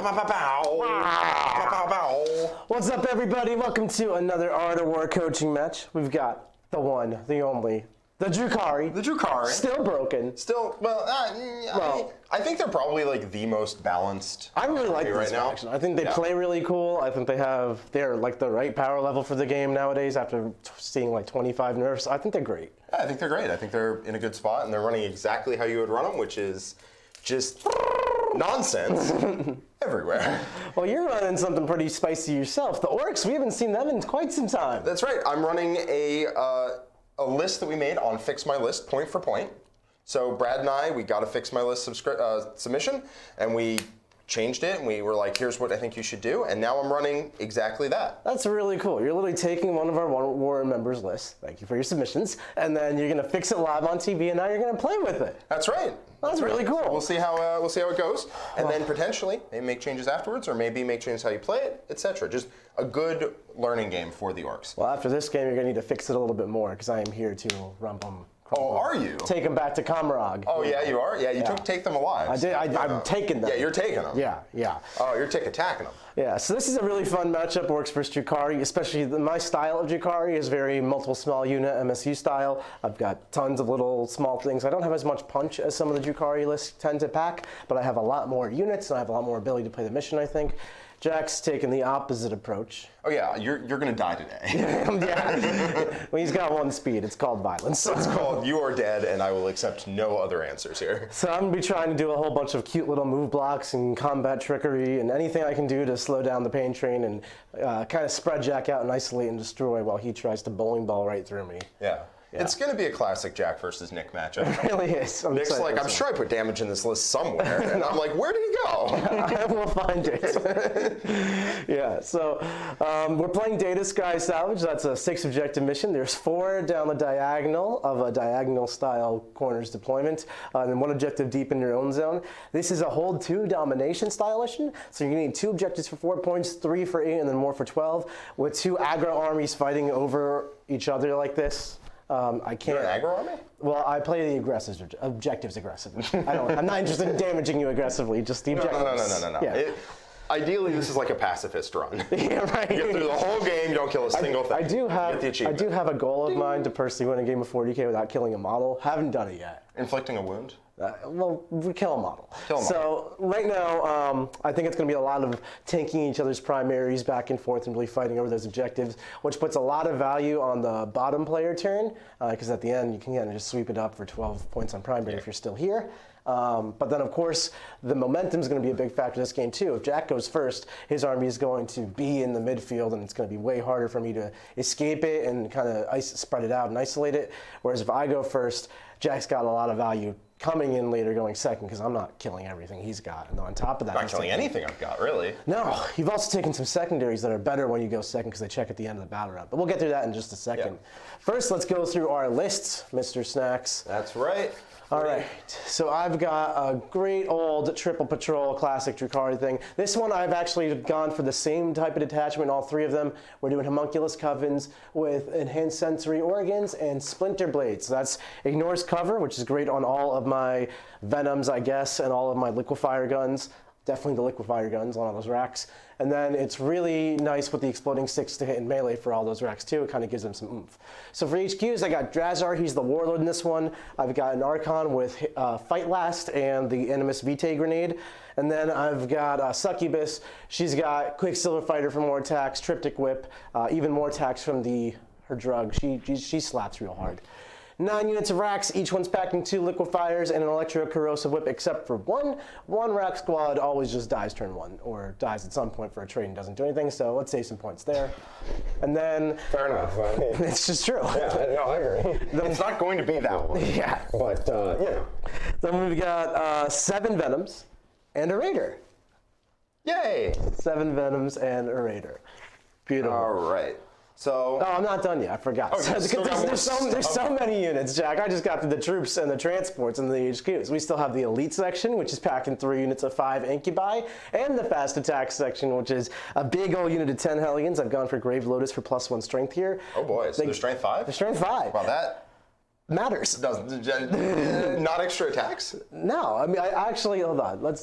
What's up, everybody? Welcome to another Art of War coaching match. We've got the one, the only, the Drukhari. The Drukhari. Still broken. Still, I think they're probably like the most balanced. I really like this right faction. I think they play really cool. I think they're like the right power level for the game nowadays after seeing like 25 nerfs. I think they're great. Yeah, I think they're great. I think they're in a good spot and they're running exactly how you would run them, which is just nonsense everywhere. Well, you're running something pretty spicy yourself. The Orks, we haven't seen them in quite some time. That's right. I'm running a list that we made on Fix My List, point for point. So Brad and I, we got a Fix My List submission, and we changed it, and we were like, here's what I think you should do, and now I'm running exactly that. That's really cool. You're literally taking one of our War members' lists, thank you for your submissions, and then you're going to fix it live on TV, and now you're going to play with it. That's right. That's really cool. So we'll see how it goes, and then potentially maybe make changes afterwards, or maybe make changes how you play it, etc. Just a good learning game for the Orks. Well, after this game, you're going to need to fix it a little bit more, because I am here to rump them. Oh, are you? Take them back to Kamarag. Oh, yeah, you are? Yeah, you take them alive. I did. I'm taking them. Yeah, you're taking them. Yeah. Oh, you're attacking them. Yeah, so this is a really fun matchup, Orks versus Drukhari, especially my style of Drukhari is very multiple small unit MSU style. I've got tons of little small things. I don't have as much punch as some of the Drukhari lists tend to pack, but I have a lot more units and I have a lot more ability to play the mission, I think. Jack's taking the opposite approach. Oh yeah, you're gonna die today. Yeah, well, he's got one speed. It's called violence. It's called you are dead, and I will accept no other answers here. So I'm gonna be trying to do a whole bunch of cute little move blocks and combat trickery and anything I can do to slow down the pain train and kind of spread Jack out and isolate and destroy while he tries to bowling ball right through me. Yeah. It's going to be a classic Jack versus Nick matchup. It really is. Nick's like, I'm sure I put damage in this list somewhere. And I'm like, where did he go? I will find it. Yeah, so we're playing Data Sky Salvage. That's a 6 objective mission. There's 4 down the diagonal of a diagonal style corners deployment, and then 1 objective deep in your own zone. This is a hold 2 domination style mission. So you're going to need 2 objectives for 4 points, 3 for 8, and then more for 12, with 2 aggro armies fighting over each other like this. I can't. You're an aggro army? Well, I play the objectives aggressively. I'm not interested in damaging you aggressively, just the objectives. No. Yeah. Ideally, this is like a pacifist run. Yeah, right. You get through the whole game, you don't kill a single thing. I do have a goal of mine to personally win a game of 40K without killing a model. Haven't done it yet. Inflicting a wound? Well, we kill a model. So right now, I think it's going to be a lot of tanking each other's primaries back and forth and really fighting over those objectives, which puts a lot of value on the bottom player turn, because at the end you can kind of just sweep it up for 12 points on primary if you're still here. But then, of course, the momentum is going to be a big factor in this game, too. If Jack goes first, his army is going to be in the midfield, and it's going to be way harder for me to escape it and kind of spread it out and isolate it. Whereas if I go first, Jack's got a lot of value coming in later going second, because I'm not killing everything he's got. And on top of that, not killing anything I've got, really. No, you've also taken some secondaries that are better when you go second, because they check at the end of the battle round. But we'll get through that in just a second. Yeah. First, let's go through our lists, Mr. Snacks. That's right. All right, so I've got a great old Triple Patrol classic Drukhari thing. This one I've actually gone for the same type of detachment, all 3 of them. We're doing Homunculus Covens with Enhanced Sensory Organs and Splinter Blades. So that's ignores cover, which is great on all of my Venoms, I guess, and all of my Liquefier guns. Definitely the Liquefier guns on all those racks. And then it's really nice with the Exploding 6 to hit in melee for all those racks too. It kind of gives them some oomph. So for HQs, I got Drazar, he's the Warlord in this one. I've got an Archon with Fight Last and the Animus Vitae Grenade. And then I've got Succubus. She's got Quicksilver Fighter for more attacks, Triptych Whip, even more attacks from her drug. She slaps real hard. 9 units of racks, each one's packing 2 liquefiers and an electro-corrosive whip, except for one. One rack squad always just dies turn 1, or dies at some point for a trade and doesn't do anything, so let's save some points there. And then... Fair enough. It's just true. Yeah, no, I agree. It's not going to be that one. Yeah. But, you know. Then we've got 7 Venoms and a Raider. Yay! 7 Venoms and a Raider. Beautiful. All right. So. Oh, I'm not done yet. I forgot. Oh, there's so many units, Jack. I just got through the troops and the transports and the HQs. We still have the elite section, which is packing 3 units of 5 incubi, and the fast attack section, which is a big old unit of 10 Hellions. I've gone for Grave Lotus for +1 strength here. Oh boy, so they're strength 5? They're strength 5. Wow, matters. Not extra attacks? No, I mean, I actually, hold on.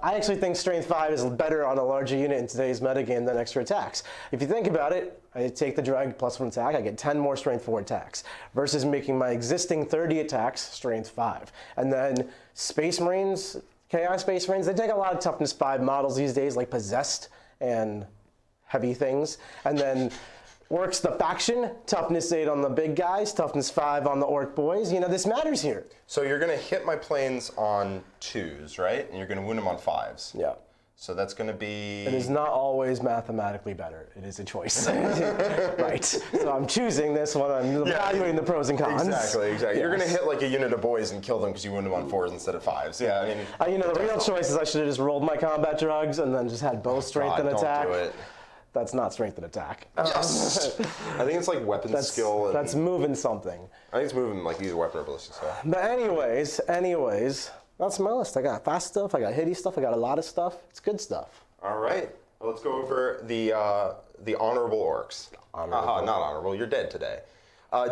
I actually think Strength 5 is better on a larger unit in today's metagame than extra attacks. If you think about it, I take the drag plus 1 attack, I get 10 more Strength 4 attacks, versus making my existing 30 attacks Strength 5. And then Space Marines, Chaos Space Marines, they take a lot of Toughness 5 models these days, like Possessed and heavy things. And then Orks, the faction, Toughness 8 on the big guys, Toughness 5 on the Orc boys. You know, this matters here. So you're going to hit my planes on 2s, right? And you're going to wound them on 5s. Yeah. So that's going to be... It is not always mathematically better. It is a choice. Right. So I'm choosing this one. I'm evaluating the pros and cons. Exactly. Yes. You're going to hit like a unit of boys and kill them because you wound them on 4s instead of 5s. Yeah, I mean... you know, the real choice is I should have just rolled my combat drugs and then just had both strength and attack. Don't do it. That's not strength and attack. Yes. I think it's like weapon skill. And that's moving something. I think it's moving like either weapon or ballistic skill. But anyways, that's my list. I got fast stuff, I got hitty stuff, I got a lot of stuff. It's good stuff. All right. Well, let's go over the honorable orcs. Not honorable. You're dead today.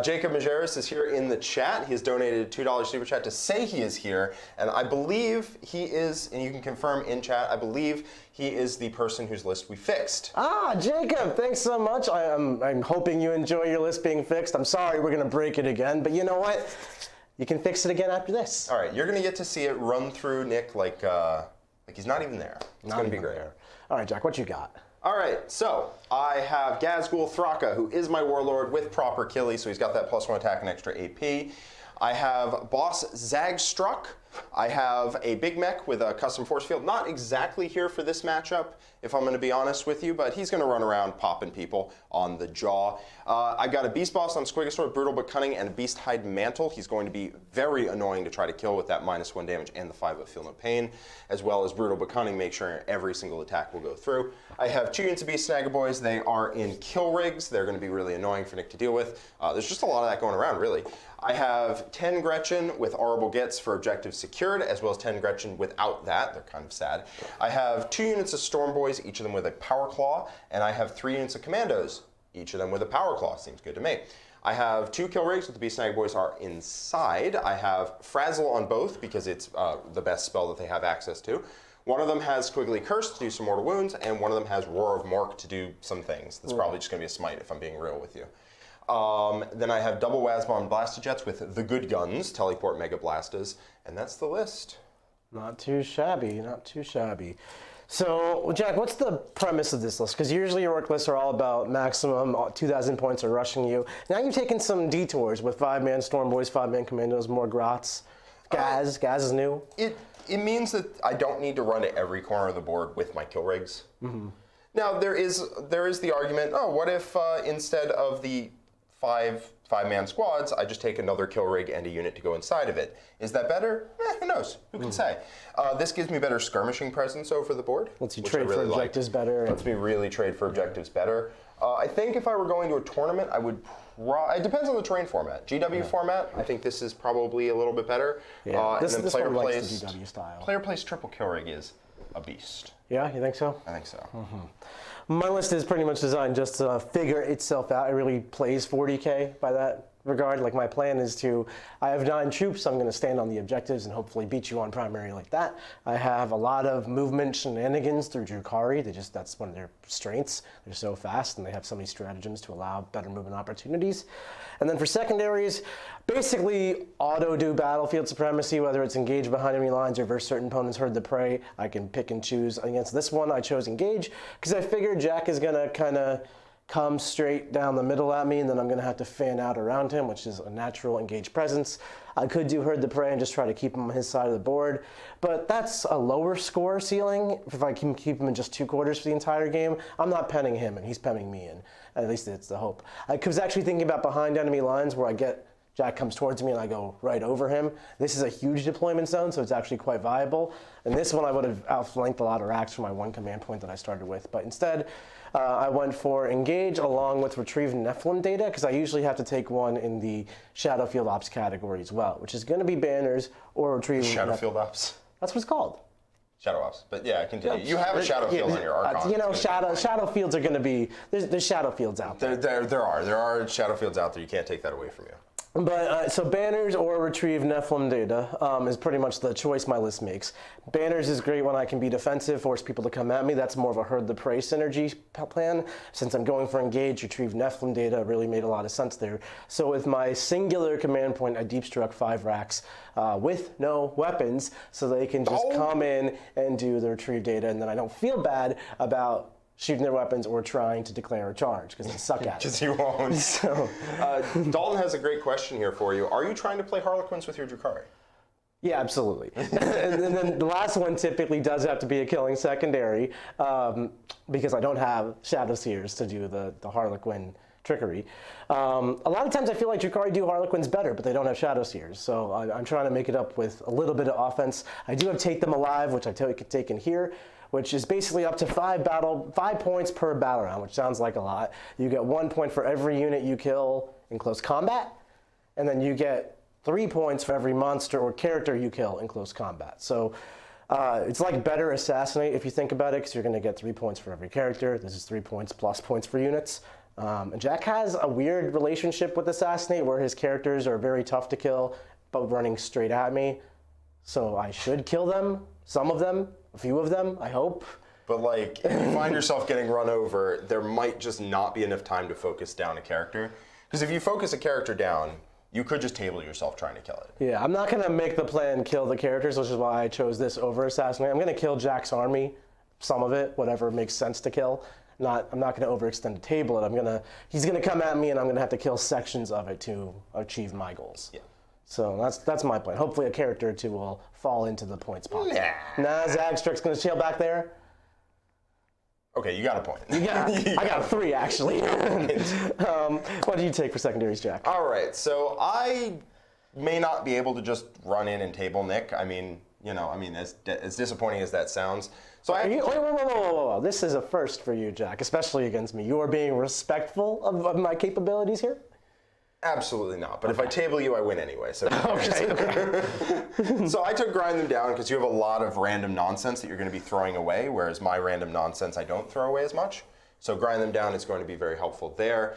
Jacob Majerus is here in the chat. He has donated $2 super chat to say he is here, and I believe he is, and you can confirm in chat, I believe he is the person whose list we fixed. Ah, Jacob, thanks so much. I'm hoping you enjoy your list being fixed. I'm sorry we're going to break it again, but you know what? You can fix it again after this. All right, you're going to get to see it run through Nick like he's not even there. It's going to be great. All right, Jack, what you got? All right, so I have Gazgul Thraka, who is my warlord with proper killie, so he's got that +1 attack and extra AP. I have Boss Zagstruck. I have a big mech with a custom force field. Not exactly here for this matchup, if I'm going to be honest with you, but he's going to run around popping people on the jaw. I got a Beast Boss on Squigosaur, Brutal but Cunning, and a Beast Hide Mantle. He's going to be very annoying to try to kill with that -1 damage and the 5 of Feel No Pain, as well as Brutal but Cunning, make sure every single attack will go through. I have 2 units of Beast Snagaboys. They are in kill rigs. They're going to be really annoying for Nick to deal with. There's just a lot of that going around, really. I have 10 Gretchen with Horrible Gets for objectives secured, as well as 10 Gretchen without that. They're kind of sad. I have 2 units of Storm Boys, each of them with a Power Claw, and I have 3 units of Commandos, each of them with a Power Claw. Seems good to me. I have 2 kill rigs with the Beast Snag Boys are inside. I have Frazzle on both because it's the best spell that they have access to. One of them has Squiggly Curse to do some mortal wounds, and one of them has Roar of Mork to do some things. That's probably just going to be a smite if I'm being real with you. Then I have double Wazbomb Blastojets with the good guns, Teleport Mega Blastas, and that's the list. Not too shabby, not too shabby. So, Jack, what's the premise of this list? Because usually your work lists are all about maximum 2,000 points are rushing you. Now you've taken some detours with 5-man Storm Boys, 5-man Commandos, more Grots. Gaz is new. It means that I don't need to run to every corner of the board with my kill rigs. Mm-hmm. Now there is the argument, what if instead of the 5-man squads, I just take another kill rig and a unit to go inside of it. Is that better? Who knows? Who can say? This gives me better skirmishing presence over the board. Lets you trade for objectives better. Lets me really trade for objectives better. I think if I were going to a tournament, I would it depends on the terrain format. GW format, I think this is probably a little bit better. Yeah, this player plays the GW style. Player plays triple kill rig is a beast. Yeah, you think so? I think so. Mm-hmm. My list is pretty much designed just to figure itself out. It really plays 40k by that regard. Like, my plan is I have 9 troops, so I'm going to stand on the objectives and hopefully beat you on primary like that. I have a lot of movement shenanigans through Drukhari. That's one of their strengths. They're so fast and they have so many stratagems to allow better movement opportunities. And then for secondaries, basically auto do battlefield supremacy, whether it's engage behind enemy lines or versus certain opponents herd the prey. I can pick and choose. Against this one, I chose engage because I figured Jack is going to kind of come straight down the middle at me, and then I'm going to have to fan out around him, which is a natural engaged presence. I could do herd the prey and just try to keep him on his side of the board, but that's a lower score ceiling. If I can keep him in just 2 quarters for the entire game, I'm not penning him, and he's penning me in. At least it's the hope. I was actually thinking about behind enemy lines where Jack comes towards me and I go right over him. This is a huge deployment zone, so it's actually quite viable. And this one I would have outflanked a lot of racks for my 1 command point that I started with. But instead, I went for engage along with retrieve Nephilim data, because I usually have to take one in the Shadowfield Ops category as well, which is going to be banners or retrieve Shadowfield Ops? That's what it's called. Shadow Ops, but yeah, continue. You have a Shadowfield on your Archon. Shadowfields are going to be, there's Shadowfields out there. There are Shadowfields out there. You can't take that away from you. But so banners or retrieve Nephilim data is pretty much the choice my list makes. Banners is great when I can be defensive, force people to come at me. That's more of a herd the prey synergy plan. Since I'm going for engage, retrieve Nephilim data really made a lot of sense there. So with my singular command point, I deep struck 5 racks with no weapons, so they can just come in and do the retrieve data, and then I don't feel bad about shooting their weapons or trying to declare a charge because they suck at it. Because you won't. So, Dalton has a great question here for you. Are you trying to play Harlequins with your Drukhari? yeah, absolutely. And then the last one typically does have to be a killing secondary because I don't have Shadow Seers to do the Harlequin trickery. A lot of times I feel like Drukhari do Harlequins better, but they don't have Shadow Seers. So I'm trying to make it up with a little bit of offense. I do have Take Them Alive, which I take in here, which is basically up to 5 points per battle round, which sounds like a lot. You get 1 point for every unit you kill in close combat, and then you get 3 points for every monster or character you kill in close combat. So it's like better Assassinate if you think about it, because you're going to get 3 points for every character. This is 3 points plus points for units. And Jack has a weird relationship with Assassinate where his characters are very tough to kill, but running straight at me. So I should kill them, some of them, a few of them, I hope. But like, if you find yourself getting run over, there might just not be enough time to focus down a character. Because if you focus a character down, you could just table yourself trying to kill it. Yeah, I'm not going to make the plan kill the characters, which is why I chose this over Assassinate. I'm going to kill Jack's army, some of it, whatever makes sense to kill. I'm not going to overextend the table. He's going to come at me, and I'm going to have to kill sections of it to achieve my goals. Yeah. So that's my plan. Hopefully a character or two will fall into the points pocket. Nah, Zagstrick's going to chill back there. Okay, you got a point. I got 3, actually. What do you take for secondaries, Jack? All right, so I may not be able to just run in and table Nick. I mean, as disappointing as that sounds. So Whoa. This is a first for you, Jack, especially against me. You are being respectful of my capabilities here? Absolutely not. But if I table you, I win anyway. So okay. So I took Grind Them Down because you have a lot of random nonsense that you're going to be throwing away, whereas my random nonsense I don't throw away as much. So Grind Them Down is going to be very helpful there.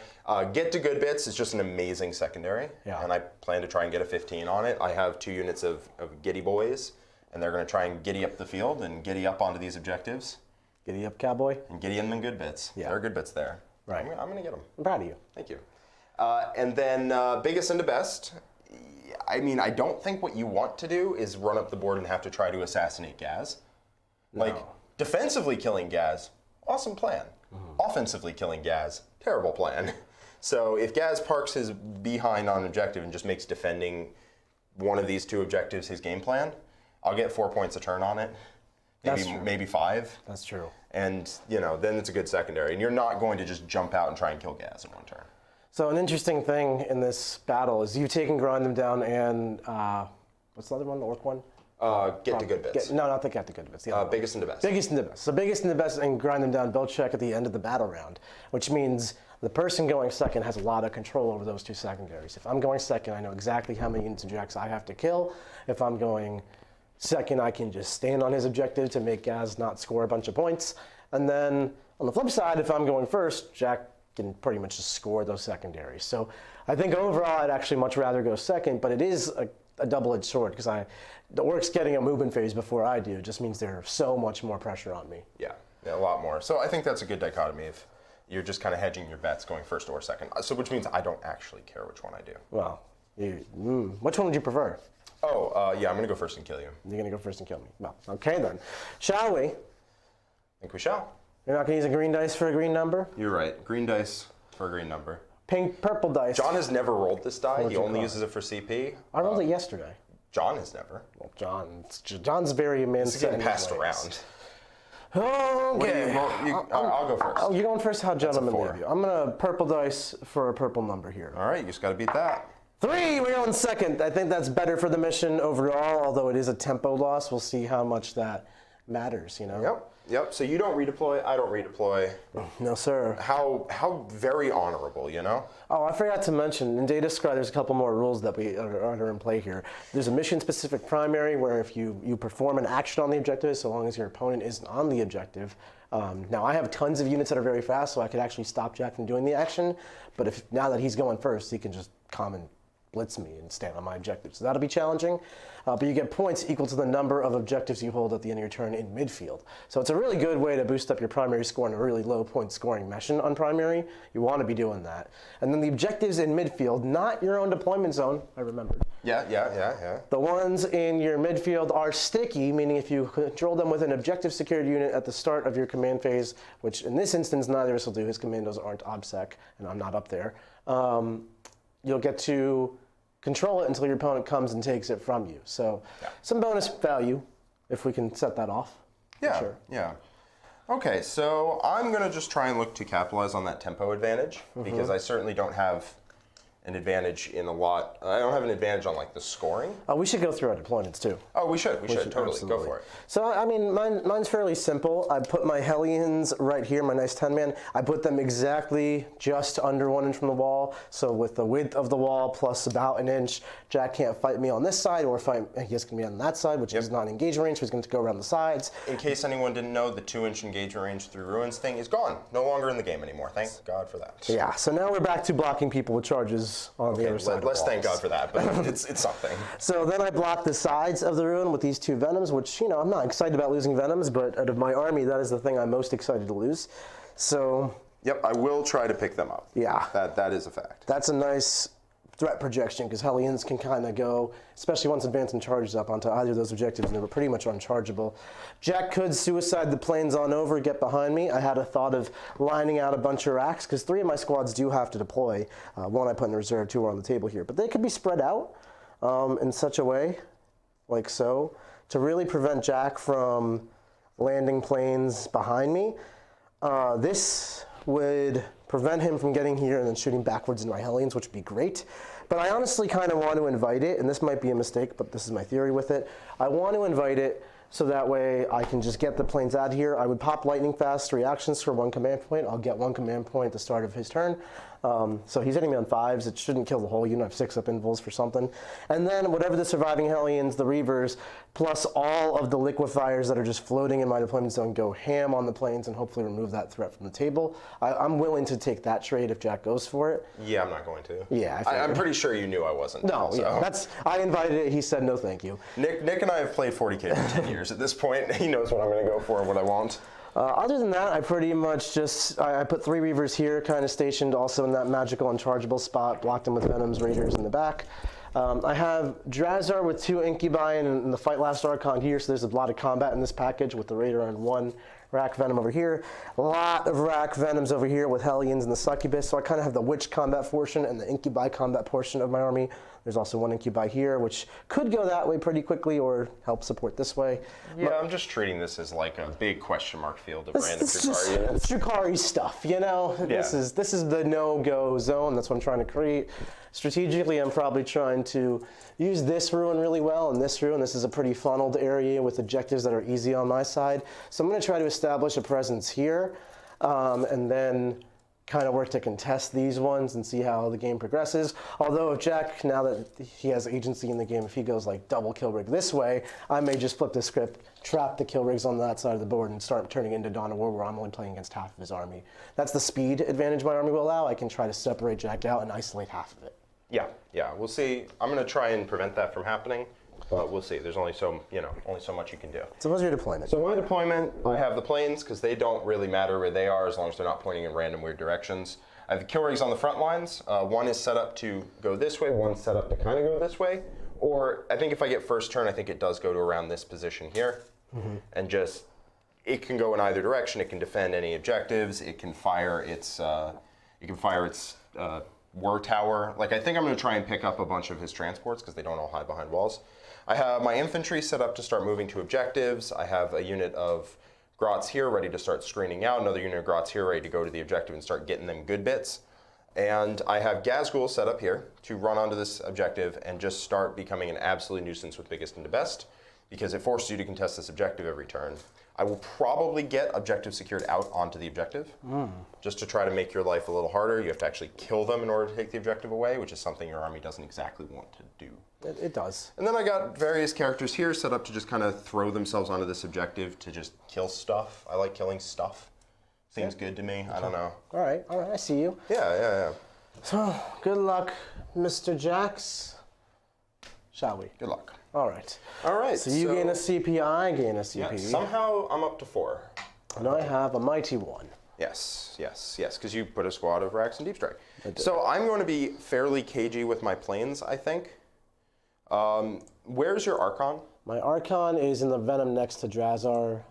Get to Good Bits is just an amazing secondary, and I plan to try and get a 15 on it. I have 2 units of Giddy Boys, and they're going to try and giddy up the field and giddy up onto these objectives. Giddy up, cowboy. And giddy in them Good Bits. Yeah. There are Good Bits there. Right. I'm going to get them. I'm proud of you. Thank you. And then biggest into best. I mean, I don't think what you want to do is run up the board and have to try to assassinate Gaz. No. Like, defensively killing Gaz, awesome plan. Offensively killing Gaz, terrible plan. So if Gaz parks his behind on an objective and just makes defending one of these 2 objectives his game plan, I'll get 4 points a turn on it. Maybe 5. That's true. And, then it's a good secondary. And you're not going to just jump out and try and kill Gaz in 1 turn. So an interesting thing in this battle is you take and Grind Them Down and, what's the other one, the orc one? Get to Good Bits. Not the Get to Good Bits. The biggest into best. Biggest into best. So biggest into best and Grind Them Down, build check at the end of the battle round, which means the person going second has a lot of control over those 2 secondaries. If I'm going second, I know exactly how many units of Jacks I have to kill. If I'm going second, I can just stand on his objective to make Gaz not score a bunch of points. And then on the flip side, if I'm going first, Jack can pretty much just score those secondaries. So I think overall I'd actually much rather go second, but it is a double-edged sword because the Orcs getting a movement phase before I do just means there's so much more pressure on me. Yeah, a lot more. So I think that's a good dichotomy if you're just kind of hedging your bets going first or second. So which means I don't actually care which one I do. Well, which one would you prefer? Oh, yeah, I'm going to go first and kill you. You're going to go first and kill me. Well, okay then. Shall we? I think we shall. You're not going to use a green dice for a green number? You're right. Green dice for a green number. Purple dice. John has never rolled this die. He only uses it for CP. I rolled it yesterday. John has never. Well, John's very man. This is getting passed around. Okay. I'll go first. Oh, you're going first? How gentlemen leave you. I'm going to purple dice for a purple number here. All right, you just got to beat that. 3, we're going second. I think that's better for the mission overall, although it is a tempo loss. We'll see how much that matters, Yep. So you don't redeploy, I don't redeploy. No, sir. How very honorable, Oh, I forgot to mention, in Data Scry, there's a couple more rules that are in play here. There's a mission-specific primary where if you perform an action on the objective, so long as your opponent isn't on the objective. Now, I have tons of units that are very fast, so I could actually stop Jack from doing the action. But now that he's going first, he can just come and blitz me and stand on my objective. So that'll be challenging, but you get points equal to the number of objectives you hold at the end of your turn in midfield. So it's a really good way to boost up your primary score in a really low point scoring mission on primary. You want to be doing that. And then the objectives in midfield, not your own deployment zone, I remembered. Yeah. The ones in your midfield are sticky, meaning if you control them with an objective secured unit at the start of your command phase, which in this instance neither of us will do, his commandos aren't OBSEC, and I'm not up there, you'll get to control it until your opponent comes and takes it from you. So some bonus value, if we can set that off. Yeah, sure. yeah. Okay, so I'm going to just try and look to capitalize on that tempo advantage, because I certainly don't have an advantage in a lot. I don't have an advantage on like the scoring. We should go through our deployments too. Oh, we should totally absolutely. go for it. So I mean, mine's fairly simple. I put my Hellions right here, my nice 10-man. I put them exactly just under 1 inch from the wall. So with the width of the wall plus about an inch, Jack can't fight me on this side, or fight. He has to be on that side, which is not engagement range. So he's going to go around the sides. In case anyone didn't know, the 2-inch engagement range through ruins thing is gone. No longer in the game anymore. Thank God for that. Yeah. So now we're back to blocking people with charges on the other side. Let's thank God for that, but it's something. So then I block the sides of the ruin with these 2 Venoms, which, I'm not excited about losing Venoms, but out of my army, that is the thing I'm most excited to lose. So... Yep, I will try to pick them up. Yeah. That is a fact. That's a nice threat projection, because Hellions can kind of go, especially once advancing charges up onto either of those objectives, and they were pretty much unchargeable. Jack could suicide the planes on over, get behind me. I had a thought of lining out a bunch of racks, because 3 of my squads do have to deploy. 1 I put in reserve, 2 are on the table here. But they could be spread out in such a way, like so, to really prevent Jack from landing planes behind me. This would prevent him from getting here and then shooting backwards into my Hellions, which would be great. But I honestly kind of want to invite it, and this might be a mistake, but this is my theory with it. I want to invite it so that way I can just get the planes out of here. I would pop lightning fast reactions for 1 command point. I'll get 1 command point at the start of his turn. So he's hitting me on 5s. It shouldn't kill the whole unit. I have 6 up invuls for something. And then whatever the surviving Hellions, the Reavers, plus all of the liquefiers that are just floating in my deployment zone go ham on the planes and hopefully remove that threat from the table. I'm willing to take that trade if Jack goes for it. Yeah, I'm not going to. Yeah, I'm pretty sure you knew I wasn't. No, so. yeah, I invited it. He said no, thank you. Nick and I have played 40K for 10 years. At this point, he knows what I'm going to go for and what I won't. Other than that, I pretty much just, I put 3 Reavers here, kind of stationed also in that magical unchargeable spot, blocked them with Venoms, Raiders in the back. I have Drazar with 2 Incubi and the Fight Last Archon here, so there's a lot of combat in this package with the Raider and 1 Rack Venom over here. A lot of Rack Venoms over here with Hellions and the Succubus, so I kind of have the Witch combat portion and the Incubi combat portion of my army. There's also 1 Incubi here, which could go that way pretty quickly or help support this way. Yeah, I'm just treating this as like a big question mark field of random Drukhari units. It's Drukhari stuff, Yeah. This is the no-go zone. That's what I'm trying to create. Strategically, I'm probably trying to use this ruin really well and this ruin. This is a pretty funneled area with objectives that are easy on my side. So I'm going to try to establish a presence here and then kind of work to contest these ones and see how the game progresses. Although if Jack, now that he has agency in the game, if he goes like double kill rig this way, I may just flip the script, trap the kill rigs on that side of the board and start turning into Dawn of War where I'm only playing against half of his army. That's the speed advantage my army will allow. I can try to separate Jack out and isolate half of it. Yeah, we'll see. I'm going to try and prevent that from happening. But we'll see. There's only so much you can do. So what's your deployment? So my deployment, I have the planes because they don't really matter where they are as long as they're not pointing in random weird directions. I have the kill rigs on the front lines. 1 is set up to go this way, 1's set up to kind of go this way. Or I think if I get first turn, I think it does go to around this position here. And just, it can go in either direction. It can defend any objectives. It can fire its, war tower. Like, I think I'm going to try and pick up a bunch of his transports because they don't all hide behind walls. I have my infantry set up to start moving to objectives. I have a unit of Grots here ready to start screening out, another unit of Grots here ready to go to the objective and start getting them good bits. And I have Gazgul set up here to run onto this objective and just start becoming an absolute nuisance with biggest into best, because it forces you to contest this objective every turn. I will probably get objective secured out onto the objective, just to try to make your life a little harder. You have to actually kill them in order to take the objective away, which is something your army doesn't exactly want to do. It does. And then I got various characters here set up to just kind of throw themselves onto this objective to just kill stuff. I like killing stuff. Seems good to me. I don't know. All right, I see you. Yeah. So, good luck, Mr. Jax. Shall we? Good luck. All right. All right. So you gain a CP, I gain a CP. Yeah, somehow I'm up to 4. And I have a mighty 1. Yes, because you put a squad of Rax and Deep Strike. So I'm going to be fairly cagey with my planes, I think. Where's your Archon? My Archon is in the Venom next to Drazar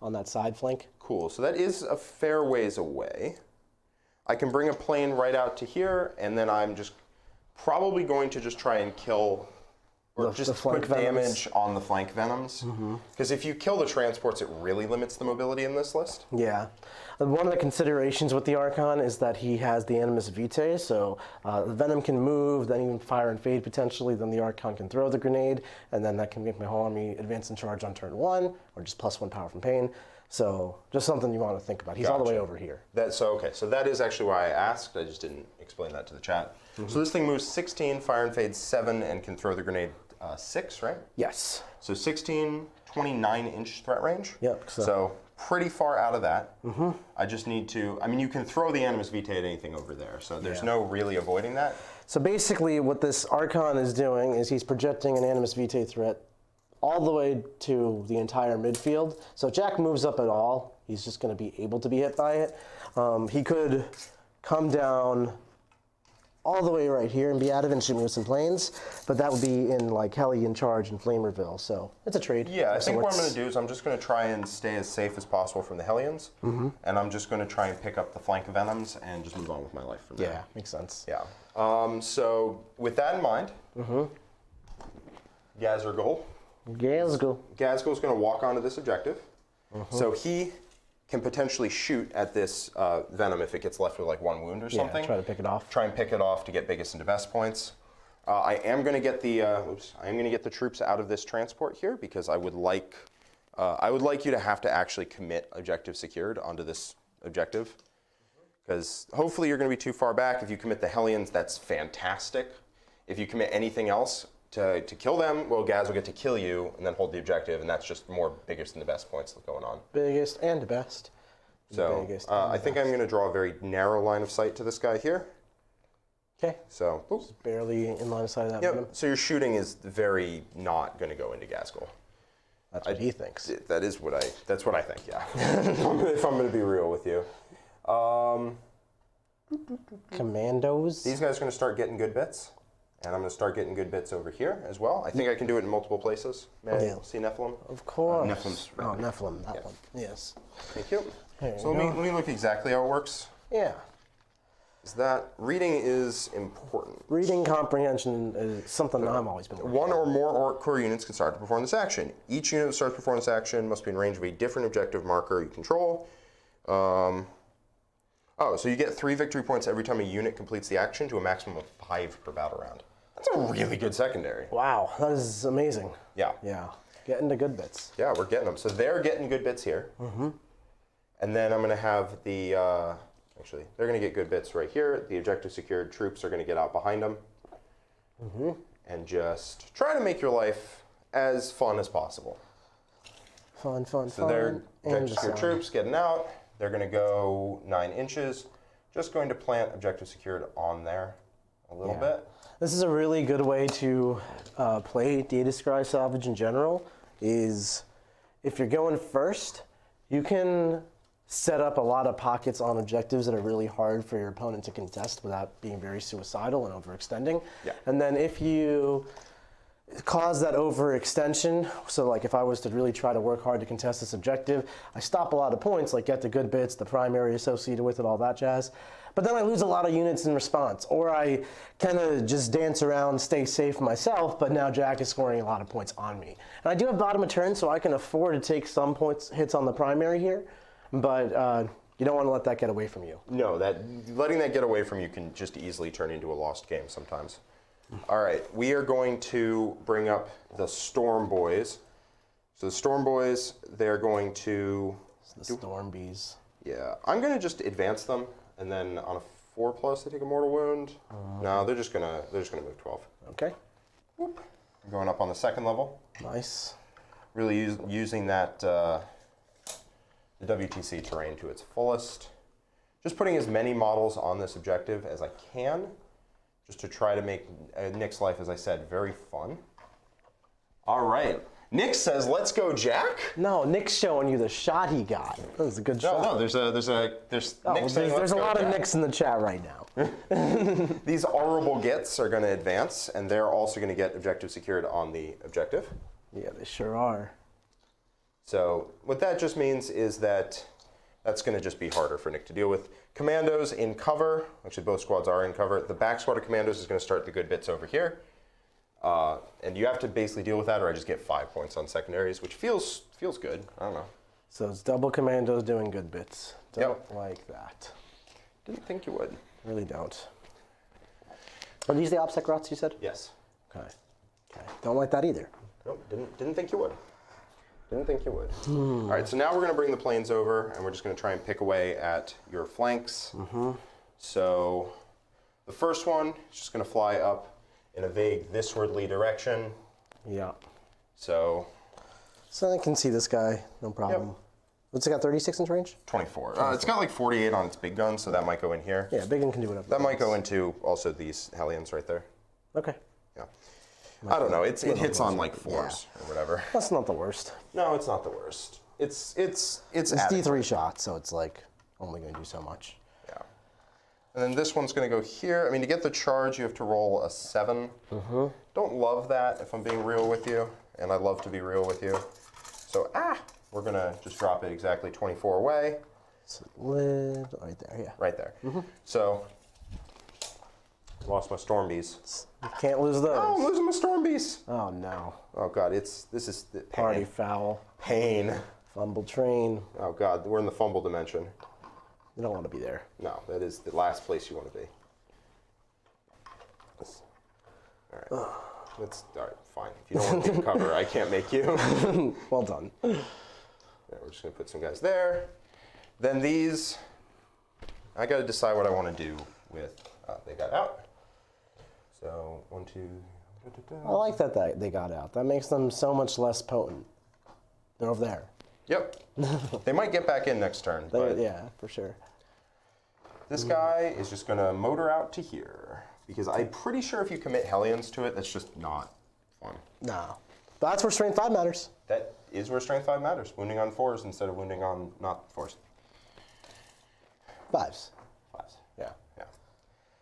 on that side flank. Cool, so that is a fair ways away. I can bring a plane right out to here, and then I'm just probably going to just try and kill or just put damage on the flank Venoms. Because if you kill the transports, it really limits the mobility in this list. Yeah. One of the considerations with the Archon is that he has the Animus Vitae, so the Venom can move, then even fire and fade potentially, then the Archon can throw the grenade, and then that can make my whole army advance and charge on turn 1, or just +1 power from pain. So just something you want to think about. He's all the way over here. So that is actually why I asked. I just didn't explain that to the chat. So this thing moves 16, fire and fade 7, and can throw the grenade 6, right? Yes. So 16, 29-inch threat range. Yep. So pretty far out of that. I just need to, I mean, you can throw the Animus Vitae at anything over there, so there's no really avoiding that. So basically what this Archon is doing is he's projecting an Animus Vitae threat all the way to the entire midfield. So if Jack moves up at all, he's just going to be able to be hit by it. He could come down all the way right here and be out of it and shoot me with some planes, but that would be in like Hellion Charge and Flamerville, so it's a trade. Yeah, I think what I'm going to do is I'm just going to try and stay as safe as possible from the Hellions, and I'm just going to try and pick up the flank Venoms and just move on with my life from there. Yeah, makes sense. Yeah. So with that in mind, Gazergul. Gazgul's going to walk onto this objective. So he can potentially shoot at this Venom if it gets left with like 1 wound or something. Try to pick it off. Try and pick it off to get biggest and best points. I am going to get the troops out of this transport here because I would like you to have to actually commit objective secured onto this objective. Because hopefully you're going to be too far back. If you commit the Hellions, that's fantastic. If you commit anything else to kill them, well, Gaz will get to kill you and then hold the objective, and that's just more biggest and the best points going on. Biggest and best. So I think I'm going to draw a very narrow line of sight to this guy here. Okay. So just barely in line of sight of that. Yep. So your shooting is very not going to go into Gazgul. That's what he thinks. That's what I think. Yeah. If I'm going to be real with you. Commandos. These guys are going to start getting good bits. And I'm going to start getting good bits over here as well. I think I can do it in multiple places. May I see Nephilim? Of course. Nephilim's right there. Nephilim, that one. Yes. Thank you. There So let me look exactly how it works. Yeah. Is that reading is important. Reading comprehension is something I've always been working on. 1 or more Orc core units can start to perform this action. Each unit that starts to perform this action must be in range of a different objective marker you control. So you get 3 victory points every time a unit completes the action to a maximum of 5 per battle round. That's a really good secondary. Wow, that is amazing. Yeah. Yeah. Getting the good bits. Yeah, we're getting them. So they're getting good bits here. And then I'm going to have the, actually, they're going to get good bits right here. The objective secured troops are going to get out behind them. And just try to make your life as fun as possible. Fun. So they're objective secured troops getting out. They're going to go 9 inches. Just going to plant objective secured on there a little bit. This is a really good way to play Data Scry Salvage in general, is if you're going first, you can set up a lot of pockets on objectives that are really hard for your opponent to contest without being very suicidal and overextending. Yeah. And then if you cause that overextension, so like if I was to really try to work hard to contest this objective, I stop a lot of points, like get the good bits, the primary associated with it, all that jazz. But then I lose a lot of units in response, or I kind of just dance around, stay safe myself, but now Jack is scoring a lot of points on me. And I do have bottom of turn, so I can afford to take some hits on the primary here, but you don't want to let that get away from you. No, letting that get away from you can just easily turn into a lost game sometimes. All right, we are going to bring up the Storm Boys. So the Storm Boys, they're going to... The Storm Bees. Yeah, I'm going to just advance them, and then on a 4+, they take a mortal wound. No, they're just gonna move 12. Okay. Whoop. Going up on the 2nd level. Nice. Really using that the WTC terrain to its fullest. just putting as many models on this objective as I can, just to try to make Nick's life, as I said, very fun. All right. Nick says, "Let's go, Jack." No, Nick's showing you the shot he got. That was a good shot. No, there's Nick saying, there's a lot of Jack. Nicks in the chat right now. These honorable gets are going to advance, and they're also going to get objective secured on the objective. Yeah, they sure are. So what that just means is that that's going to just be harder for Nick to deal with. Commandos in cover. Actually, both squads are in cover. The back squad of commandos is going to start the good bits over here. And you have to basically deal with that, or I just get 5 points on secondaries, which feels good. I don't know. So it's double commandos doing good bits. Don't like that. Didn't think you would. Really don't. Are these the OPSEC routes you said? Yes. Okay. Don't like that either. Nope. Didn't think you would. Didn't think you would. All right. So now we're going to bring the planes over, and we're just going to try and pick away at your flanks. So the first one is just going to fly up in a vague this-wardly direction. Yeah. So I can see this guy, no problem. Yep. What's it got, 36-inch range? 24. It's got like 48 on its big gun, so that might go in here. Yeah, big one can do whatever. That might go into also these Hellions right there. Okay. Yeah. I don't know. It hits on like 4s or whatever. That's not the worst. No, it's not the worst. It's D3 shots, so it's like only going to do so much. Yeah. And then this one's going to go here. I mean, to get the charge, you have to roll a 7. Don't love that, if I'm being real with you. And I love to be real with you. So, we're going to just drop it exactly 24 away. So lid right there, yeah. Right there. So, lost my storm bees. You can't lose those. Oh, I'm losing my storm bees. Oh no. Oh God, this is the Party foul. Pain. Fumble train. Oh God, we're in the fumble dimension. You don't want to be there. No, that is the last place you want to be. All right. All right, fine. If you don't want to take cover, I can't make you. Well done. Yeah, we're just going to put some guys there. Then these, I got to decide what I want to do with. They got out. So 1, 2. I like that they got out. That makes them so much less potent. They're over there. Yep. They might get back in next turn. But yeah, for sure. this guy is just going to motor out to here. Because I'm pretty sure if you commit Hellions to it, that's just not fun. No. But that's where strength 5 matters. That is where strength 5 matters. Wounding on 4s instead of wounding on not 4s. 5s. 5s. Yeah. Yeah.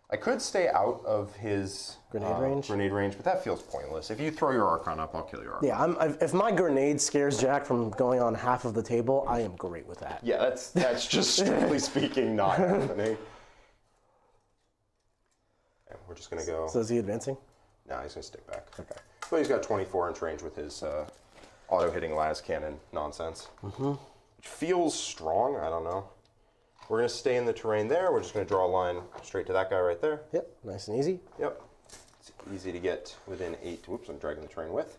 I could stay out of his Grenade range, but that feels pointless. If you throw your Archon up, I'll kill your Archon. Yeah, if my grenade scares Jack from going on half of the table, I am great with that. Yeah, that's just strictly speaking not happening. Okay, we're just gonna go. So is he advancing? No, he's gonna stick back. Okay. But he's got 24-inch range with his auto-hitting las cannon nonsense. Which feels strong. I don't know. We're going to stay in the terrain there. We're just going to draw a line straight to that guy right there. Yep, nice and easy. Yep. It's easy to get within 8. Whoops, I'm dragging the terrain with.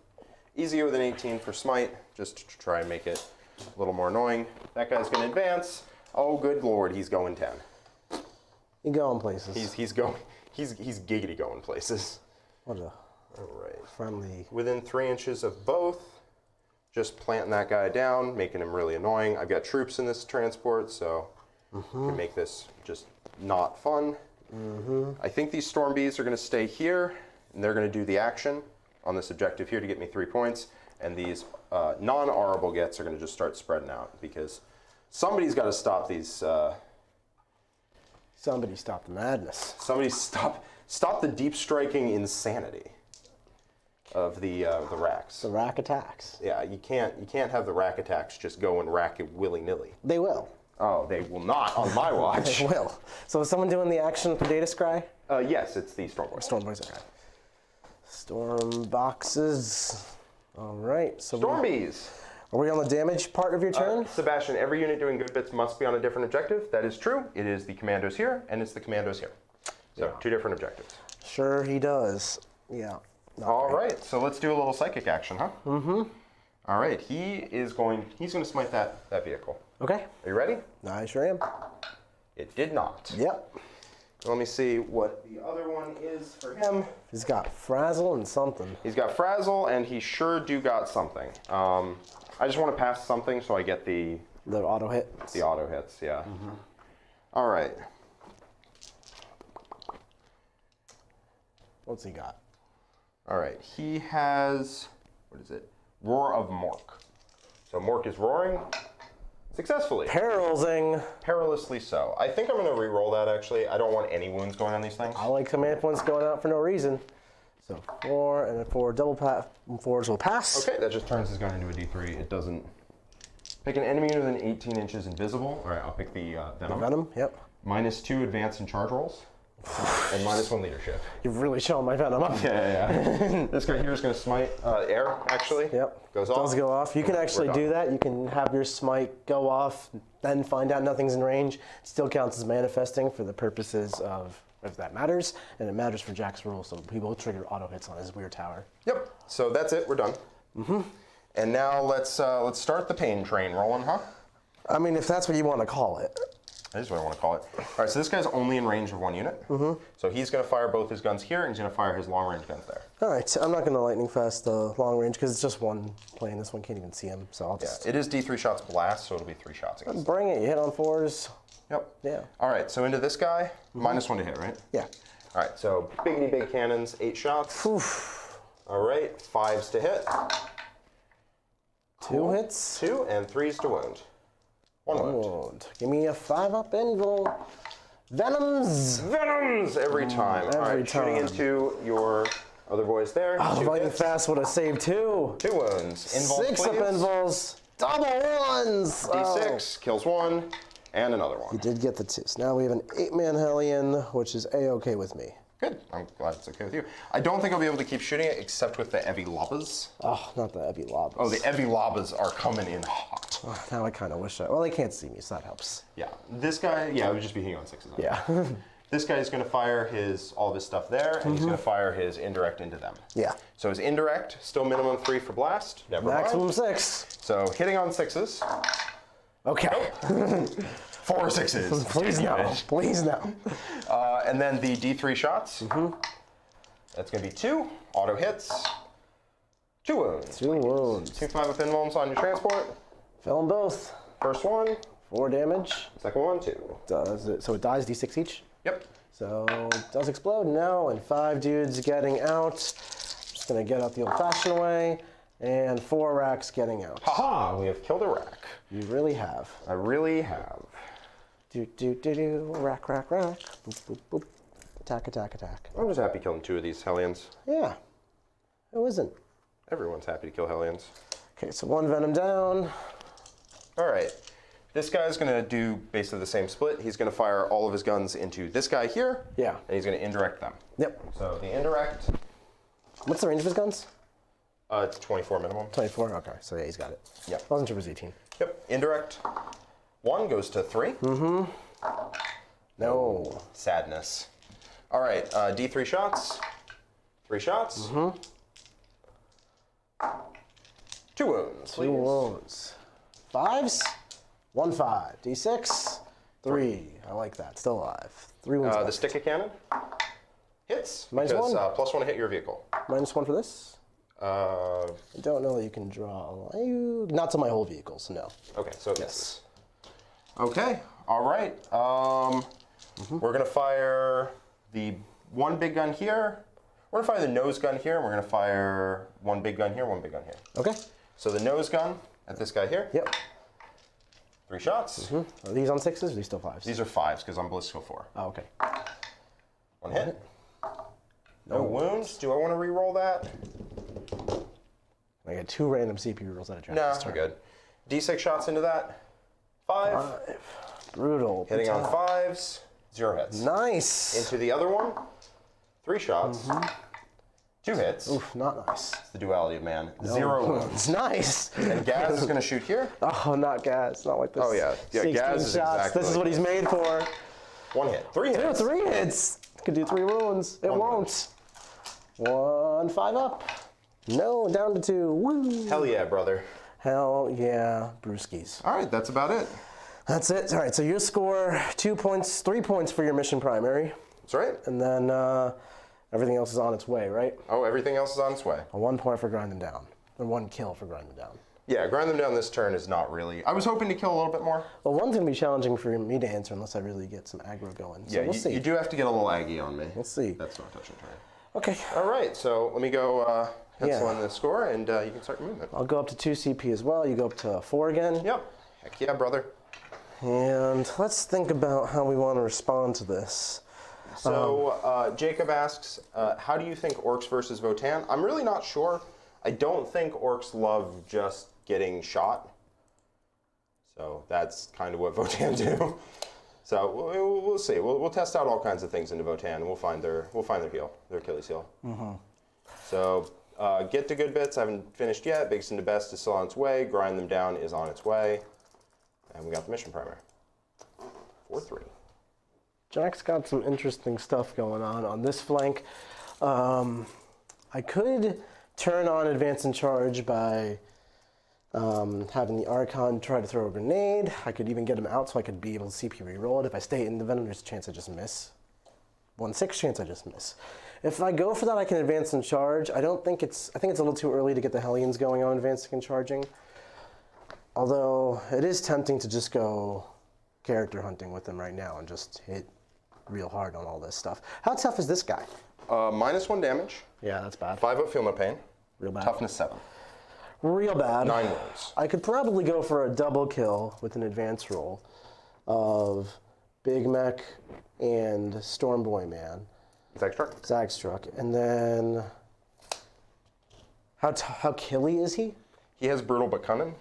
Easier within 18 for Smite, just to try and make it a little more annoying. That guy's going to advance. Oh, good lord, he's going 10. He's going places. He's going. He's giggity going places. What a All right. friendly. Within 3 inches of both. Just planting that guy down, making him really annoying. I've got troops in this transport, so can make this just not fun. I think these storm bees are going to stay here, and they're going to do the action on this objective here to get me 3 points. And these non-arable gets are going to just start spreading out because somebody's got to stop these. Somebody stop the madness. Somebody stop the deep striking insanity of the racks. The rack attacks. Yeah, you can't have the rack attacks just go and rack it willy-nilly. They will. Oh, they will not on my watch. They will. So is someone doing the action for Data Scry? Yes, it's the Storm Boys. Storm Boys, okay. Storm boxes. All right. So Storm Bees. Are we on the damage part of your turn? Sebastian, every unit doing good bits must be on a different objective. That is true. It is the commandos here, and it's the commandos here. So 2 different objectives. Sure he does. Yeah. All right, so let's do a little psychic action, huh? All right, he's going to smite that vehicle. Okay. Are you ready? I sure am. It did not. Yep. Let me see what the other one is for him. He's got frazzle and something. He's got frazzle, and he sure do got something. I just want to pass something so I get the auto hit. The auto hits, yeah. All right. What's he got? All right. He has, what is it? Roar of Mork. So Mork is roaring successfully. Perilsing. Perilously so. I think I'm going to re-roll that, actually. I don't want any wounds going on these things. I like command points going out for no reason. So 4 and a 4 double pass. 4s will pass. Okay, that just turns his gun into a D3. It doesn't. Pick an enemy within 18 inches invisible. All right, I'll pick the Venom. Venom, yep. -2 advance and charge rolls. And -1 leadership. You're really showing my Venom up. Yeah. This guy here is going to smite air, actually. Yep. Goes off. Does go off. You can actually do that. You can have your smite go off, then find out nothing's in range. It still counts as manifesting for the purposes of, if that matters, and it matters for Jack's rule, so he will trigger auto hits on his weird tower. Yep. So that's it. We're done. Mm-hmm. And now let's start the pain train rolling, huh? I mean, if that's what you want to call it. That is what I want to call it. All right, so this guy's only in range of 1 unit. Mm-hmm. So he's going to fire both his guns here, and he's going to fire his long-range guns there. All right, so I'm not going to lightning fast the long range because it's just one plane. This one can't even see him, so I'll just... Yeah, it is D3 shots blast, so it'll be 3 shots against Bring it. You hit on 4s. Yep. Yeah. All right, so into this guy, -1 to hit, right? Yeah. All right, so biggity big cannons, 8 shots. Oof. All right, 5s to hit. 2 hits. 2 and 3s to wound. 1 wound. Wound. Give me a 5-up invul. Venoms. Venoms every time. All right, shooting into your other boys there. Oh, 2 lightning hits. fast would have saved 2. 2 wounds. Invul, 6-up please. invuls. Double 1s. D6 kills 1 and another You one. did get the 2s. Now we have an 8-man Hellion, which is A-okay with me. Good. I'm glad it's okay with you. I don't think I'll be able to keep shooting it except with the Evi Labas. Oh, not the Evi Lobs. Oh, the Evi Labas are coming in hot. Oh, now I kind of wish well, they can't see me, so that helps. Yeah. This guy, it would just be hitting on 6s. Yeah. This guy is going to fire all of his stuff there, and he's going to fire his indirect into them. Yeah. So his indirect, still minimum 3 for blast. Never Maximum mind. 6. So hitting on 6s. Okay. 4 6s. Please no. Please no. And then the D3 shots. That's going to be 2 auto hits. 2 wounds. 2 wounds. 2 5-up invulns on your transport. Fill them both. First one. 4 damage. Second one, 2. Does it? So it dies D6 each. Yep. So it does explode. No, and 5 dudes getting out. Just gonna get out the old-fashioned way, and 4 racks getting out. Haha! We have killed a rack. You really have. I really have. Do do do do. Rack rack rack. Boop boop boop. Attack attack attack. I'm just happy killing 2 of these Hellions. Yeah. Who isn't? Everyone's happy to kill Hellions. Okay, so 1 venom down. All right. This guy's going to do basically the same split. He's going to fire all of his guns into this guy here. Yeah. And he's going to indirect them. Yep. So the indirect, What's the range of his guns? it's 24 minimum. 24. Okay, so yeah, he's got it. Yep. Wasn't sure it was 18. Yep. Indirect. 1 goes to 3. No. Sadness. All right. D3 shots. 3 shots. 2 wounds. 2 wounds. 5s. 1 5. D6. 3. I like that. Still alive. 3 wounds. The left. stick of cannon hits. -1? Because, +1 to hit your vehicle. -1 for this. Uh, I don't know that you can draw. Not to my whole vehicle, so no. okay, so yes. Okay. All right. We're gonna fire the 1 big gun here. We're gonna fire the nose gun here, and we're gonna fire 1 big gun here, 1 big gun here. Okay. So the nose gun at this guy here. Yep. 3 shots. Are these on 6s or are these still 5s? These are 5s because I'm ballistical 4. Oh, okay. 1 hit. No wounds. Do I want to re-roll that? I got 2 random CPU rolls out of No, we're good. D6 shots into that. 5. Brutal. Hitting on 5s. 0 hits. Nice. Into the other one. 3 shots. 2 hits. Oof, not nice. It's the duality of man. 0 wounds. Nice. And Gaz is going to shoot here. Oh, not Gaz. Not like this. Oh, yeah. Yeah, 16 Gaz is shots. exactly This is like what he's made for. 1 hit. 3 hits. 3 hits. Could do 3 wounds. It 1 won't. 1 5 up. No, down to 2. Woo. Hell yeah, brother. Hell yeah, brewskis. All right, that's about it. That's it. All right, so you score 2 points, 3 points for your mission primary, That's right. and then everything else is on its way, right? Oh, everything else is on its way. A 1 point for grind them down, or 1 kill for grind them down. Yeah, grind them down this turn is not really... I was hoping to kill a little bit more. Well, one's going to be challenging for me to answer unless I really get some aggro going. So Yeah, we'll see. You do have to get a little Aggie on me. We'll see. That's not touching turn. Okay. All right, so let me go pencil in the score, and you can start your movement. I'll go up to 2 CP as well. You go up to 4 again. Yep. Heck yeah, brother. And let's think about how we want to respond to this. So Jacob asks, how do you think Orks versus Votan? I'm really not sure. I don't think Orks love just getting shot. So that's kind of what Votan do. So we'll see. We'll test out all kinds of things into Votan, and we'll find their heel, their Achilles heel. Mm-hmm. So get to good bits. I haven't finished yet. Biggest into best is still on its way. Grind them down is on its way. And we got the mission primer. 4-3. Jack's got some interesting stuff going on this flank. I could turn on advance and charge by having the Archon try to throw a grenade. I could even get him out so I could be able to CP reroll it. If I stay in the Venom, there's a chance I just miss. 1/6 chance I just miss. If I go for that, I can advance and charge. I think it's a little too early to get the Hellions going on advancing and charging. Although it is tempting to just go character hunting with them right now and just hit real hard on all this stuff. How tough is this guy? -1 damage. Yeah, that's bad. 5 up, feel no pain. Real bad. Toughness 7. Real bad. 9 wounds. I could probably go for a double kill with an advance roll of Big Mech and Stormboy Man. Zagstruck. Zagstruck. And then, how killy is he? He has brutal but cunning.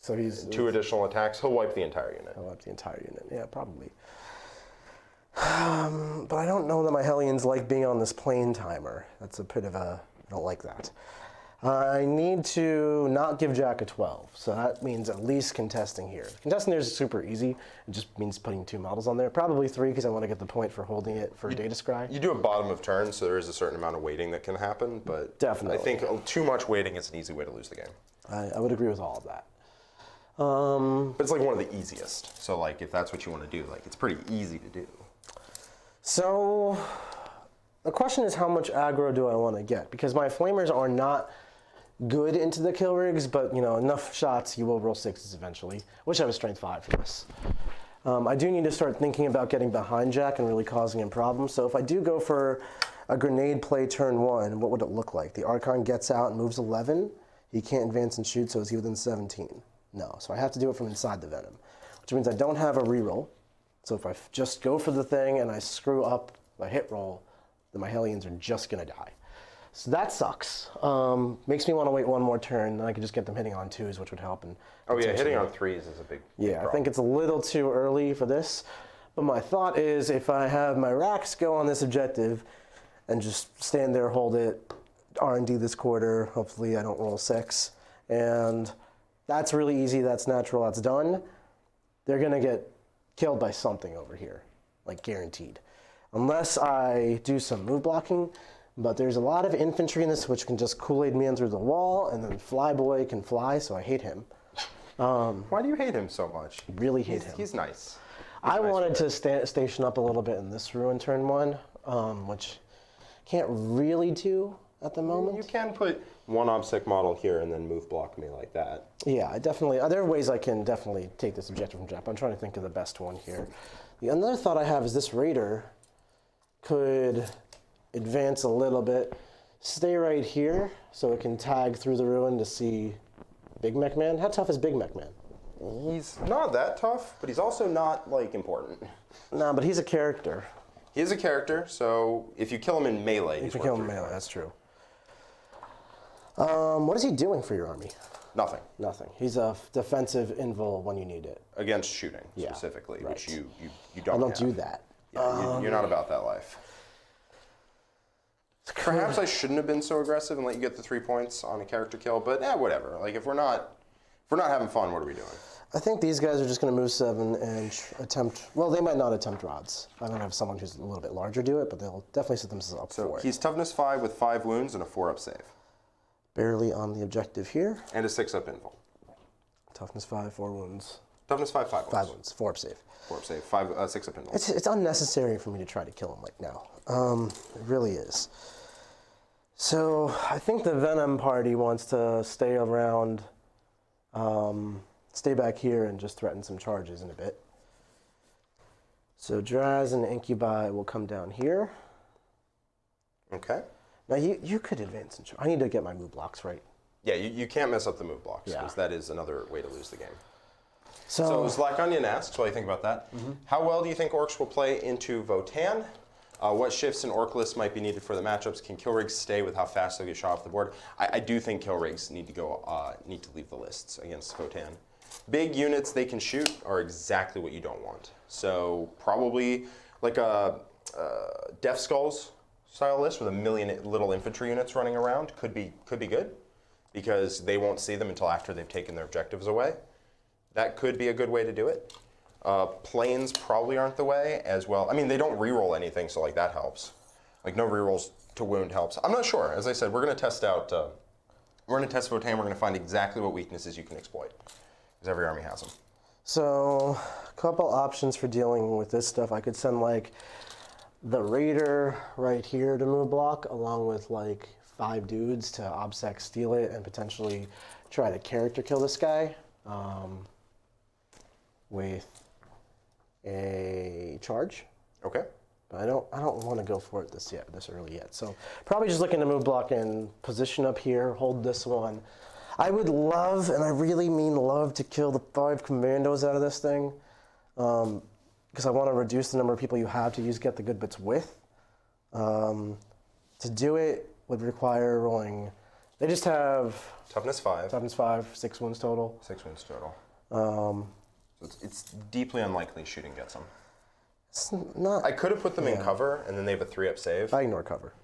So he's 2 additional attacks. He'll wipe the entire unit. I'll wipe the entire unit. Yeah, probably. But I don't know that my Hellions like being on this plane timer. That's a bit of a... I don't like that. I need to not give Jack a 12, so that means at least contesting here. Contesting here is super easy. It just means putting 2 models on there. Probably 3 because I want to get the point for holding it for Data Scry. You do a bottom of turn, so there is a certain amount of waiting that can happen, but Definitely. I think too much waiting is an easy way to lose the game. I would agree with all of that. But it's like one of the easiest. So like if that's what you want to do, like it's pretty easy to do. So the question is how much aggro do I want to get? Because my flamers are not good into the kill rigs, but you know, enough shots you will roll 6s eventually. Wish I was strength 5 for this. I do need to start thinking about getting behind Jack and really causing him problems. So if I do go for a grenade play turn 1, what would it look like? The Archon gets out and moves 11. He can't advance and shoot, so is he within 17? No, so I have to do it from inside the Venom, which means I don't have a reroll. So if I just go for the thing and I screw up a hit roll, then my Hellions are just gonna die. So that sucks. Makes me want to wait 1 more turn, then I could just get them hitting on 2s, which would help. And oh yeah, hitting on 3s is a big problem. I think it's a little too early for this. But my thought is if I have my racks go on this objective and just stand there, hold it, R&D this quarter, hopefully I don't roll 6, and that's really easy, that's natural, that's done. They're gonna get killed by something over here, like guaranteed. Unless I do some move blocking, but there's a lot of infantry in this which can just Kool-Aid man through the wall, and then Flyboy can fly, so I hate him. Why do you hate him so much? Really hate him. He's nice. I wanted to station up a little bit in this ruin turn 1, which can't really do at the moment. You can put 1 obsec model here and then move block me like that. Yeah, I definitely, there are ways I can definitely take this objective from Jap. I'm trying to think of the best one here. Another thought I have is this Raider could advance a little bit, stay right here so it can tag through the ruin to see Big Mech Man. How tough is Big Mech Man? He's not that tough, but he's also not like important. Nah, but he's a character. He is a character, so if you kill him in melee, he's If you kill him in melee, that's true. What is he doing for your army? Nothing. Nothing. He's a defensive invul when you need it. Against shooting, specifically, right. which you don't I don't do that. Yeah, you're not about that life. Perhaps I shouldn't have been so aggressive and let you get the 3 points on a character kill, but whatever. Like if we're not having fun, what are we doing? I think these guys are just going to move 7 and attempt. Well, they might not attempt rods. I'm going to have someone who's a little bit larger do it, but they'll definitely set themselves up for it. He's toughness 5 with 5 wounds and a 4-up save. Barely on the objective here. And a 6-up invul. Toughness 5, 4 wounds. Toughness 5, 5 wounds. 5 wounds, 4-up save. 4-up save, 6-up invul. It's unnecessary for me to try to kill him like now. It really is. So I think the Venom party wants to stay around stay back here and just threaten some charges in a bit. So Draz and Incubi will come down here. Okay. Now you could advance and I need to get my move blocks right. Yeah, you can't mess up the move blocks, Yeah. because that is another way to lose the game. So So Black Onion asks, while you think about that, how well do you think Orcs will play into Votann? What shifts in Orc lists might be needed for the matchups? Can kill rigs stay with how fast they'll get shot off the board? I do think kill rigs need to leave the lists against Votann. Big units they can shoot are exactly what you don't want. So probably like a Death Skulls style list with a million little infantry units running around could be good, because they won't see them until after they've taken their objectives away. That could be a good way to do it. Planes probably aren't the way as well. I mean, they don't reroll anything, so like that helps. Like no rerolls to wound helps. I'm not sure. As I said, we're going to test out. We're going to test Votann. We're going to find exactly what weaknesses you can exploit, because every army has them. So a couple options for dealing with this stuff. I could send like the Raider right here to move block, along with like 5 dudes to OBSEC steal it and potentially try to character kill this guy with a charge. Okay. But I don't want to go for it this early yet. So probably just looking to move block and position up here, hold this one. I would love, and I really mean love, to kill the 5 commandos out of this thing, because I want to reduce the number of people you have to use get the good bits with. To do it would require rolling. They just have Toughness 5. toughness 5, 6 wounds total. 6 wounds total. So it's deeply unlikely shooting gets them. It's not. I could have put them in cover, and then they have a 3-up save. I ignore cover.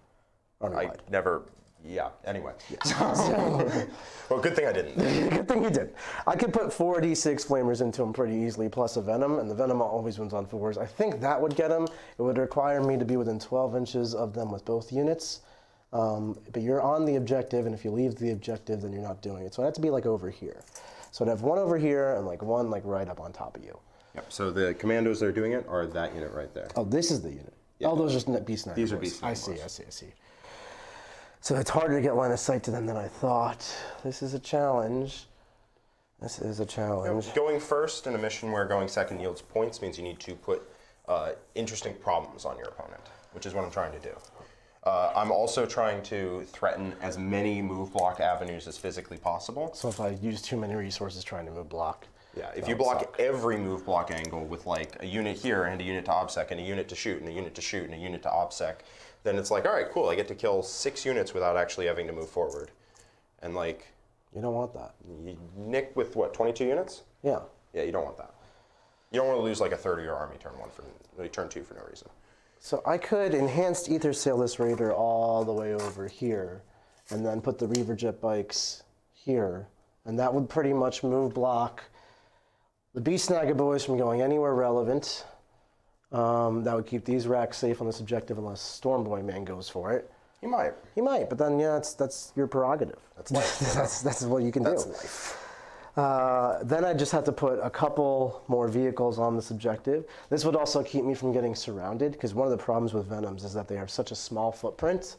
I never. Yeah. Anyway. Well, good thing I didn't. Good thing you did. I could put 4 d6 flamers into him pretty easily, plus a venom, and the venom always wins on 4s. I think that would get him. It would require me to be within 12 inches of them with both units. But you're on the objective, and if you leave the objective, then you're not doing it. So I'd have to be like over here. So I'd have 1 over here and like 1 like right up on top of you. Yep. So the commandos that are doing it are that unit right there. Oh, this is the unit. Yeah. Oh, those are just beast snipers. These are beast I snipers. see. So it's harder to get line of sight to them than I thought. This is a challenge. Going first in a mission where going second yields points means you need to put interesting problems on your opponent, which is what I'm trying to do. I'm also trying to threaten as many move block avenues as physically possible. So if I use too many resources trying to move block. Yeah, if you block every move block angle with like a unit here and a unit to OBSEC and a unit to shoot and a unit to shoot and a unit to OBSEC, then it's like, all right, cool, I get to kill 6 units without actually having to move forward. And like... You don't want that. You nick with what, 22 units? Yeah. Yeah, you don't want that. You don't want to lose like a third of your army turn 2 for no reason. So I could enhanced ether sail this raider all the way over here, and then put the Reaver jet bikes here, and that would pretty much move block the Beast Snagger boys from going anywhere relevant. That would keep these racks safe on this objective unless Stormboy Man goes for it. He might. He might, but then yeah, that's your prerogative. That's life. that's what you can That's do. life. Then I just have to put a couple more vehicles on this objective. This would also keep me from getting surrounded, because one of the problems with Venoms is that they have such a small footprint,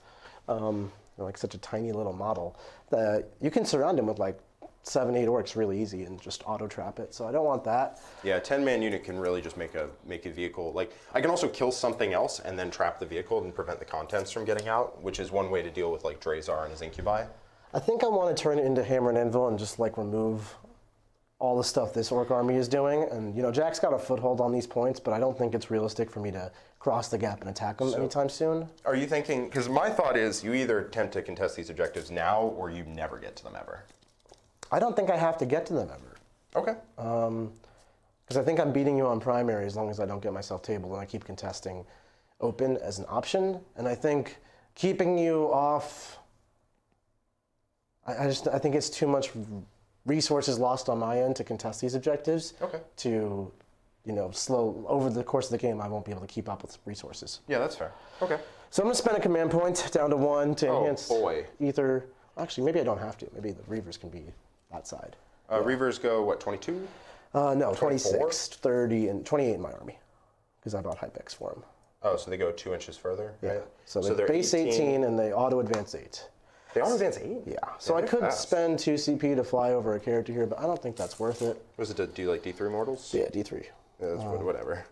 they're like such a tiny little model, that you can surround them with like 7, 8 orcs really easy and just auto trap it. So I don't want that. Yeah, a 10-man unit can really just make a vehicle. Like, I can also kill something else and then trap the vehicle and prevent the contents from getting out, which is one way to deal with like Drazar and his Incubi. I think I want to turn it into Hammer and Anvil and just like remove all the stuff this orc army is doing. And you know, Jack's got a foothold on these points, but I don't think it's realistic for me to cross the gap and attack them anytime soon. Are you thinking, because my thought is you either attempt to contest these objectives now or you never get to them ever. I don't think I have to get to them ever. Okay. Because I think I'm beating you on primary as long as I don't get myself tabled and I keep contesting open as an option. And I think keeping you off, I think it's too much resources lost on my end to contest these objectives. Okay. To, you know, over the course of the game, I won't be able to keep up with resources. Yeah, that's fair. Okay. So I'm going to spend a command point down to 1 to enhance ether. Actually, maybe I don't have to. Maybe the Reavers can be that side. Reavers go, what, 22? No, 26, 30, and 28 in my army, because I bought Hypex for them. Oh, so they go 2 inches further, right? So they're base 18 and they auto advance 8. They are advance 8? Yeah. So I they're could fast. spend 2 CP to fly over a character here, but I don't think that's worth it. Was it to do like D3 mortals? Yeah, D3. Yeah, that's whatever.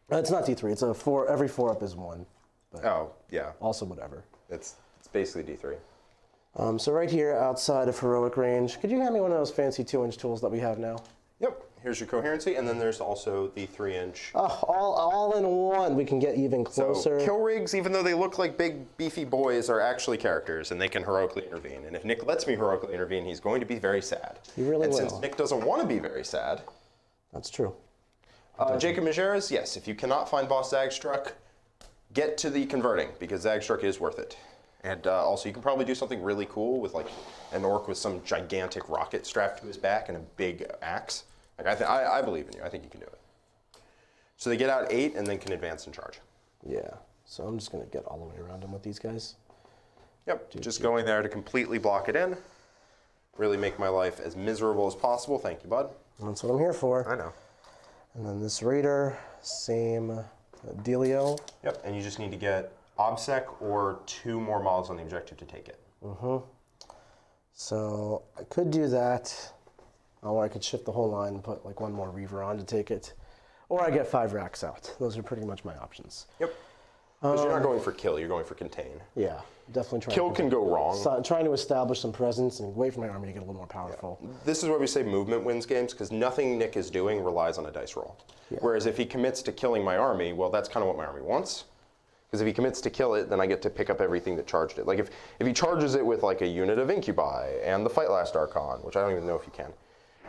It's not D3. It's a 4. Every 4 up is 1. But Oh, yeah. also whatever. It's basically D3. So right here, outside of heroic range, could you hand me one of those fancy 2-inch tools that we have now? Yep. Here's your coherency, and then there's also the 3-inch. Oh, all in one. We can get even closer. So kill rigs, even though they look like big beefy boys, are actually characters, and they can heroically intervene. And if Nick lets me heroically intervene, he's going to be very sad. He really and will. since Nick doesn't want to be very sad, That's true. Jacob Majeres, yes, if you cannot find Boss Zagstruck, get to the converting, because Zagstruck is worth it. And also, you can probably do something really cool with like an orc with some gigantic rocket strapped to his back and a big axe. Like I believe in you. I think you can do it. So they get out 8 and then can advance and charge. Yeah. So I'm just going to get all the way around him with these guys. Yep, just going there to completely block it in. Really make my life as miserable as possible. Thank you, bud. That's what I'm here for. I know. And then this raider, same dealio. Yep, and you just need to get OBSEC or 2 more models on the objective to take it. So I could do that, or I could shift the whole line and put like 1 more Reaver on to take it. Or I get 5 racks out. Those are pretty much my options. Yep. Because you're not going for kill, you're going for contain. Yeah, definitely trying Kill to can go wrong. trying to establish some presence and wait for my army to get a little more powerful. This is why we say movement wins games, because nothing Nick is doing relies on a dice roll. Whereas if he commits to killing my army, well, that's kind of what my army wants. Because if he commits to kill it, then I get to pick up everything that charged it. Like if he charges it with like a unit of Incubi and the Fight Last Archon, which I don't even know if you can.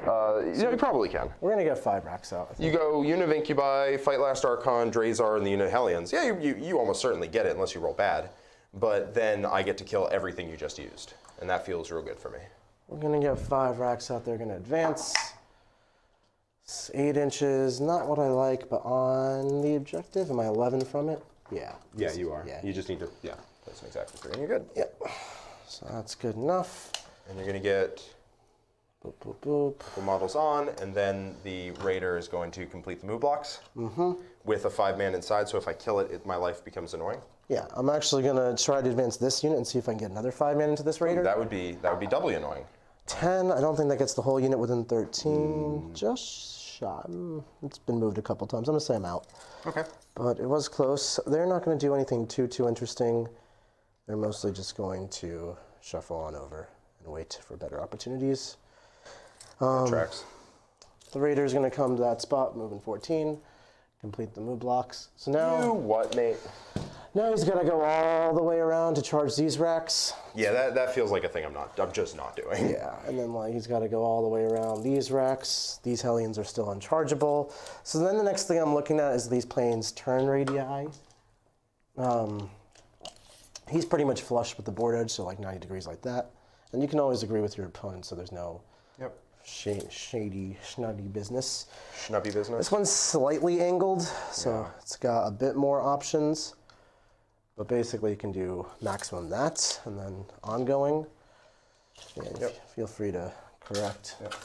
You probably can. We're going to get 5 racks out, I think. You go unit of Incubi, Fight Last Archon, Drazar, and the unit of Hellions. Yeah, you almost certainly get it unless you roll bad. But then I get to kill everything you just used. And that feels real good for me. We're going to get 5 racks out. They're going to advance. It's 8 inches, not what I like, but on the objective, am I 11 from it? Yeah. Yeah, you are. Yeah. You just need to, that's an exactly 3, and you're good. Yep. So that's good enough. And you're going to get Boop, boop, boop. couple models on, and then the Raider is going to complete the move blocks with a 5-man inside, so if I kill it, my life becomes annoying. Yeah, I'm actually going to try to advance this unit and see if I can get another 5-man into this raider. That would be doubly annoying. 10, I don't think that gets the whole unit within 13. Just shot. It's been moved a couple times. I'm going to say I'm out. Okay. But it was close. They're not going to do anything too interesting. They're mostly just going to shuffle on over and wait for better opportunities. Tracks. The raider's going to come to that spot, moving 14, complete the move blocks. So now, You what, mate? now he's got to go all the way around to charge these racks. Yeah, that feels like a thing I'm just not doing. Yeah, and then like he's got to go all the way around these racks. These Hellions are still unchargeable. So then the next thing I'm looking at is these planes turn radii. He's pretty much flush with the board edge, so like 90 degrees like that. And you can always agree with your opponent, so there's no Yep. shady, schnuddy business. Schnubby business. This one's slightly angled, so it's got a bit more options. But basically you can do maximum that, and then ongoing. Yeah, feel free to correct. Yep.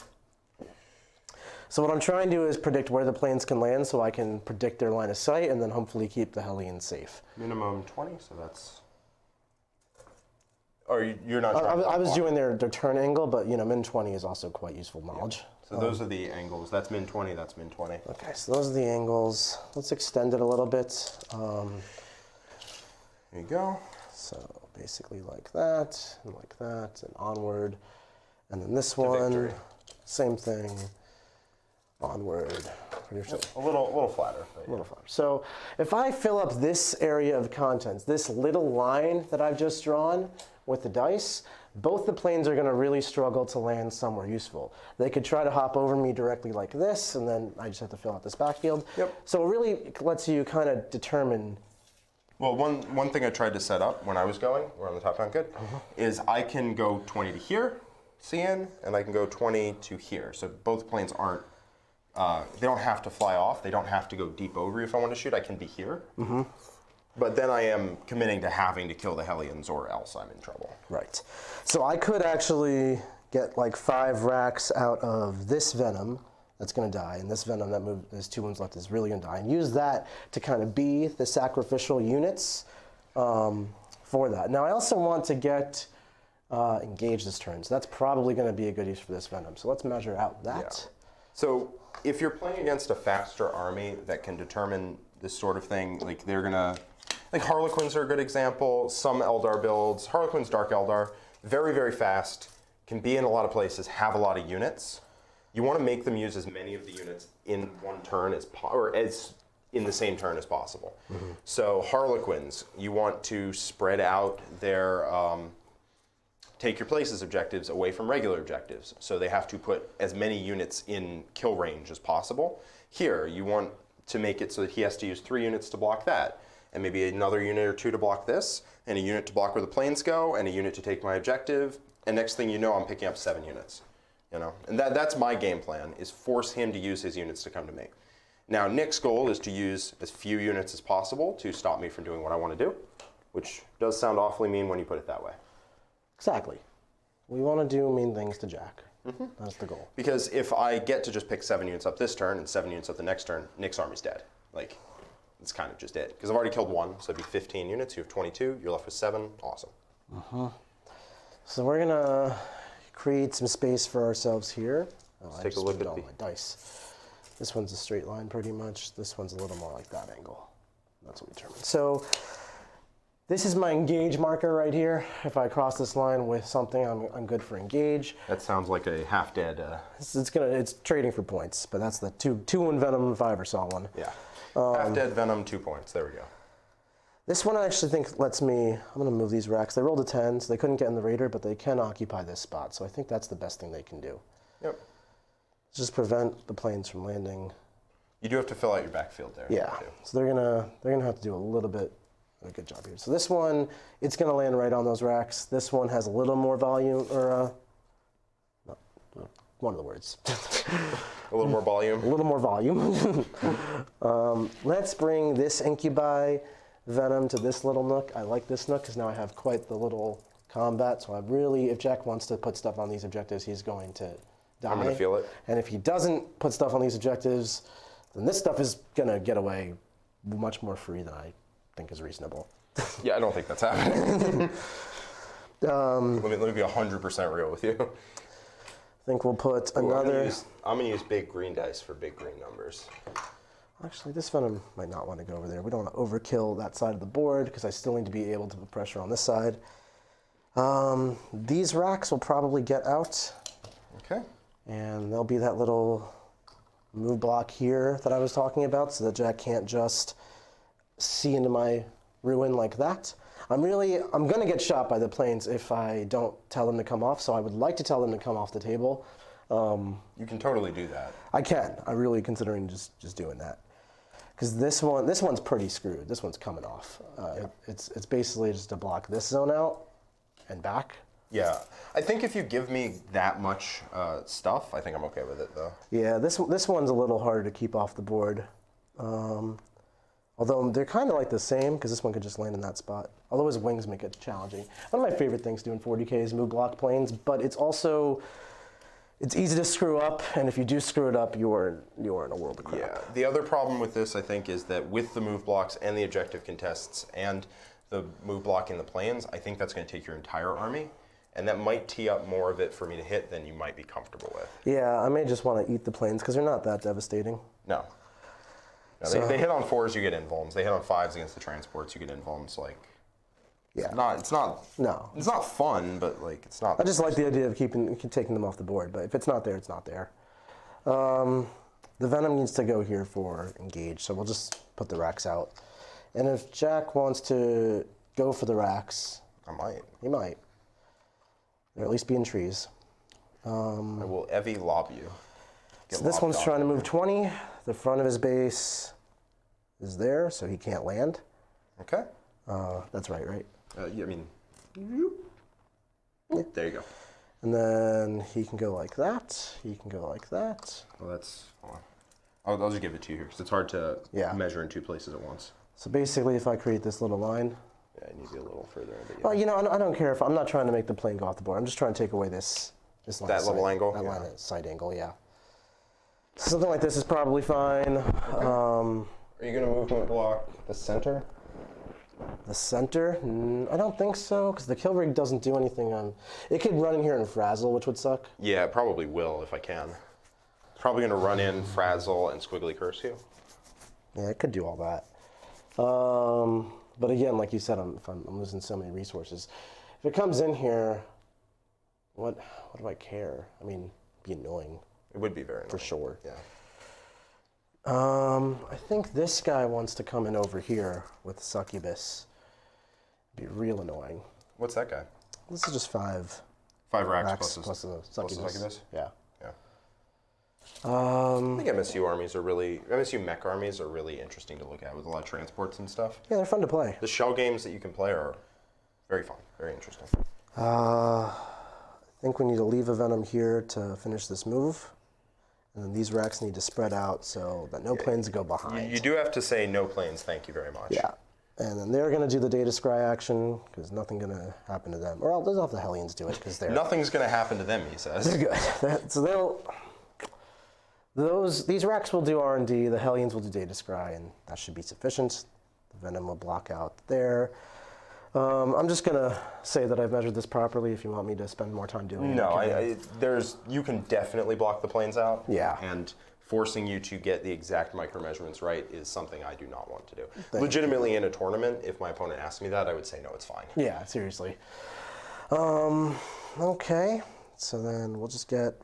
So what I'm trying to do is predict where the planes can land so I can predict their line of sight and then hopefully keep the Hellions safe. Minimum 20, so that's... Or you're not trying I was doing their turn angle, but you know, min 20 is also quite useful knowledge. So those are the angles. That's min 20, that's min 20. Okay, so those are the angles. Let's extend it a little bit. Here you go. So basically like that, and onward. And then this one, victory. same thing, onward. A little flatter. But yeah. So if I fill up this area of contents, this little line that I've just drawn with the dice, both the planes are going to really struggle to land somewhere useful. They could try to hop over me directly like this, and then I just have to fill out this backfield. Yep. So it really lets you kind of determine. Well, one thing I tried to set up when I was going, we're on the top down good, is I can go 20 to here, CN, and I can go 20 to here. So both planes aren't, they don't have to fly off. They don't have to go deep over if I want to shoot. I can be here. But then I am committing to having to kill the Hellions or else I'm in trouble. Right. So I could actually get like 5 racks out of this Venom that's going to die, and this Venom that moved, there's 2 ones left, is really going to die, and use that to kind of be the sacrificial units for that. Now I also want to get engage this turn. So that's probably going to be a good use for this Venom. So let's measure out that. Yeah. So if you're playing against a faster army that can determine this sort of thing, like they're gonna, like Harlequins are a good example. Some Eldar builds, Harlequins, Dark Eldar, very, very fast, can be in a lot of places, have a lot of units. You want to make them use as many of the units in one turn or as in the same turn as possible. Mm-hmm. So Harlequins, you want to spread out their take your places objectives away from regular objectives. So they have to put as many units in kill range as possible. Here, you want to make it so that he has to use 3 units to block that, and maybe another unit or 2 to block this, and a unit to block where the planes go, and a unit to take my objective, and next thing you know, I'm picking up 7 units. You know, and that's my game plan, is force him to use his units to come to me. Now, Nick's goal is to use as few units as possible to stop me from doing what I want to do, which does sound awfully mean when you put it that way. Exactly. We want to do mean things to Jack. Mm-hmm. That's the goal. Because if I get to just pick 7 units up this turn and 7 units up the next turn, Nick's army's dead. Like, that's kind of just it. Because I've already killed 1, so it'd be 15 units. You have 22. You're left with 7. Awesome. Uh-huh. So we're going to create some space for ourselves here. Let's take a look at all my dice. This one's a straight line pretty much. This one's a little more like that angle. That's what we determined. So this is my engage marker right here. If I cross this line with something, I'm good for engage. That sounds like a half-dead... It's trading for points, but that's the 2-1 Venom if I ever saw one. Yeah. Half-dead Venom, 2 points. There we go. This one I actually think lets me... I'm going to move these racks. They rolled a 10, so they couldn't get in the Raider, but they can occupy this spot. So I think that's the best thing they can do. Yep. Just prevent the planes from landing. You do have to fill out your backfield there. Yeah. Too. So they're gonna have to do a little bit of a good job here. So this one, it's gonna land right on those racks. This one has a little more volume, or one of the words. A little more volume. A little more volume. Let's bring this Incubi Venom to this little nook. I like this nook because now I have quite the little combat. So I really, if Jack wants to put stuff on these objectives, he's going to die. I'm going to feel it. And if he doesn't put stuff on these objectives, then this stuff is going to get away much more free than I think is reasonable. Yeah, I don't think that's happening. Let me be 100% real with you. I think we'll put another... I'm going to use big green dice for big green numbers. Actually, this Venom might not want to go over there. We don't want to overkill that side of the board because I still need to be able to put pressure on this side. These racks will probably get out. Okay. And there'll be that little move block here that I was talking about so that Jack can't just see into my ruin like that. I'm going to get shot by the planes if I don't tell them to come off, so I would like to tell them to come off the table. You can totally do that. I can. I'm really considering just doing that. Because this one's pretty screwed. This one's coming off. It's basically just to block this zone out and back. Yeah, I think if you give me that much stuff, I think I'm okay with it, though. Yeah, this one's a little harder to keep off the board. Although they're kind of like the same, because this one could just land in that spot. Although his wings make it challenging. One of my favorite things doing 40K is move block planes, but it's also... It's easy to screw up, and if you do screw it up, you're in a world of crap. Yeah, the other problem with this, I think, is that with the move blocks and the objective contests and the move blocking the planes, I think that's going to take your entire army, and that might tee up more of it for me to hit than you might be comfortable with. Yeah, I may just want to eat the planes, because they're not that devastating. No. So, they hit on 4s, you get invulns. They hit on 5s against the transports, you get invulns. Like, yeah. It's not fun, but like it's not. I just like the idea of taking them off the board, but if it's not there, it's not there. The Venom needs to go here for engage, so we'll just put the racks out. And if Jack wants to go for the racks, he might. Or at least be in trees. I will Evie lob you. So this one's trying to move 20. The front of his base is there, so he can't land. Okay. That's right? Yeah, I mean, there you go. And then he can go like that. He can go like that. Well, hold on. I'll just give it to you here because it's hard to measure in 2 places at once. So basically, if I create this little line. Yeah, I need to be a little further. Well, I don't care if I'm not trying to make the plane go off the board. I'm just trying to take away this line. That level angle? That line of sight angle, yeah. So something like this is probably fine. Okay. Are you going to movement block the center? The center? I don't think so, because the kill rig doesn't do anything on... It could run in here and frazzle, which would suck. Yeah, it probably will if I can. It's probably going to run in, frazzle, and squiggly curse you. Yeah, it could do all that. But again, like you said, I'm losing so many resources. If it comes in here, what do I care? I mean, it'd be annoying. It would be very annoying. For sure. Yeah. I think this guy wants to come in over here with Succubus. It'd be real annoying. What's that guy? This is just 5 racks plus the Succubus. Yeah. Yeah. I think MSU mech armies are really interesting to look at with a lot of transports and stuff. Yeah, they're fun to play. The shell games that you can play are very fun, very interesting. I think we need to leave a Venom here to finish this move. And then these racks need to spread out so that no planes go behind. You do have to say no planes, thank you very much. Yeah. And then they're going to do the data scry action because nothing's going to happen to them. Or they'll have the Hellions do it because they're... Nothing's going to happen to them, he says. They're good. So these racks will do R&D, the Hellions will do data scry, and that should be sufficient. The Venom will block out there. I'm just going to say that I've measured this properly if you want me to spend more time doing it. No, you can definitely block the planes out. Yeah. And forcing you to get the exact micro measurements right is something I do not want to do. Legitimately in a tournament, if my opponent asked me that, I would say no, it's fine. Yeah, seriously. Okay, so then we'll just get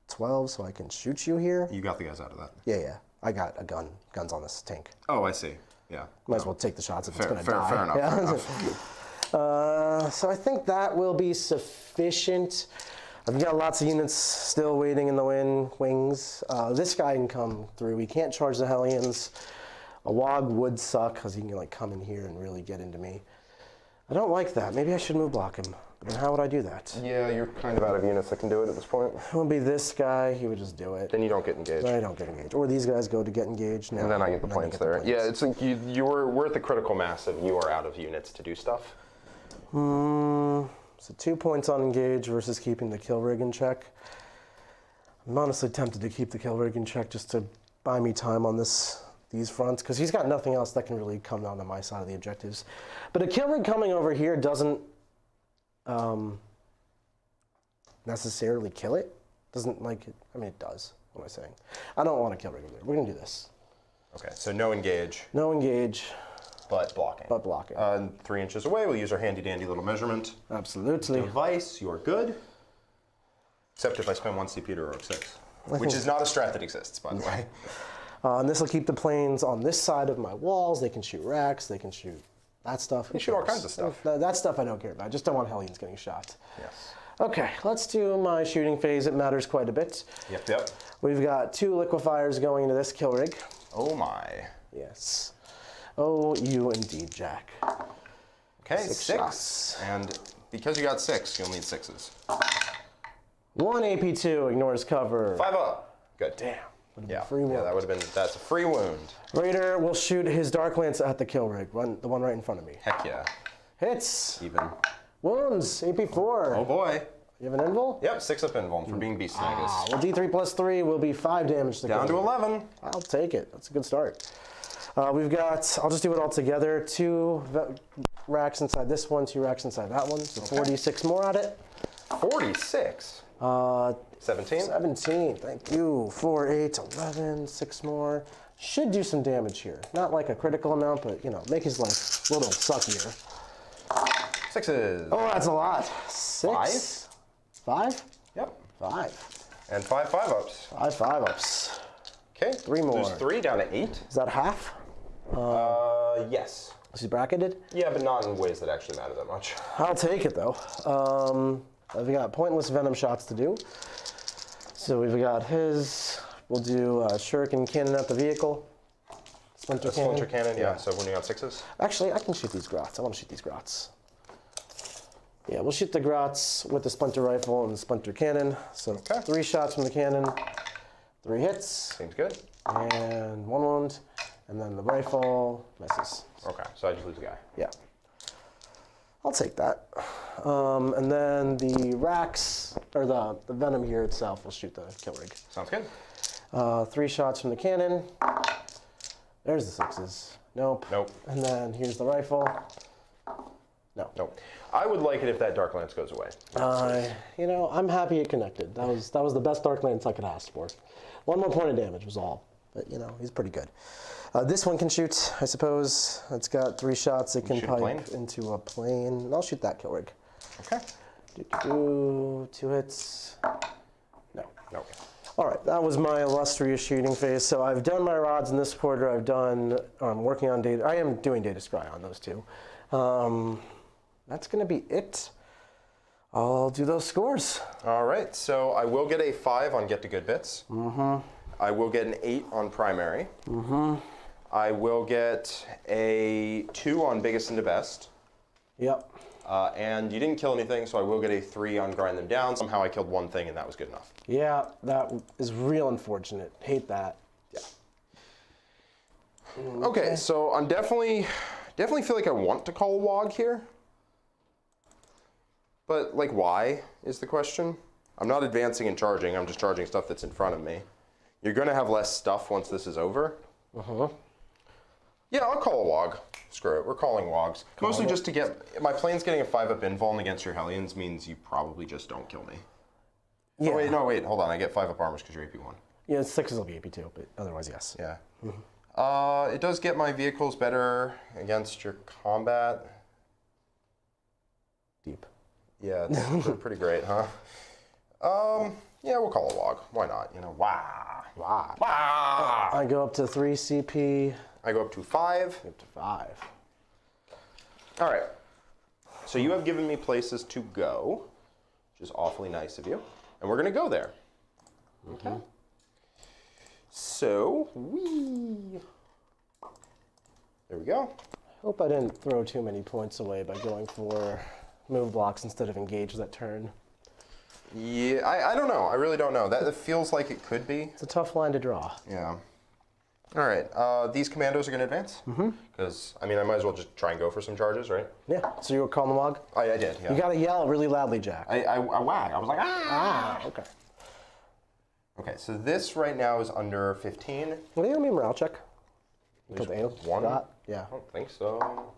12 so I can shoot you here. You got the guys out of that. Yeah. I got a gun. Guns on this tank. Oh, I see. Yeah. Might as well take the shots if it's going to die. Fair enough. Yeah. Fair enough. So I think that will be sufficient. I've got lots of units still waiting in the wings. This guy can come through. He can't charge the Hellions. A Wog would suck because he can like come in here and really get into me. I don't like that. Maybe I should move block him. But then how would I do that? Yeah, you're kind of out of units that can do it at this point. It would be this guy. He would just do it. Then you don't get engaged. I don't get engaged. Or these guys go to get engaged. No, and then I get the planes there. Yeah, it's like we're at the critical mass and you are out of units to do stuff. So 2 points on engage versus keeping the kill rig in check. I'm honestly tempted to keep the kill rig in check just to buy me time on these fronts because he's got nothing else that can really come down to my side of the objectives. But a kill rig coming over here doesn't necessarily kill it. Doesn't like it. I mean, it does. What am I saying? I don't want to kill rig over there. We're gonna do this. Okay, so no engage. No engage. But blocking. But blocking. 3 inches away, we'll use our handy dandy little measurement. Absolutely. Device, you're good. Except if I spend 1 CP to Ork 6. Which is not a strat that exists, by the way. And this will keep the planes on this side of my walls. They can shoot racks. They can shoot that stuff. They shoot all kinds of stuff. That stuff I don't care about. I just don't want Hellions getting shot. Yes. Okay, let's do my shooting phase. It matters quite a bit. Yep. We've got 2 liquefiers going into this kill rig. Oh my. Yes. Oh, you indeed, Jack. Okay, 6 6. shots. And because you got 6, you'll need 6s. 1 AP2 ignores cover. 5 up. Good. Damn. Yeah. Free wound. Yeah, that would have been. That's a free wound. Raider will shoot his Dark Lance at the kill rig. The one right in front of me. Heck yeah. Hits. Even. Wounds. AP4. Oh boy. You have an invul? Yep, 6 up invuln for being beast snaggers. Well, D3 plus 3 will be 5 damage to Down to kill. 11. I'll take it. That's a good start. We've got, I'll just do it all together, 2 racks inside this one, 2 racks inside that one, so 46 more at it. 46? 17? 17, thank you. 4, 8, 11, 6 more. Should do some damage here. Not like a critical amount, but, you know, make his life a little suckier. 6s. Oh, that's a lot. 6? 5? Yep. 5. And 5 5-ups. 5 5-ups. Okay. 3 more. There's 3 down to 8. Is that half? Yes. Is he bracketed? Yeah, but not in ways that actually matter that much. I'll take it though. We've got pointless venom shots to do. So we've got we'll do shuriken cannon at the vehicle. Splinter cannon, yeah. So when you got 6s? Actually, I can shoot these grots. I want to shoot these grots. Yeah, we'll shoot the grots with the splinter rifle and the splinter cannon. So 3 shots from the cannon, 3 hits. Seems good. And 1 wound. And then the rifle misses. Okay, so I just lose a guy. Yeah. I'll take that. And then the racks, or the venom here itself, will shoot the kill rig. Sounds good. 3 shots from the cannon. There's the 6s. Nope. Nope. And then here's the rifle. No. Nope. I would like it if that Dark Lance goes away. You know, I'm happy it connected. That was the best Dark Lance I could ask for. One more point of damage was all. But, you know, he's pretty good. This one can shoot, I suppose. It's got 3 shots. It can Shoot a plane? pipe into a plane. I'll shoot that kill rig. Okay. 2 hits. No. No. All right, that was my illustrious shooting phase. So I've done my rods in this quarter. I'm working on data. I am doing data scry on those 2. That's going to be it. I'll do those scores. All right, so I will get a 5 on Get to Good Bits. I will get an 8 on Primary. I will get a 2 on Biggest into Best. Yep. And you didn't kill anything, so I will get a 3 on Grind Them Down. Somehow I killed one thing, and that was good enough. Yeah, that is real unfortunate. Hate that. Yeah. Okay, so I'm definitely feel like I want to call a WOG here. But, like, why is the question? I'm not advancing and charging. I'm just charging stuff that's in front of me. You're going to have less stuff once this is over. Yeah, I'll call a WOG. Screw it. We're calling WOGs. Mostly just to get... My plane's getting a 5-up invuln against your Hellions means you probably just don't kill me. Yeah. Oh, wait, hold on. I get 5-up armors because you're AP1. Yeah, 6s will be AP2, but otherwise, yes. Yeah. It does get my vehicles better against your combat. Deep. Yeah, it's pretty great, huh? Yeah, we'll call a WOG. Why not? You know, wah. I go up to 3 CP. I go up to 5. Up to 5. All right. So you have given me places to go, which is awfully nice of you. And we're going to go there. Okay. So, there we go. Hope I didn't throw too many points away by going for move blocks instead of engage that turn. Yeah, I don't know. I really don't know. That feels like it could be. It's a tough line to draw. Yeah. All right. These commandos are going to advance? Because, I mean, I might as well just try and go for some charges, right? Yeah. So you were calling the WOG? I did, yeah. You got to yell really loudly, Jack. I wag. I was like, Okay. Okay, so this right now is under 15. What do you mean morale check? There's Put the anal one? shot? Yeah. I don't think so.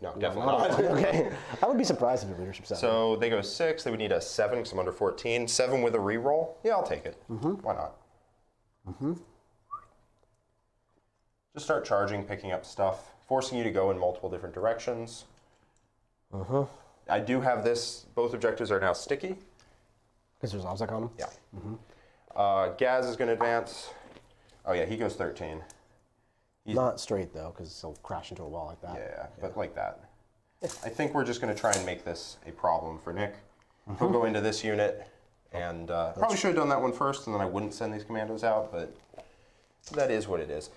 No, definitely not. Okay. I would be surprised if your leadership 7. So they go 6. They would need a 7 because I'm under 14. 7 with a reroll. Yeah, I'll take it. Why not? Just start charging, picking up stuff, forcing you to go in multiple different directions. I do have this. Both objectives are now sticky. Because there's obstacle on them? Yeah. Gaz is going to advance. Oh, yeah, he goes 13. Not straight, though, because he'll crash into a wall like that. Yeah, but like that. I think we're just going to try and make this a problem for Nick. He'll go into this unit, and probably should have done that one first, and then I wouldn't send these commandos out, but that is what it is.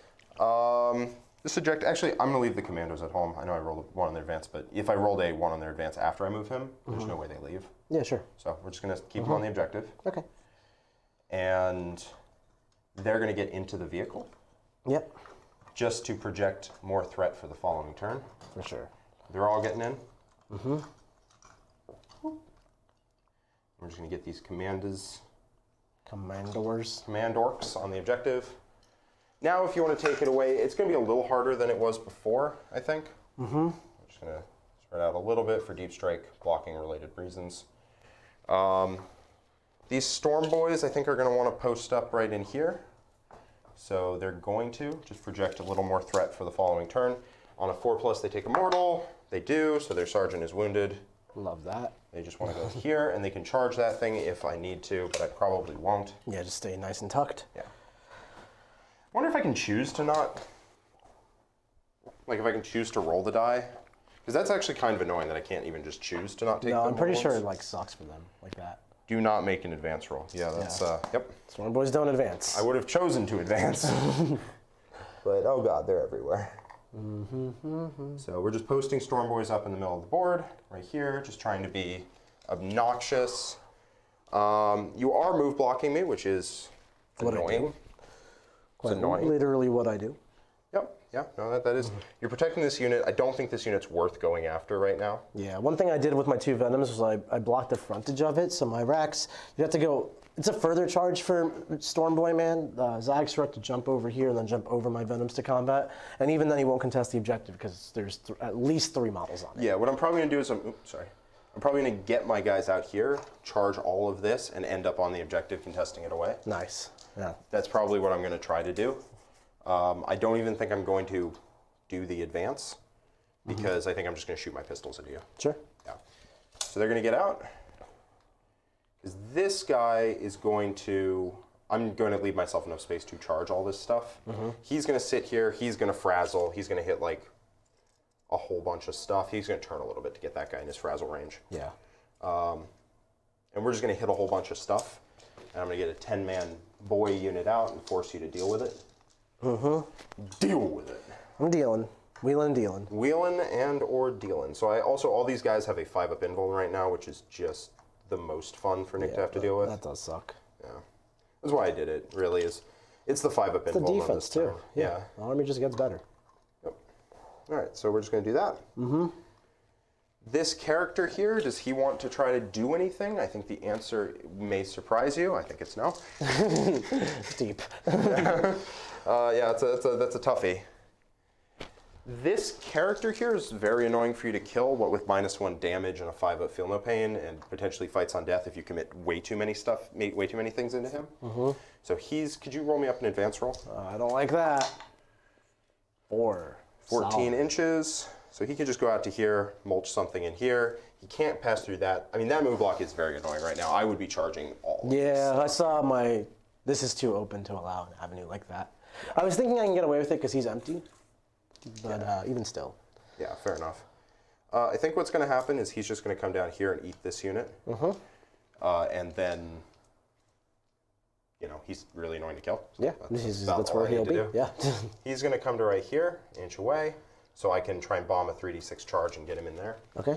This objective, actually, I'm going to leave the commandos at home. I know I rolled a 1 on their advance, but if I rolled a 1 on their advance after I move him, there's no way they leave. Yeah, sure. So we're just going to keep them on the objective. Okay. And they're going to get into the vehicle. Yep. Just to project more threat for the following turn. For sure. They're all getting in. We're just going to get these command orcs on the objective. Now, if you want to take it away, it's going to be a little harder than it was before, I think. I'm just going to spread out a little bit for deep strike blocking related reasons. These storm boys, I think, are going to want to post up right in here. So they're going to just project a little more threat for the following turn. On a 4+, they take a mortal. They do, so their sergeant is wounded. Love that. They just want to go here, and they can charge that thing if I need to, but I probably won't. Yeah, just stay nice and tucked. Yeah. I wonder if I can choose to not... Like, if I can choose to roll the die. Because that's actually kind of annoying that I can't even just choose to not take them. No, I'm pretty sure once. it like sucks for them like that. Do not make an advance roll. Yeah, that's, yep. Storm boys don't advance. I would have chosen to advance. But, oh god, they're everywhere. So we're just posting storm boys up in the middle of the board, right here, just trying to be obnoxious. You are move blocking me, which is annoying. Quite It's annoying. literally what I do. Yep. Yeah. No, that is. You're protecting this unit. I don't think this unit's worth going after right now. Yeah, one thing I did with my 2 Venoms was I blocked the frontage of it, so my racks, you have to go, it's a further charge for Stormboy Man. Zagstruck to jump over here and then jump over my Venoms to combat, and even then he won't contest the objective because there's at least 3 models on it. Yeah, what I'm probably going to do is, I'm probably going to get my guys out here, charge all of this, and end up on the objective contesting it away. Nice. Yeah. That's probably what I'm going to try to do. I don't even think I'm going to do the advance because I think I'm just going to shoot my pistols at you. Sure. Yeah. So they're going to get out. Because this guy is going to, I'm going to leave myself enough space to charge all this stuff. He's going to sit here. He's going to frazzle. He's going to hit like a whole bunch of stuff. He's going to turn a little bit to get that guy in his frazzle range. Yeah. And we're just going to hit a whole bunch of stuff. And I'm going to get a 10-man boy unit out and force you to deal with it. Deal with it. I'm dealing. Wheeling and dealing. Wheeling and or dealing. So I also, all these guys have a 5-up invuln right now, which is just the most fun for Nick to have to deal with. That does suck. Yeah. That's why I did it, really, is it's the 5-up invuln. The defense, too. Turn. Yeah. The army just gets better. Yep. All right, so we're just going to do that. This character here, does he want to try to do anything? I think the answer may surprise you. I think it's no. Deep. Yeah, that's a toughie. This character here is very annoying for you to kill, what with -1 damage and a 5-up feel no pain, and potentially fights on death if you commit way too many things into him. So could you roll me up an advance roll? I don't like that. 4. 14 Solid. inches. So he can just go out to here, mulch something in here. He can't pass through that. I mean, that move block is very annoying right now. I would be charging all of this. Yeah, I saw this is too open to allow an avenue like that. I was thinking I can get away with it because he's empty, but even still. Yeah, fair enough. I think what's going to happen is he's just going to come down here and eat this unit. And then, he's really annoying to kill. So Yeah, that's where he'll be. Yeah. He's going to come to right here, inch away, so I can try and bomb a 3d6 charge and get him in there. Okay.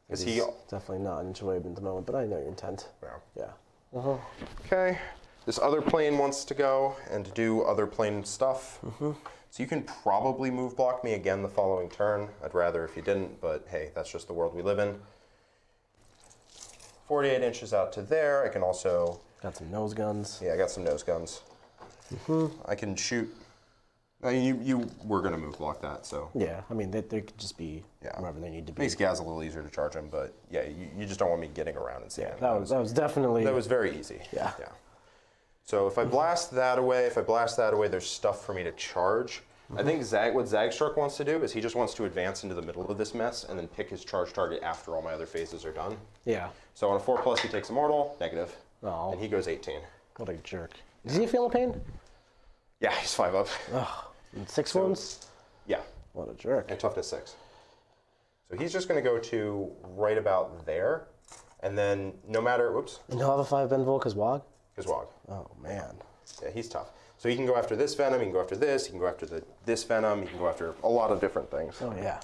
Is He's definitely not an inch away at the moment, but I know your intent. Yeah. Yeah. Okay. This other plane wants to go and do other plane stuff. So you can probably move block me again the following turn. I'd rather if you didn't, but hey, that's just the world we live in. 48 inches out to there. I can also... Got some nose guns. Yeah, I got some nose guns. I can shoot... I mean, you were going to move block that, so... Yeah, I mean, they could just be wherever they need to be. Makes Gaz a little easier to charge him, but yeah, you just don't want me getting around and seeing him. That was definitely... That was very easy. Yeah. So if I blast that away, there's stuff for me to charge. I think what Zagstruck wants to do is he just wants to advance into the middle of this mess and then pick his charge target after all my other phases are done. Yeah. So on a 4+ he takes a mortal, negative, Oh. and he goes 18. What a jerk. Does he feel a pain? Yeah, he's 5-up. Ugh. And 6 wounds? Yeah, What a jerk. and toughness 6. So he's just going to go to right about there, and then no matter, whoops, And he'll have a 5 Benvol because Wog? his Wog. Oh, man. Yeah, he's tough. So he can go after this Venom, he can go after this, he can go after this Venom, he can go after a lot of different things. Oh, yeah.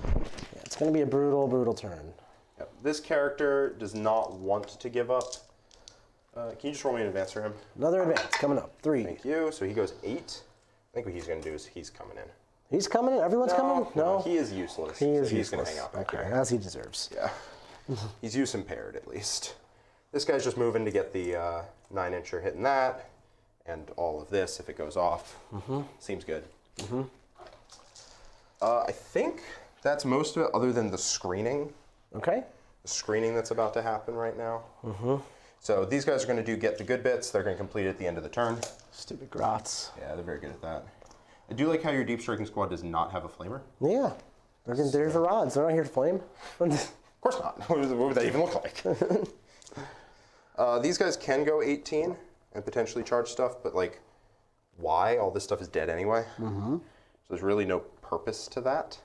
Yeah, it's going to be a brutal, brutal turn. Yep. This character does not want to give up. Can you just roll me an advance for him? Another advance coming up. 3. Thank you. So he goes 8. I think what he's going to do is he's coming in. He's coming in? Everyone's coming? No. He is useless. He is so he's useless. going to hang out back Okay, here. as he deserves. Yeah. He's use impaired at least. This guy's just moving to get the 9-incher hitting that, and all of this if it goes off. Seems good. I think that's most of it, other than the screening. Okay. The screening that's about to happen right now. So these guys are going to get the good bits. They're going to complete it at the end of the turn. Stupid grots. Yeah, they're very good at that. I do like how your deep striking squad does not have a flamer. Yeah. They're for rods. They're not here to flame. Of course not. What would that even look like? These guys can go 18 and potentially charge stuff, but like, why? All this stuff is dead anyway. So there's really no purpose to that.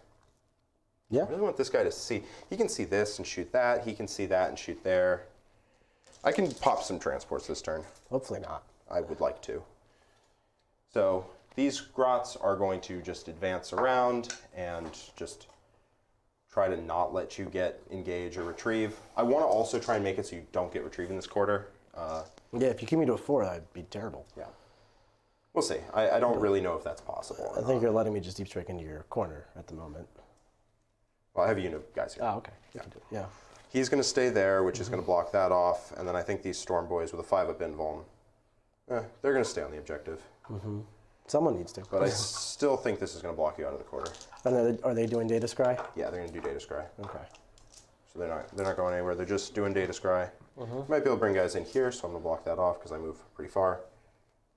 Yeah. I really want this guy to see. He can see this and shoot that. He can see that and shoot there. I can pop some transports this turn. Hopefully not. I would like to. So these grots are going to just advance around and just try to not let you get engage or retrieve. I want to also try and make it so you don't get retrieve in this quarter. Yeah, if you keep me to a 4, that'd be terrible. Yeah. We'll see. I don't really know if that's possible. I think you're letting me just deep strike into your corner at the moment. Well, I have unit guys here. Oh, okay. Yeah. He's going to stay there, which is going to block that off, and then I think these Storm Boys with a 5-up invuln, they're going to stay on the objective. Someone needs to. But I still think this is going to block you out of the corner. And are they doing data scry? Yeah, they're going to do data scry. Okay. So they're not going anywhere. They're just doing data scry. Might be able to bring guys in here, so I'm going to block that off because I move pretty far.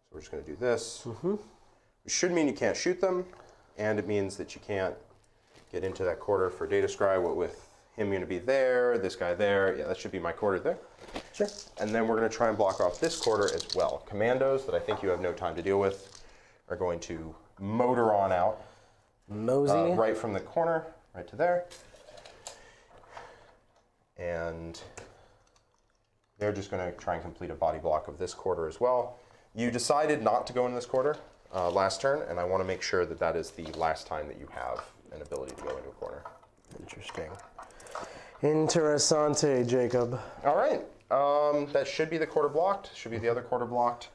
So we're just going to do this. Which should mean you can't shoot them, and it means that you can't get into that quarter for data scry. What with him going to be there, this guy there. Yeah, that should be my quarter there. Sure. And then we're going to try and block off this quarter as well. Commandos that I think you have no time to deal with are going to motor on out. Mosey. Right from the corner, right to there. And they're just going to try and complete a body block of this quarter as well. You decided not to go in this quarter last turn, and I want to make sure that that is the last time that you have an ability to go into a corner. Interesting. Interessante, Jacob. All right. That should be the quarter blocked. Should be the other quarter blocked.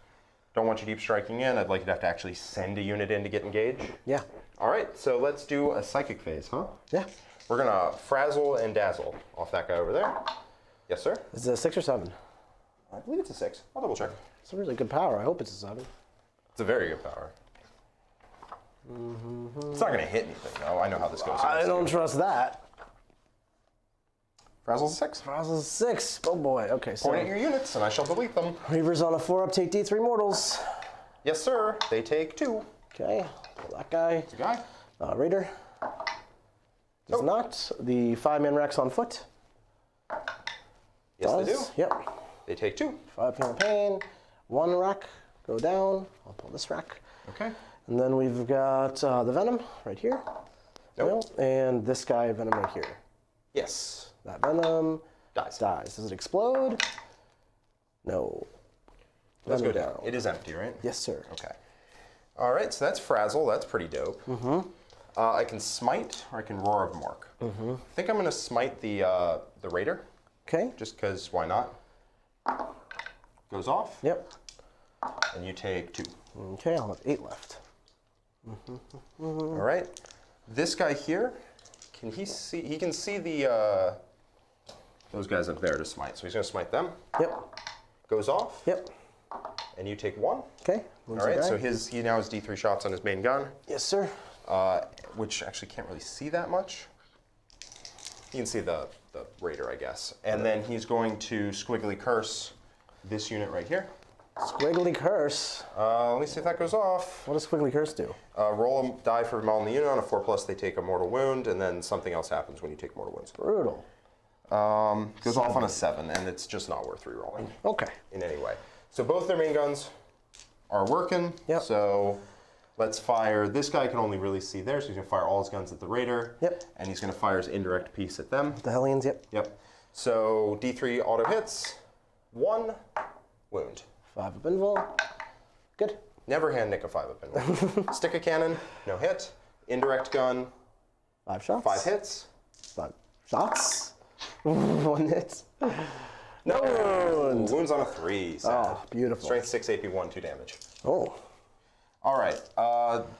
Don't want you deep striking in. I'd like you to have to actually send a unit in to get engaged. Yeah. All right. So let's do a psychic phase, huh? Yeah. We're going to frazzle and dazzle off that guy over there. Yes, sir? Is it a 6 or 7? I believe it's a 6. I'll double check. It's a really good power. I hope it's a 7. It's a very good power. It's not going to hit anything, though. I know how this goes. I don't trust that. Frazzle's a 6. Frazzle's 6. Oh boy. Okay, so Point at your units, and I shall delete them. Reavers on a 4-up take D3 mortals. Yes, sir. They take 2. Okay. That guy. The guy. Raider. Does not. The 5-man Rex on foot. Yes, Does. they do. Yep. They take 2. 5 campaign. 1 rack. Go down. I'll pull this rack. Okay. And then we've got the Venom right here. Nope. And this guy, Venom right here. Yes. That Venom Dies. Does it explode? No. Let's go Venom down. It is empty, right? Yes, sir. Okay. All right, so that's Frazzle. That's pretty dope. I can Smite, or I can Roar of Mork. I think I'm going to Smite the Raider, Okay. just because why not? Goes off, Yep. and you take 2. Okay, I'll have 8 left. All right. This guy here, can he see? He can see the those guys up there to smite. So he's going to smite them. Yep. Goes off. Yep. And you take 1. Okay. All right. So he now has D3 shots on his main gun. Yes, sir. Which actually can't really see that much. You can see the Raider, I guess. And then he's going to Squiggly Curse this unit right here. Squiggly Curse. Let me see if that goes off. What does Squiggly Curse do? Roll a die for all in the unit. On a 4+, they take a mortal wound, and then something else happens when you take mortal wounds. Brutal. Goes off on a 7, and it's just not worth rerolling Okay. in any way. So both their main guns are working. Yep. So let's fire. This guy can only really see there, so he's going to fire all his guns at the Raider. Yep. And he's going to fire his indirect piece at them. The Hellions, yep. Yep. So D3 auto hits. 1 wound. 5 up invul. Good. Never hand Nick a 5-up in. Stick a cannon, no hit. Indirect gun, 5 shots. 5 hits. 5 shots. 1 hit. No wound. Wounds on a 3. Sad. Oh, beautiful. Strength 6, AP 1, 2 damage. Oh. All right.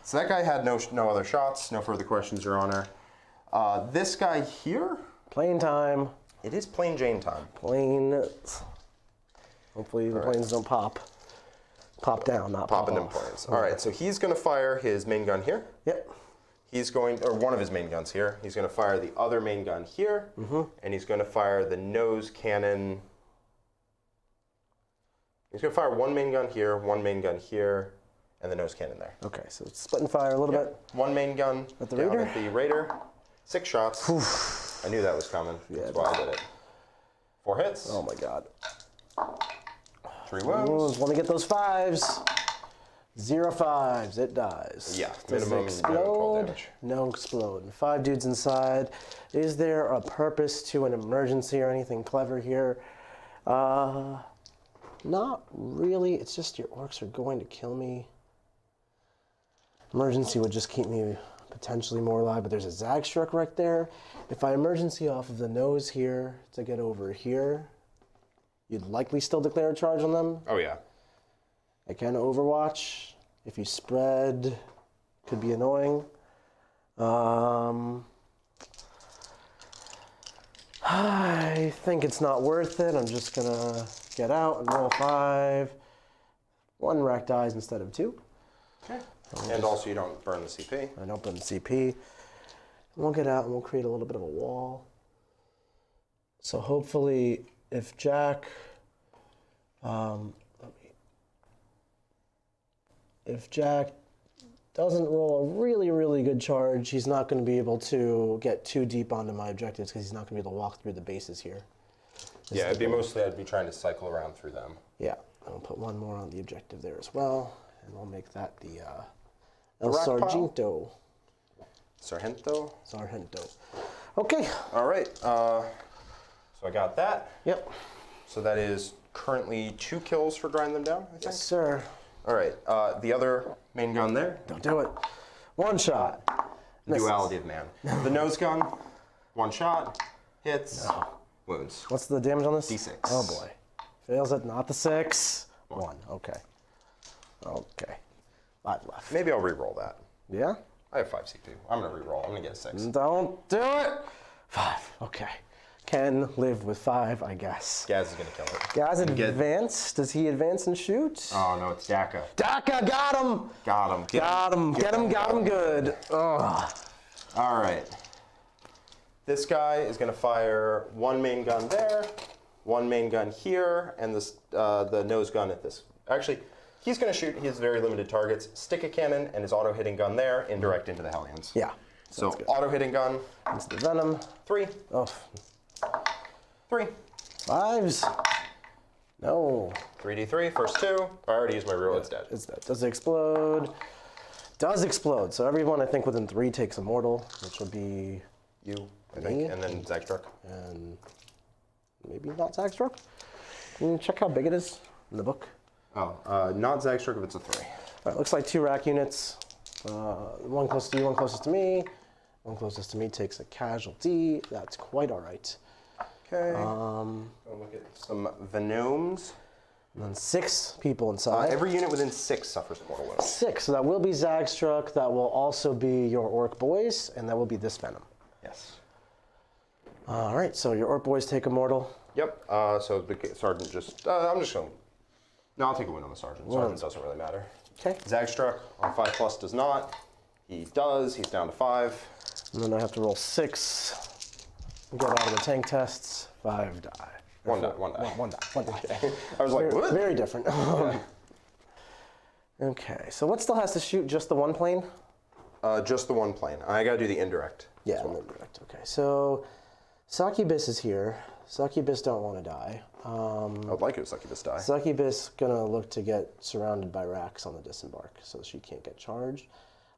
So that guy had no other shots. No further questions, Your Honor. This guy here. Plane time. It is plain Jane time. Planes. Hopefully the planes don't pop. Pop down, not pop Popping off. them planes. All right. So he's going to fire his main gun here. Yep. He's going, or one of his main guns here. He's going to fire the other main gun here, and he's going to fire the nose cannon. He's going to fire 1 main gun here, 1 main gun here, and the nose cannon there. Okay, so it's splitting fire a little bit. 1 main gun At the down Raider? at the Raider. 6 shots. I knew that was coming. That's why I did it. 4 hits. Oh my god. 3 wounds. Let me get those 5s. 0 5s. It dies. Yeah, Does it minimum 12 explode? damage. No explode. 5 dudes inside. Is there a purpose to an emergency or anything clever here? Not really. It's just your orcs are going to kill me. Emergency would just keep me potentially more alive, but there's a Zagstruck right there. If I emergency off of the nose here to get over here, you'd likely still declare a charge on them. Oh, yeah. I can Overwatch If you spread, could be annoying. I think it's not worth it. I'm just gonna get out and roll 5. 1 rack dies instead of 2. Okay. And also you don't burn the CP. I don't burn the CP. We'll get out and we'll create a little bit of a wall. So hopefully if Jack, if Jack doesn't roll a really, really good charge, he's not going to be able to get too deep onto my objectives because he's not going to be able to walk through the bases here. Yeah, it'd be mostly I'd be trying to cycle around through them. Yeah, I'll put 1 more on the objective there as well, and we'll make that the El rack pile? Sargento. Sargento. Sargento. Okay. All right. So I got that. Yep. So that is currently 2 kills for grind them down, I think. Yes, sir. All right. The other main gun there. Don't do it. 1 shot. Misses. Duality of man. The nose gun. 1 shot. Hits. No. Wounds. What's the damage on this? D6. Oh boy. Fails it. Not the 6. 1. Okay. Okay. 5 left. Maybe I'll re-roll that. Yeah? I have 5 CP. I'm gonna re-roll. I'm gonna get a 6. Don't do it. 5. Okay. Can live with 5, I guess. Gaz is gonna kill it. Gaz advance. Does he advance and shoot? Oh no, it's Daka. Daka, got him. Got him. Got him. Get him. Got him good. Ugh. All right. This guy is gonna fire 1 main gun there, 1 main gun here, and this the nose gun at this. Actually, he's gonna shoot his very limited targets. Stick a cannon and his auto hitting gun there, indirect into the Hellions. Yeah. So auto hitting gun. It's the venom. 3. Oh. 3. 5s. No. 3d3, first 2. I already used my reroll, it's dead. It's dead. Does it explode? Does explode. So everyone I think within 3 takes a mortal, which would be You, I think, and then Zagstruck. and maybe not Zagstruck. Can you check how big it is in the book? Oh, not Zagstruck if it's a 3. All right, looks like 2 rack units. 1 closest to you, 1 closest to me. 1 closest to me takes a casualty. That's quite all right. Okay. Go look at some Venomes. And then 6 people inside. Every unit within 6 suffers mortal wounds. 6. So that will be Zagstruck. That will also be your Orc boys, and that will be this venom. Yes. All right. So your Orc boys take a mortal. Yep. So the sergeant just. I'm just going. No, I'll take a win on the sergeant. Sergeant doesn't really matter. Okay. Zagstruck on 5+ does not. He does. He's down to 5. And then I have to roll 6. Get out of the tank tests. 5 die. 1 die. 1 die. 1 die. 1 die. I was like, what? Very different. Okay. So what still has to shoot? Just the 1 plane? Just the 1 plane. I got to do the indirect. Yeah, and then direct. Okay. So Succubus is here. Succubus don't want to die. I would like it if Succubus die. Succubus gonna look to get surrounded by racks on the disembark, so she can't get charged,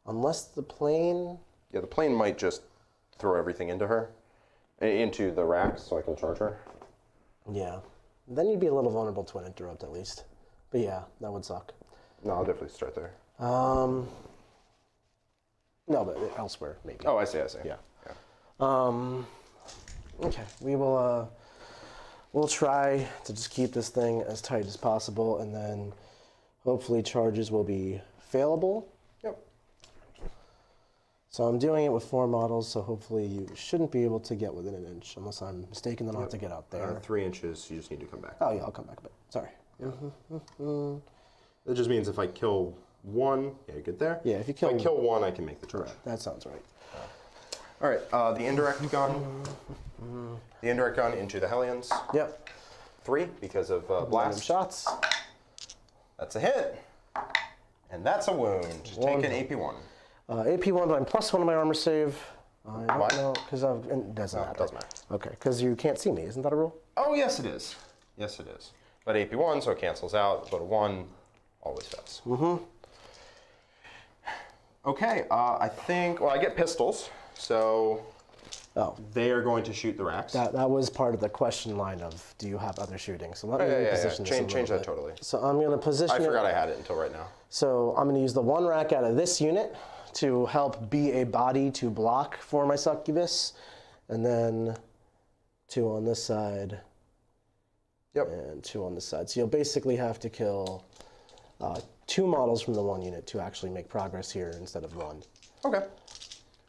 unless the plane. Yeah, the plane might just throw everything into her, into the racks, so I can charge her. Yeah, then you'd be a little vulnerable to an interrupt at least. But yeah, that would suck. No, I'll definitely start there. No, but elsewhere maybe. Oh, I see. Yeah. Okay, we will. We'll try to just keep this thing as tight as possible, and then hopefully charges will be failable. Yep. So I'm doing it with 4 models, so hopefully you shouldn't be able to get within an inch, unless I'm mistaken not to get out there. 3 inches, you just need to come back. Oh yeah, I'll come back a bit. Sorry. That just means if I kill 1, yeah, you get there. Yeah, if you kill. If I kill 1, I can make the charge. That sounds right. All right, the indirect gun. The indirect gun into the Hellions. Yep. 3 because of Random blast. shots. That's a hit. And that's a wound. Take an AP1. AP1, but I'm +1 on my armor save. I don't Why? know, because it doesn't matter. It doesn't matter. Okay, because you can't see me. Isn't that a rule? Oh, yes, it is. Yes, it is. But AP1, so it cancels out. But a 1 always does. Mm-hmm. Okay, I think, well, I get pistols. So Oh, they are going to shoot the racks. that was part of the question line of, do you have other shooting? So let me reposition this a Change little that bit. totally. So I'm going to position I forgot it. I had it until right now. So I'm going to use the 1 rack out of this unit to help be a body to block for my succubus, and then 2 on this side. Yep. And 2 on this side. So you'll basically have to kill 2 models from the 1 unit to actually make progress here instead of 1. Okay.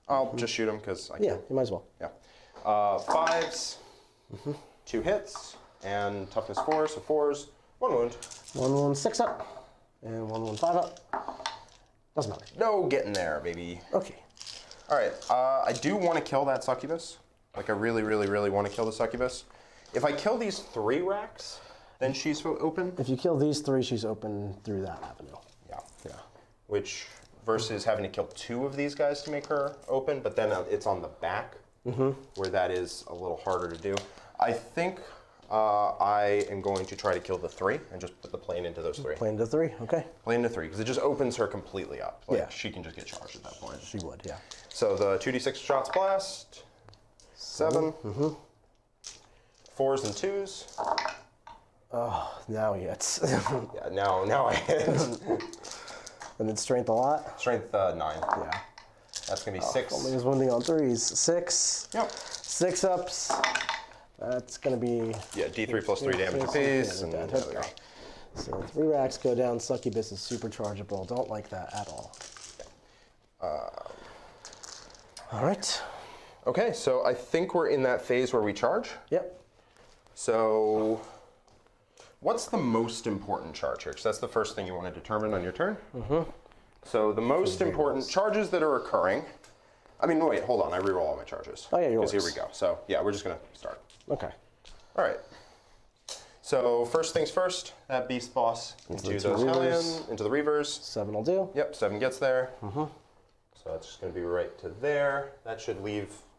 I'll just shoot him because I can. Yeah, you might as well. Yeah. 5s, 2 hits, and toughness 4, so 4s, 1 wound. 1 wound 6 up, and 1 wound 5 up. Doesn't matter. No getting there, baby. Okay. All right. I do want to kill that succubus. Like, I really, really, really want to kill the succubus. If I kill these 3 racks, then she's open. If you kill these 3, she's open through that avenue. Yeah. Yeah. Which, versus having to kill 2 of these guys to make her open, but then it's on the back, where that is a little harder to do. I think I am going to try to kill the 3 and just put the plane into those 3. Plane to 3, okay. Plane into 3, because it just opens her completely up. Like, Yeah. she can just get charged at that point. She would, yeah. So the 2d6 shots blast, 7, 4s and 2s. Oh, now he hits. Yeah, now I hit. And then strength a lot? Strength 9. Yeah. That's gonna be 6. Only was wounding on 3s. 6. Yep. 6 ups. That's gonna be... Yeah, d3 plus 3 damage apiece. And dead. there we go. So 3 racks go down. Succubus is super chargeable. Don't like that at all. All right. Okay, so I think we're in that phase where we charge. Yep. So, what's the most important charge here? Because that's the first thing you want to determine on your turn. So the most important charges that are occurring. I mean, wait, hold on. I reroll all my charges. Oh yeah, yours. Because here we go. So yeah, we're just gonna start. Okay. All right. So first things first. That beast boss into the those two hellion, reavers. into the reavers. 7 will do. Yep, 7 gets there. So that's just gonna be right to there. That should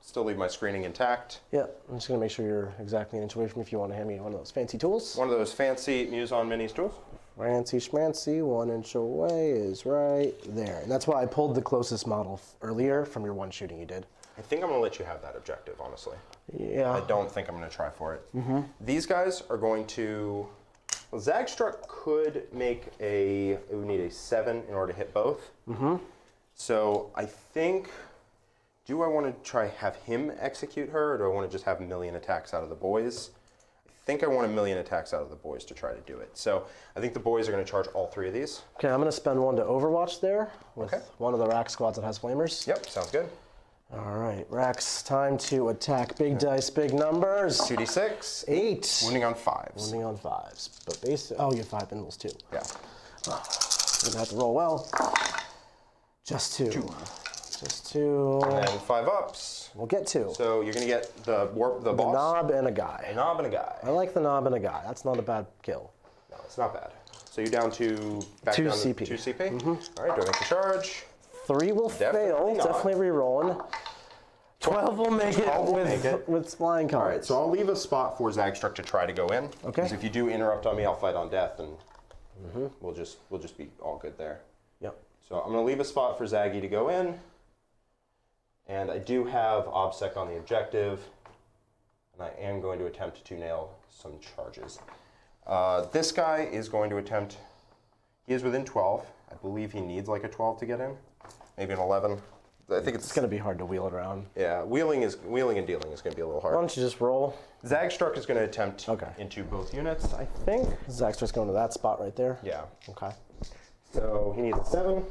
still leave my screening intact. Yep. I'm just gonna make sure you're exactly an inch away from me if you want to hand me one of those fancy tools. One of those fancy Muson minis tools. Fancy schmancy, 1 inch away is right there. And that's why I pulled the closest model earlier from your 1 shooting you did. I think I'm gonna let you have that objective, honestly. Yeah. I don't think I'm gonna try for it. These guys are going to, well, Zagstruck could make it would need a 7 in order to hit both. So I think, do I want to try have him execute her, or do I want to just have a million attacks out of the boys? I think I want a million attacks out of the boys to try to do it. So I think the boys are going to charge all 3 of these. Okay, I'm gonna spend 1 to Overwatch there with Okay. one of the rack squads that has flamers. Yep, sounds good. All right, racks, time to attack. Big dice, big numbers. 2d6. 8. Wounding on 5s. Wounding on 5s. But oh, you have 5 minerals too. Yeah. Gonna have to roll well. Just 2. Just 2. And 5 ups. We'll get 2. So you're going to get the The boss. knob and a guy. A knob and a guy. I like the knob and a guy. That's not a bad kill. No, it's not bad. So you're down to back 2 down CP. to 2 CP. All right, do I make the charge? 3 will Definitely fail. not. Definitely re-rolling. 12 will make it 12 will make it. with flying cards. All right, so I'll leave a spot for Zagstruck to try to go in. Okay. Because if you do interrupt on me, I'll fight on death, and we'll just be all good there. Yep. So I'm going to leave a spot for Zaggy to go in, and I do have OBSEC on the objective, and I am going to attempt to nail some charges. This guy is going to attempt. He is within 12. I believe he needs like a 12 to get in, maybe an 11. I think It's going to be hard to wheel it around. Yeah, wheeling and dealing is going to be a little Why hard. don't you just roll? Zagstruck is going to attempt Okay. into both units, I think. Zagstruck's going to that spot right there. Yeah. Okay. So he needs a 7.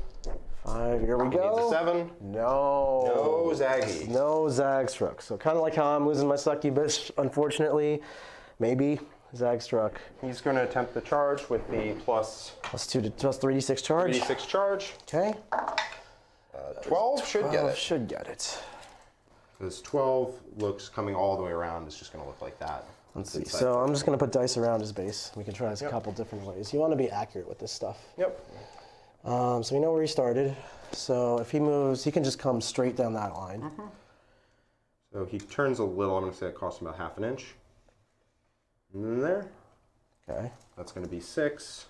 5, here we He needs a go. 7. No. No Zaggy. No Zagstruck. So kind of like how I'm losing my succubus, unfortunately. Maybe Zagstruck. He's going to attempt the charge with the plus Plus 3d6 charge. 3d6 charge. Okay. 12 should get it. Should get it. Because 12 looks coming all the way around. It's just going to look like that. Let's see. So I'm just going to put dice around his base. We can try this a couple different ways. You want to be accurate with this stuff. Yep. So we know where he started. So if he moves, he can just come straight down that line. So he turns a little. I'm going to say it costs him about half an inch. And then there. Okay. That's going to be 6.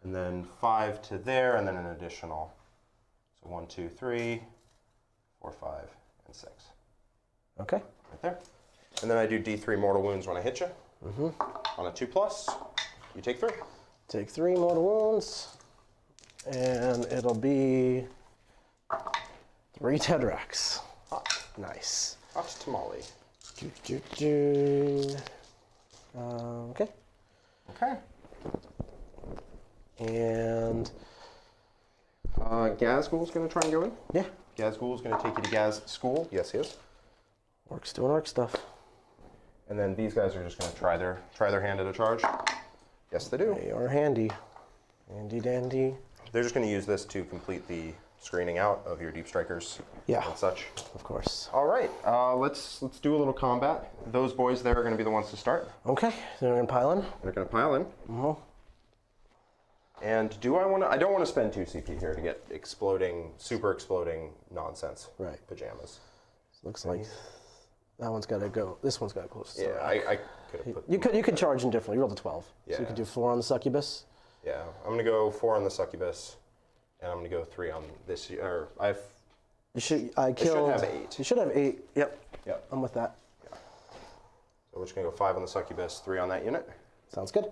And then 5 to there, and then an additional. So 1, 2, 3, 4, 5, and 6. Okay. Right there. And then I do D3 mortal wounds when I hit you. On a 2+, you take 3. Take 3 mortal wounds. And it'll be 3 Tedrax. Hot. Nice. Hot tamale. Okay. Okay. And Gazgul's going to try and go in. yeah, Gazgul's going to take you to Gaz school. Yes, he is. Orks doing Ork stuff. And then these guys are just going to try their hand at a charge. Yes, they do. They are handy. Handy dandy. They're just going to use this to complete the screening out of your deep strikers Yeah. and such. Of course. All right, let's do a little combat. Those boys there are going to be the ones to start. Okay, so we're gonna pile in. They're going to pile in. And do I want to? I don't want to spend 2 CP here to get super exploding nonsense. Right. Pajamas. Looks like that one's got to go. This one's got to close. Yeah, I could have put. You could charge indifferently. You rolled a 12, so Yeah. you could do 4 on the succubus. Yeah, I'm going to go 4 on the succubus, and I'm going to go 3 on this. Or I've. You should. I killed. have 8. You should have 8. Yep. Yep. I'm with that. So we're just going to go 5 on the succubus, 3 on that unit. Sounds good.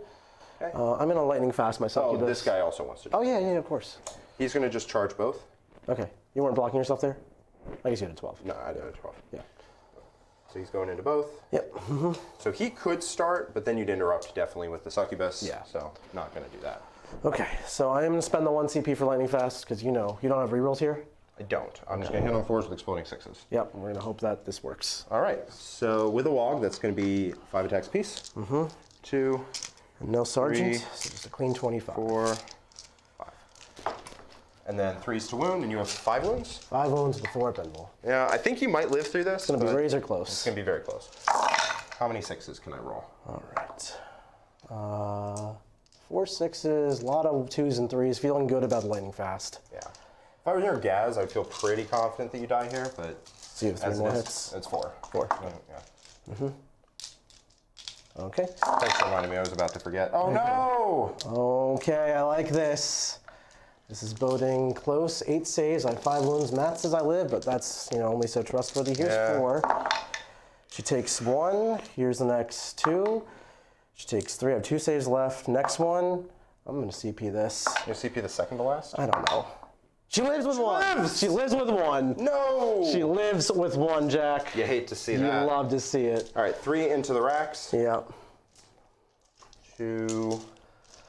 Okay. I'm in a lightning fast my Oh, succubus. this guy also wants to do Oh yeah, of course. He's going to just charge both. Okay. You weren't blocking yourself there? I guess you had a 12. No, I did a 12. Yeah. So he's going into both. Yep. So he could start, but then you'd interrupt definitely with the succubus. Yeah. So not going to do that. Okay, so I'm going to spend the 1 CP for lightning fast because you don't have rerolls here. I don't. I'm just going to hit on 4s with exploding 6s. Yep. We're going to hope that this works. All right. So with a wog, that's going to be 5 attacks apiece. 2, And no sergeant, 3, so just a clean 25. 4, 5. And then 3s to wound, and you have 5 wounds. 5 wounds with the 4 pinball. Yeah, I think you might live through this. It's going to be but razor It's close. going to be very close. How many 6s can I roll? All right. 4 6s, a lot of 2s and 3s. Feeling good about the lightning fast. Yeah. If I was near Gaz, I'd feel pretty confident that you die here, but So you have 3 as more it is, hits. it's 4. 4. Yeah. Okay. Thanks for reminding me. I was about to forget. Oh no! Okay, I like this. This is boding close. 8 saves. I have 5 wounds. Matt says I live, but that's only so trustworthy. Here's Yeah. 4. She takes 1. Here's the next 2. She takes 3. I have 2 saves left. Next one. I'm gonna CP this. You CP the second to last? I don't know. She lives with 1. She lives with 1. No! She lives with 1, Jack. You hate to see You that. love to see it. All right, 3 into the racks. Yeah. 2.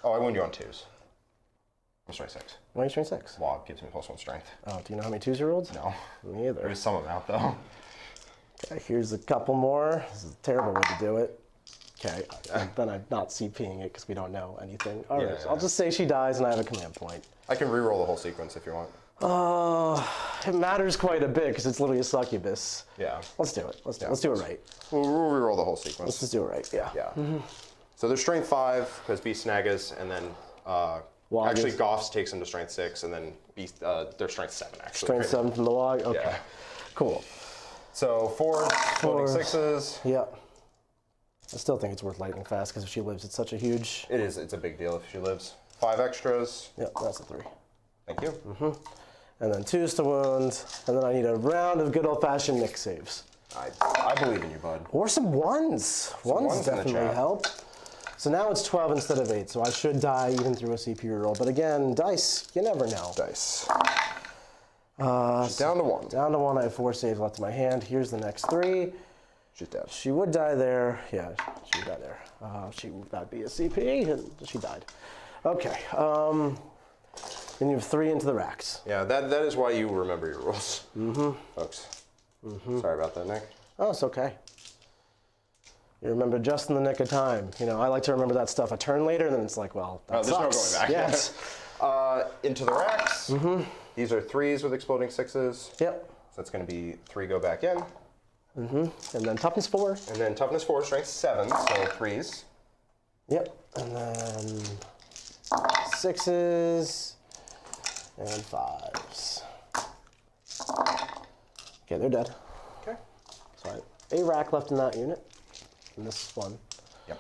Oh, I wound you on 2s. I'm sorry, 6. Why are you 26? Log gives me +1 strength. Oh, do you know how many 2s you rolled? No. Me either. There's some amount though. Okay, here's a couple more. This is a terrible way to do it. Okay, then I'm not CPing it because we don't know anything. All right, so I'll just say she dies and I have a command point. I can re-roll the whole sequence if you want. It matters quite a bit because it's literally a succubus. Yeah. Let's do it. Let's do it right. We'll re-roll the whole sequence. Let's just do it right. Yeah. Yeah. So there's strength 5 because Beast Snagas, and then Wog actually is- Goffs takes them to strength 6, and then Beast their strength 7 actually. Strength 7 from the log. Okay. Yeah. Cool. So 4 floating 6s. Yeah. I still think it's worth lightning fast because if she lives, it's such a huge. It is. It's a big deal if she lives. 5 extras. Yep, that's a 3. Thank you. And then 2s to wound, and then I need a round of good old-fashioned Nick saves. I believe in you, bud. Or some 1s. 1s ones in the definitely chat. help. So now it's 12 instead of 8, so I should die even through a CPU roll. But again, dice, you never know. Dice. She's down to 1. Down to 1, I have 4 saves left in my hand. Here's the next 3. She's dead. She would die there. Yeah, she would die there. That'd be a CP, and she died. Okay. Then you have 3 into the racks. Yeah, that is why you remember your rules, folks. Sorry about that, Nick. Oh, it's okay. You remember just in the nick of time. I like to remember that stuff a turn later, and then it's like, well, that There's no sucks. going back. Yes. Into the racks. These are 3s with exploding 6s. Yep. So that's going to be 3 go back in. And then toughness 4. And then toughness 4, strength 7, so 3s. Yep. And then 6s and 5s. Okay, they're dead. Okay. So I have a rack left in that unit. And this one. Yep.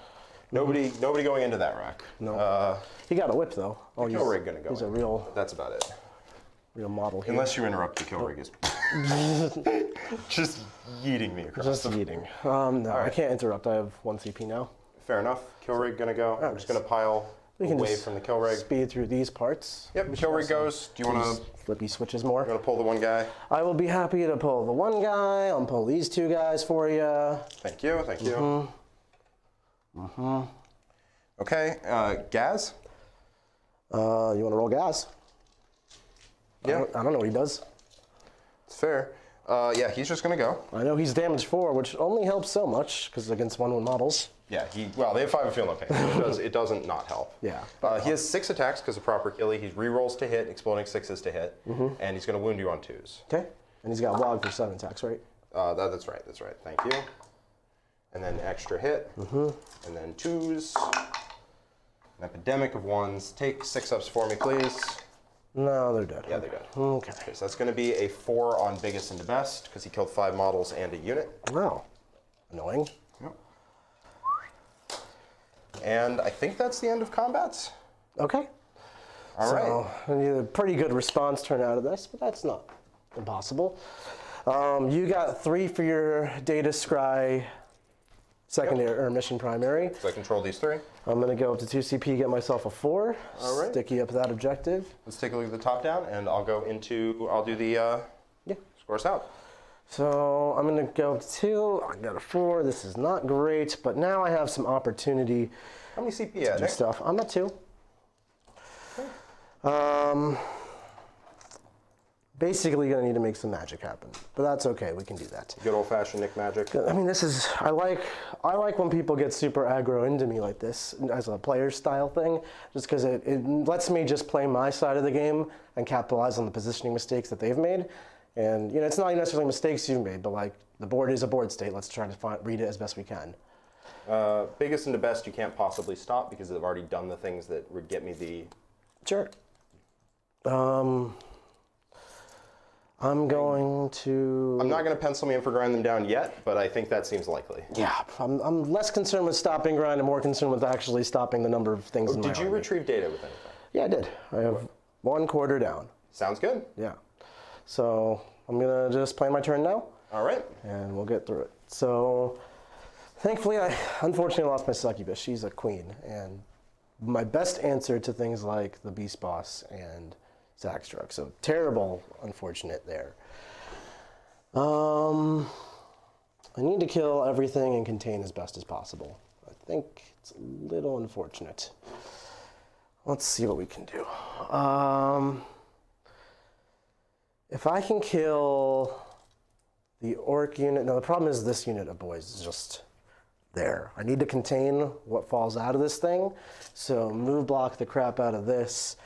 Nobody going into that rack. No. He got a whip though. Oh, Kill rig gonna go. He's a in. real That's about it. model here. Unless you interrupt, the kill rig is just yeeting me across. Just eating. No, I can't interrupt. I have 1 CP now. Fair enough. Kill rig gonna go. I'm just gonna pile We can away just from the kill rig. speed through these parts. Yep. Kill rig goes. Do you want to Flippy switches more. pull the one guy? I will be happy to pull the 1 guy. I'll pull these 2 guys for you. Thank you. Thank you. Okay. Gaz. You want to roll gas? Yeah. I don't know what he does. It's fair. Yeah, he's just going to go. I know he's damage 4, which only helps so much, because against 1/1 models. Yeah, well, they have 5 and feeling okay. So it doesn't not help. Yeah. He has 6 attacks because of proper killie. He rerolls to hit, exploding 6s to hit, and he's going to wound you on 2s. Okay. And he's got Wog for 7 attacks, right? That's right. Thank you. And then extra hit, and then 2s. An epidemic of 1s. Take 6-ups for me, please. No, they're dead. Yeah, they're dead. Okay. So that's going to be a 4 on biggest and best because he killed 5 models and a unit. Wow. Annoying. Yep. And I think that's the end of combats. Okay. All right. So, I need a pretty good response turn out of this, but that's not impossible. You got 3 for your data scry secondary or mission primary. So I control these 3. I'm going to go up to 2 CP, get myself a 4. All right. Sticky up that objective. Let's take a look at the top down, and I'll do the scores out. So I'm going to go up to 2. I got a 4. This is not great, but now I have some opportunity How many CP to at, do Nick? stuff. I'm at 2. Basically going to need to make some magic happen, but that's okay. We can do that. Good old-fashioned Nick magic. I mean, this is I like when people get super aggro into me like this as a player style thing, just because it lets me just play my side of the game and capitalize on the positioning mistakes that they've made. And you know, it's not necessarily mistakes you've made, but like the board is a board state. Let's try to read it as best we can. Biggest and the best you can't possibly stop because they've already done the things that would get me the. Sure. I'm going to. I'm not going to pencil me in for grind them down yet, but I think that seems likely. Yeah, I'm less concerned with stopping grind and more concerned with actually stopping the number of things in my Did you army. retrieve data with anything? Yeah, I did. I have 1 quarter down. Sounds good. Yeah. So I'm going to just play my turn now, All right. and we'll get through it. So thankfully, I unfortunately lost my succubus. She's a queen, and my best answer to things like the Beast Boss and Zackstruck. So terrible, unfortunate there. I need to kill everything and contain as best as possible. I think it's a little unfortunate. Let's see what we can do. If I can kill the Orc unit, now the problem is this unit of boys is just there. I need to contain what falls out of this thing, so move block the crap out of this.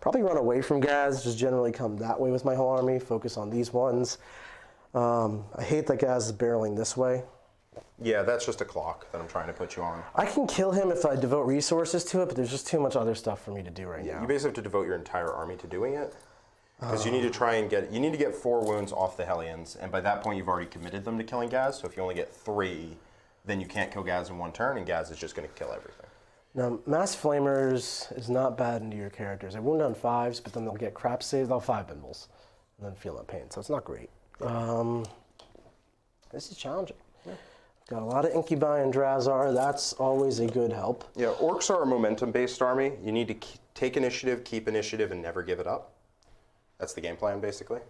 Probably run away from Gaz, just generally come that way with my whole army, focus on these ones. I hate that Gaz is barreling this way. Yeah, that's just a clock that I'm trying to put you on. I can kill him if I devote resources to it, but there's just too much other stuff for me to do right now. You basically have to devote your entire army to doing it. Because you need to try and you need to get 4 wounds off the Hellions, and by that point you've already committed them to killing Gaz, so if you only get 3, then you can't kill Gaz in 1 turn, and Gaz is just going to kill everything. Now, Mass Flamers is not bad into your characters. I wound on 5s, but then they'll get crap saves. They'll 5 bimbles, and then feel no pain. So it's not great. This is challenging. Yeah. Got a lot of Incubi and Drazar. That's always a good help. Yeah, Orcs are a momentum-based army. You need to take initiative, keep initiative, and never give it up. That's the game plan, basically.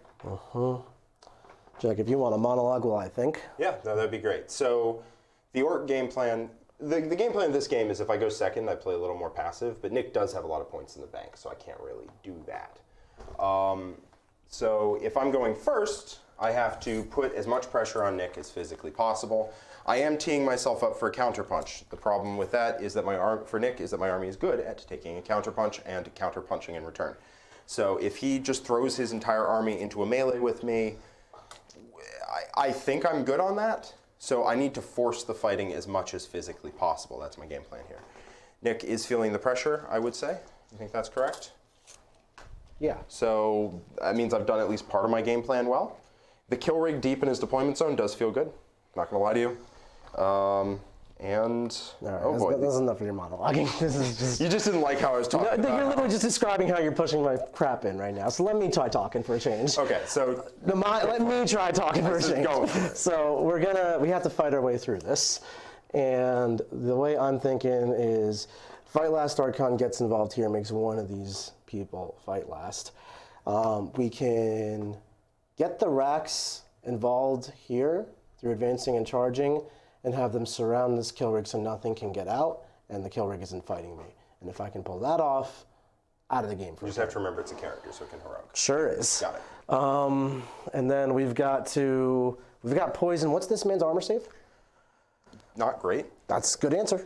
Jack, if you want a monologue while I think. Yeah, no, that'd be great. So the Orc game plan, the game plan of this game is if I go second, I play a little more passive, but Nick does have a lot of points in the bank, so I can't really do that. So if I'm going first, I have to put as much pressure on Nick as physically possible. I am teeing myself up for a counterpunch. The problem with that is that for Nick is that my army is good at taking a counterpunch and counterpunching in return. So if he just throws his entire army into a melee with me, I think I'm good on that. So I need to force the fighting as much as physically possible. That's my game plan here. Nick is feeling the pressure, I would say. You think that's correct? Yeah. So that means I've done at least part of my game plan well. The kill rig deep in his deployment zone does feel good. Not gonna lie to you. Oh boy, that's enough of your monologuing. This is just. You just didn't like how I was talking. No, you're literally just describing how you're pushing my crap in right now. So let me try talking for a change. Okay, so Let me try talking for a change. Go for it. So we have to fight our way through this, and the way I'm thinking is, fight last. Archon gets involved here, makes one of these people fight last. We can get the Racks involved here through advancing and charging, and have them surround this kill rig so nothing can get out, and the kill rig isn't fighting me. And if I can pull that off, out of the game for You just have to remember it's a character, so it can heroic. Sure is. Got it. And then we've got poison. What's this man's armor save? Not great. That's a good answer.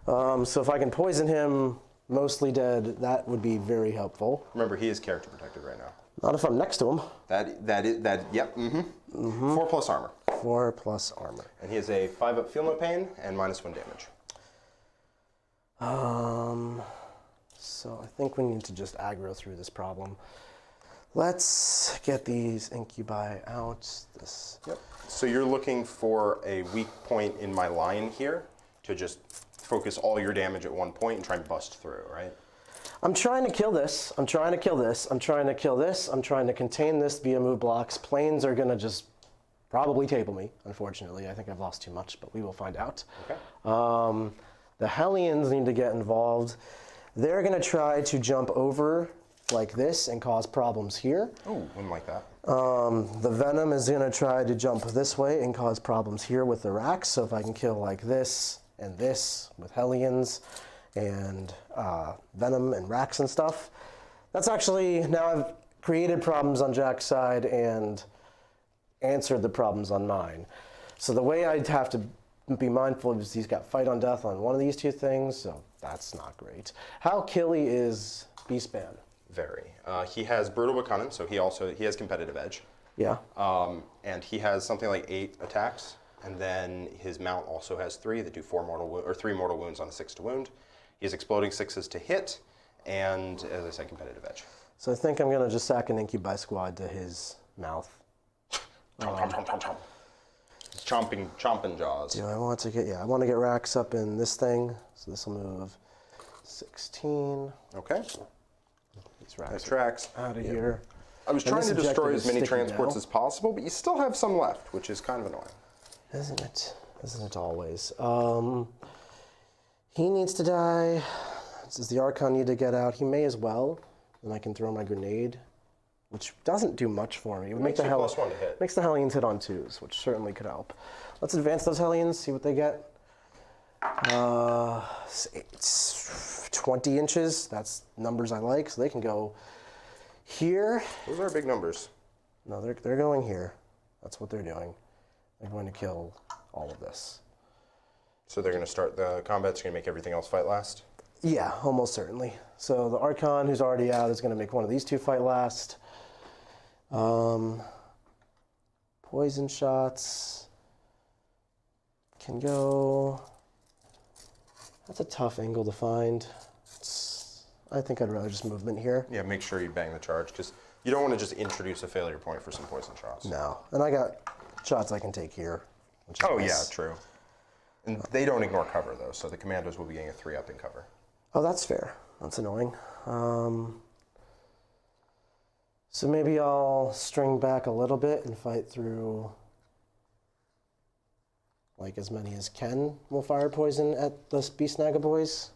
So if I can poison him, mostly dead, that would be very helpful. Remember, he is character protected right now. Not if I'm next to him. Yep. 4+ armor. 4+ armor. And he has a 5-up feel no pain and -1 damage. So I think we need to just aggro through this problem. Let's get these incubi out. Yep. So you're looking for a weak point in my line here to just focus all your damage at one point and try and bust through, right? I'm trying to kill this. I'm trying to kill this. I'm trying to kill this. I'm trying to contain this via move blocks. Planes are going to just probably table me, unfortunately. I think I've lost too much, but we will find out. Okay. The Hellions need to get involved. They're going to try to jump over like this and cause problems here. Oh, wouldn't like that. The Venom is going to try to jump this way and cause problems here with the Rax. So if I can kill like this and this with Hellions and Venom and Rax and stuff, that's actually, now I've created problems on Jack's side and answered the problems on mine. So the way I'd have to be mindful is he's got fight on death on one of these two things, so that's not great. How killy is Beastman? Very. He has brutal but cunning, so he has competitive edge. Yeah. And he has something like 8 attacks, and then his mount also has 3 that do 3 mortal wounds on a 6 to wound. He has exploding 6s to hit, and as I said, competitive edge. So I think I'm gonna just sack an incubi squad to his mouth. He's chomping jaws. Do I want to get, I want to get Rax up in this thing, so this will move 16. Okay. These Rax That tracks. out of here. I was trying this to destroy objective as is many sticky transports now. as possible, but you still have some left, which is kind of annoying. Isn't it? Isn't it always? He needs to die. Does the Archon need to get out? He may as well. Then I can throw my grenade, which doesn't do much for me. It would make the +1 to hit. makes the Hellions hit on 2s, which certainly could help. Let's advance those Hellions, see what they get. It's 20 inches. That's numbers I like, so they can go here. Those are big numbers. No, they're going here. That's what they're doing. They're going to kill all of this. So they're going to start the combat's going to make everything else fight last? Yeah, almost certainly. So the Archon, who's already out, is going to make one of these 2 fight last. Poison shots can go. That's a tough angle to find. I think I'd rather just movement here. Yeah, make sure you bang the charge, because you don't want to just introduce a failure point for some poison shots. No, and I got shots I can take here. Which is Oh, nice. yeah, true. And they don't ignore cover, though, so the commandos will be getting a 3-up in cover. Oh, that's fair. That's annoying. So maybe I'll string back a little bit and fight through like as many as can will fire poison at the Beast Naga boys.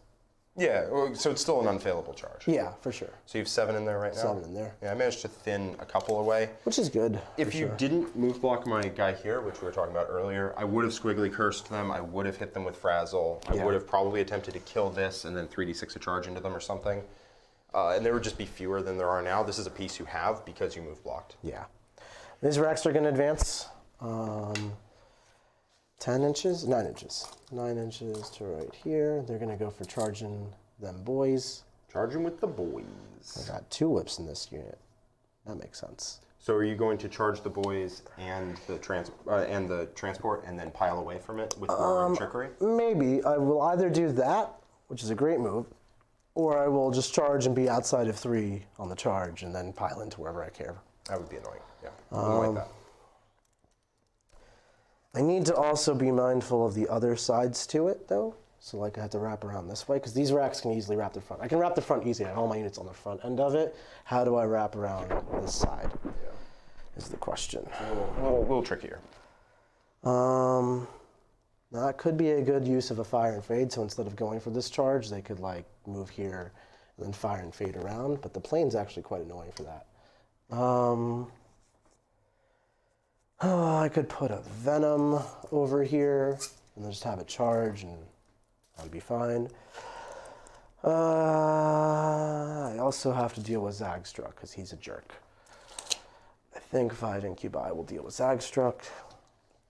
Yeah, well, so it's still an unfailable charge. Yeah, for sure. So you have 7 in there right now? 7 in there. Yeah, I managed to thin a couple away. Which is good. If you didn't move block my guy here, which we were talking about earlier, I would have squiggly cursed them. I would have hit them with frazzle. I would have probably attempted to kill this and then 3d6 a charge into them or something. And there would just be fewer than there are now. This is a piece you have because you move blocked. Yeah. These racks are going to advance 10 inches? 9 inches. 9 inches to right here. They're going to go for charging them boys. Charging with the boys. I got 2 whips in this unit. That makes sense. So are you going to charge the boys and the transport and then pile away from it with more trickery? Maybe. I will either do that, which is a great move, or I will just charge and be outside of 3 on the charge and then pile into wherever I care. That would be annoying. Yeah, I wouldn't like that. I need to also be mindful of the other sides to it, though. So, like, I have to wrap around this way, because these racks can easily wrap the front. I can wrap the front easy. I have all my units on the front end of it. How do I wrap around this side? Yeah. Is the question. A little trickier. That could be a good use of a fire and fade. So instead of going for this charge, they could like move here and then fire and fade around. But the plane's actually quite annoying for that. I could put a Venom over here and then just have it charge and that'd be fine. I also have to deal with Zagstruck because he's a jerk. I think 5 incubi will deal with Zagstruck,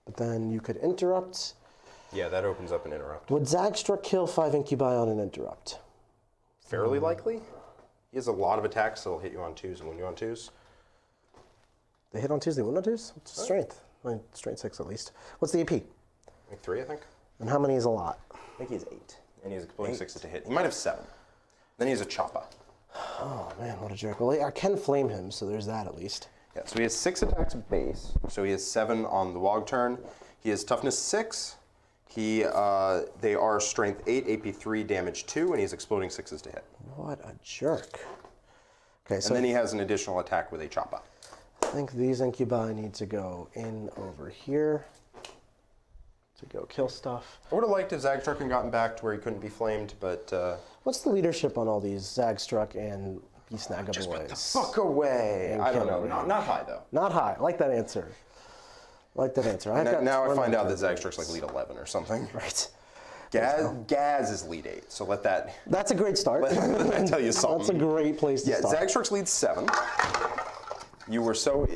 but then you could interrupt. Yeah, that opens up an interrupt. Would Zagstruck kill 5 incubi on an interrupt? Fairly likely. He has a lot of attacks, so he'll hit you on 2s and win you on 2s. They hit on 2s, they win on 2s? It's strength. I mean, strength 6 at least. What's the AP? Like 3, I think. And how many is a lot? I think he has 8. And he has exploding 6 to hit. He might have 7. Then he has a choppa. Oh man, what a jerk. Well, I can flame him, so there's that at least. Yeah, so he has 6 attacks base. So he has 7 on the Wog turn. He has toughness 6. They are strength 8, AP 3, damage 2, and he's exploding 6s to hit. What a jerk. Okay, so And then he has an additional attack with a choppa. I think these incubi need to go in over here to go kill stuff. I would have liked if Zagstruck had gotten back to where he couldn't be flamed, but What's the leadership on all these Zagstruck and Beastnaga just boys? put the fuck away. I don't know. Not high though. Not high. I like that answer. I like that answer. Now I find out that Zagstruck's like lead 11 or something. Right. Gaz is lead 8, so let that That's a great start. let that tell you something. That's a great place to Yeah, start. Zagstruck's lead 7. You were so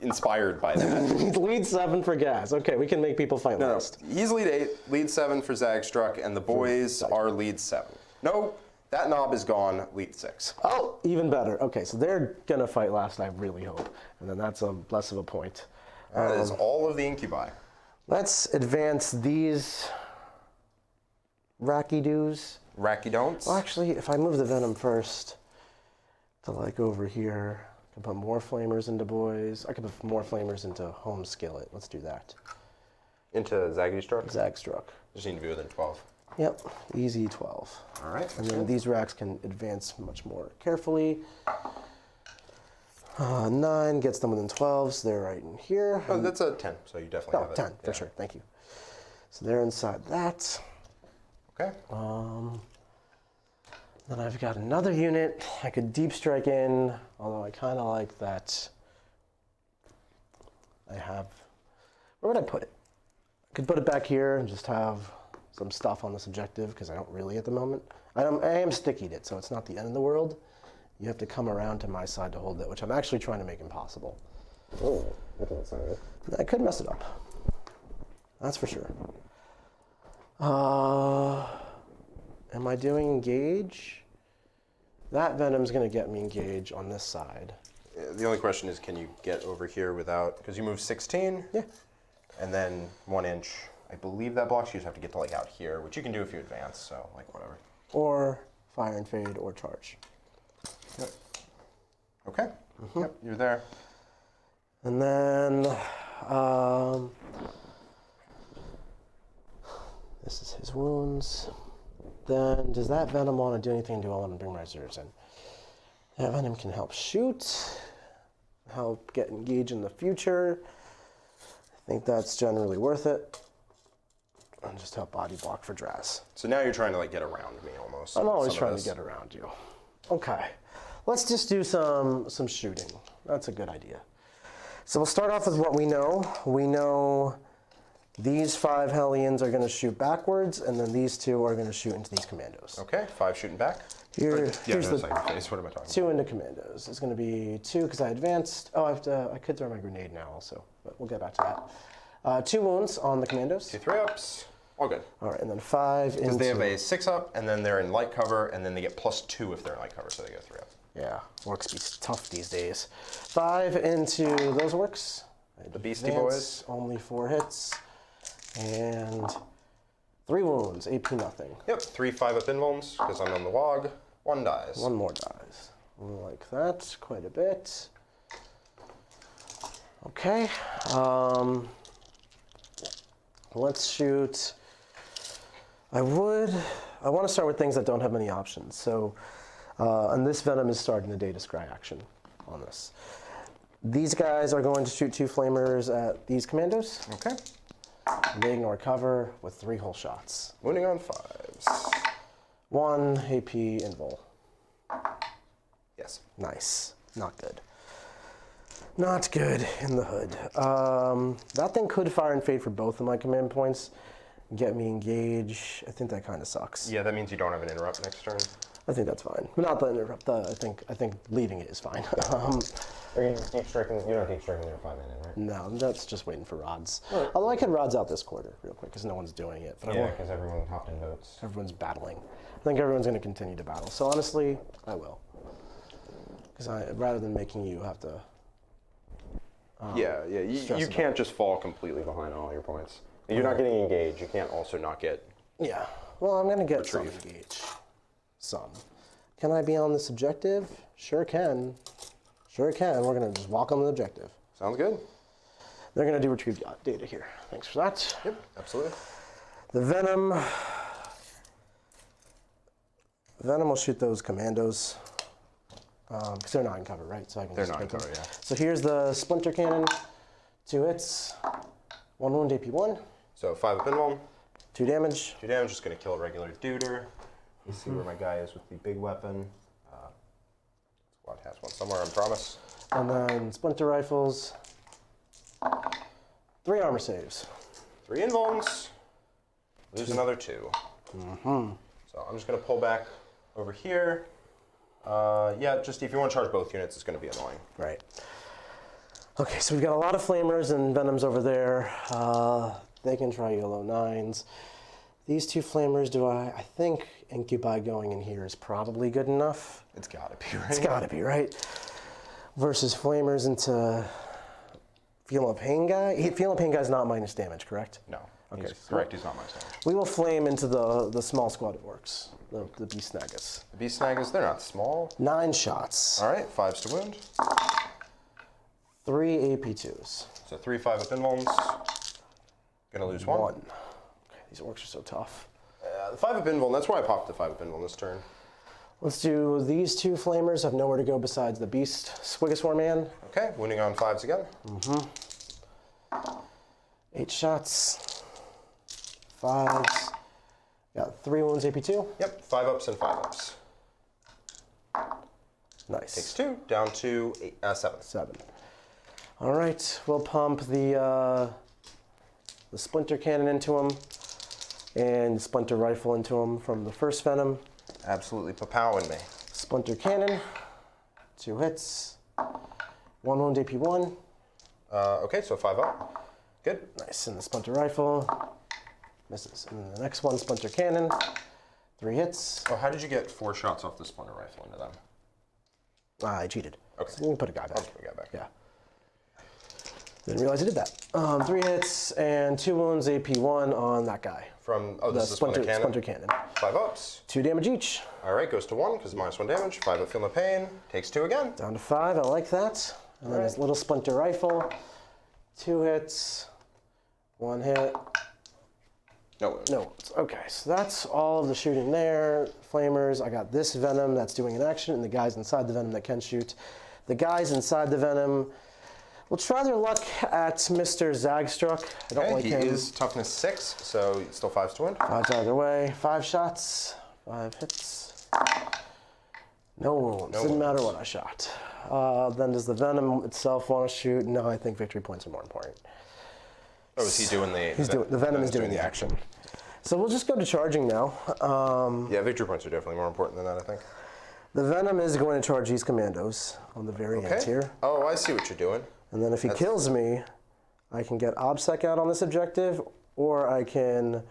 inspired by that. Lead 7 for Gaz. Okay, we can make people fight last. He's lead 8, lead 7 for Zagstruck, and the boys are lead 7. No, that knob is gone, lead 6. Oh, even better. Okay, so they're gonna fight last, I really hope. And then that's less of a point. That is all of the incubi. Let's advance these Racky-doos. Racky-don'ts. Well, actually, if I move the Venom first to like over here, I can put more flamers into boys. I can put more flamers into Home Skillet. Let's do that. Into Zagstruck? Zagstruck. Just need to be within 12. Yep, easy 12. All right. And then these racks can advance much more carefully. 9 gets them within 12, so they're right in here. Oh, that's a 10, so you definitely have it. 10, for sure, thank you. So they're inside that. Okay. Then I've got another unit I could deep strike in, although I kind of like that I have, where would I put it? I could put it back here and just have some stuff on this objective, because I don't really at the moment. I am stickied it, so it's not the end of the world. You have to come around to my side to hold it, which I'm actually trying to make impossible. Oh, that's not right. I could mess it up. That's for sure. Am I doing engage? That Venom's going to get me engage on this side. The only question is, can you get over here without, because you move 16? Yeah. And then 1 inch. I believe that blocks. You just have to get to like out here, which you can do if you advance, so like whatever. Or fire and fade or charge. Yep. Okay. Yep, you're there. And then, this is his wounds. Then, does that Venom want to do anything? Do I want to bring my reserves in? That Venom can help shoot, help get engaged in the future. I think that's generally worth it. And just help body block for Draz. So now you're trying to like get around me almost. I'm always trying to get around you. Okay, let's just do some shooting. That's a good idea. So we'll start off with what we know. We know these 5 Hellions are going to shoot backwards, and then these 2 are going to shoot into these commandos. Okay, 5 shooting back. Here's the second phase. What am I talking 2 into commandos. It's going to be 2 because I advanced. Oh, I could throw my grenade now also, but we'll get back to that. 2 wounds on the commandos. 2 3-ups. All good. All right, and then 5 into... Because they have a 6-up, and then they're in light cover, and then they get +2 if they're in light cover, so they go 3-up. Yeah, Orks be tough these days. 5 into those Orks. The Beastie Advance, Boys. Only 4 hits. And 3 wounds, AP nothing. Yep, 3 5-up invulns, because I'm on the Wog. 1 dies. 1 more dies. Like that, quite a bit. Okay. Let's shoot. I want to start with things that don't have many options. So, and this Venom is starting the Data Scry action on this. These guys are going to shoot 2 flamers at these commandos. Okay. They ignore cover with 3 whole shots. Wounding on 5s. 1 AP invul. Yes. Nice. Not good. Not good in the hood. That thing could fire and fade for both of my command points. Get me engaged. I think that kind of sucks. Yeah, that means you don't have an interrupt next turn. I think that's fine. Not the interrupt. I think leaving it is fine. Or you keep striking. You don't keep striking there 5 minutes, right? No, that's just waiting for rods. Right. Although I could rods out this quarter real quick because no one's doing it. But yeah, because everyone hopped in votes. Everyone's battling. I think everyone's going to continue to battle. So honestly, I will. Because rather than making you have to. You can't just fall completely behind on all your points. You're not getting engaged. You can't also not get. Yeah. Well, I'm going to get some engage. Some. Can I be on this objective? Sure can. Sure can. We're going to just walk on the objective. Sounds good. They're going to do retrieve data here. Thanks for that. Yep, absolutely. The Venom. Venom will shoot those commandos. Because they're not in cover, right? So I can they're not in cover, yeah. So here's the Splinter Cannon. 2 hits. 1 wound, AP1. So 5 up in 1. 2 damage. 2 damage, just going to kill a regular duder. You see where my guy is with the big weapon. Squad has one somewhere, I promise. And then Splinter Rifles. 3 armor saves. 3 invulns. Lose another 2. So I'm just going to pull back over here. Just if you want to charge both units, it's going to be annoying. Right. Okay, so we've got a lot of Flamers and Venoms over there. They can try yellow 9s. These 2 Flamers, I think Incubi going in here is probably good enough. It's got to be, right? It's got to be, right? Versus Flamers into Feeling of Pain guy. Feeling of Pain guy's not minus damage, correct? No. Okay. Correct, he's not minus damage. We will flame into the small squad of orcs, the Beast Snaggers. The Beast Snaggers, they're not small. 9 shots. All right, 5s to wound. 3 AP2s. So 3 5 up invulns. Gonna lose 1. Okay, these orcs are so tough. The 5 up invuln, that's why I popped the 5 up invuln this turn. Let's do these 2 Flamers have nowhere to go besides the Beast Squigosaur Man. Okay, wounding on 5s again. 8 shots. 5s. Got 3 wounds AP2. Yep, 5 ups and 5 ups. Nice. Takes 2, down to 7. 7. All right, we'll pump the Splinter Cannon into him and Splinter Rifle into him from the first Venom. Absolutely papowing me. Splinter Cannon, 2 hits, 1 wound AP1. Okay, so 5 up. Good. Nice, and the Splinter Rifle misses. And then the next one, Splinter Cannon, 3 hits. Oh, how did you get 4 shots off the Splinter Rifle into them? I cheated. Okay. So you can put a guy back. I'll put a guy back. Yeah. Didn't realize I did that. 3 hits and 2 wounds AP1 on that guy. From, the this is Splinter Cannon? Splinter Cannon. 5 ups. 2 damage each. All right, goes to 1 because minus 1 damage. 5 up, Feeling of Pain. Takes 2 again. Down to 5, I like that. And then his little Splinter Rifle, 2 hits, 1 hit. No wounds. No wounds. Okay, so that's all of the shooting there. Flamers, I got this Venom that's doing an action, and the guys inside the Venom that can shoot. The guys inside the Venom will try their luck at Mr. Zagstruck. I don't like him. He is toughness 6, so it's still 5s to win. 5's either way. 5 shots, 5 hits. No wounds. Didn't matter what I shot. Then does the Venom itself want to shoot? No, I think victory points are more important. Oh, is he doing the... The Venom is doing the action. So we'll just go to charging now. Yeah, victory points are definitely more important than that, I think. The Venom is going to charge these commandos on the very end here. Oh, I see what you're doing. And then if he kills me, I can get OBSEC out on this objective, or I can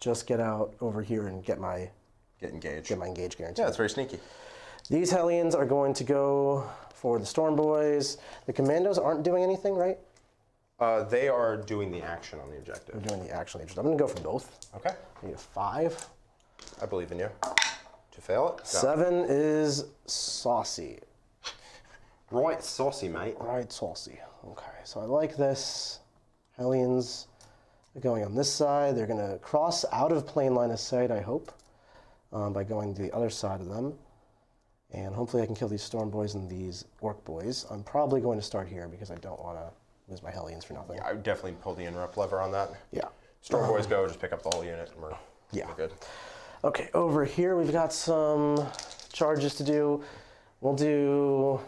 just get out over here and get my engaged. Get my engage guarantee. Yeah, it's very sneaky. These Hellions are going to go for the Storm Boys. The commandos aren't doing anything, right? They are doing the action on the objective. They're doing the action. I'm going to go for both. Okay. I need a 5. I believe in you. To fail it? No. 7 is saucy. Right saucy, mate. Right saucy. Okay, so I like this. Hellions are going on this side. They're going to cross out of plane line of sight, I hope, by going to the other side of them. And hopefully I can kill these Storm Boys and these Orc Boys. I'm probably going to start here because I don't want to lose my Hellions for nothing. Yeah, I would definitely pull the interrupt lever on that. Yeah. Storm Boys go, just pick up the whole unit, and we're good. Okay, over here we've got some charges to do. We'll do...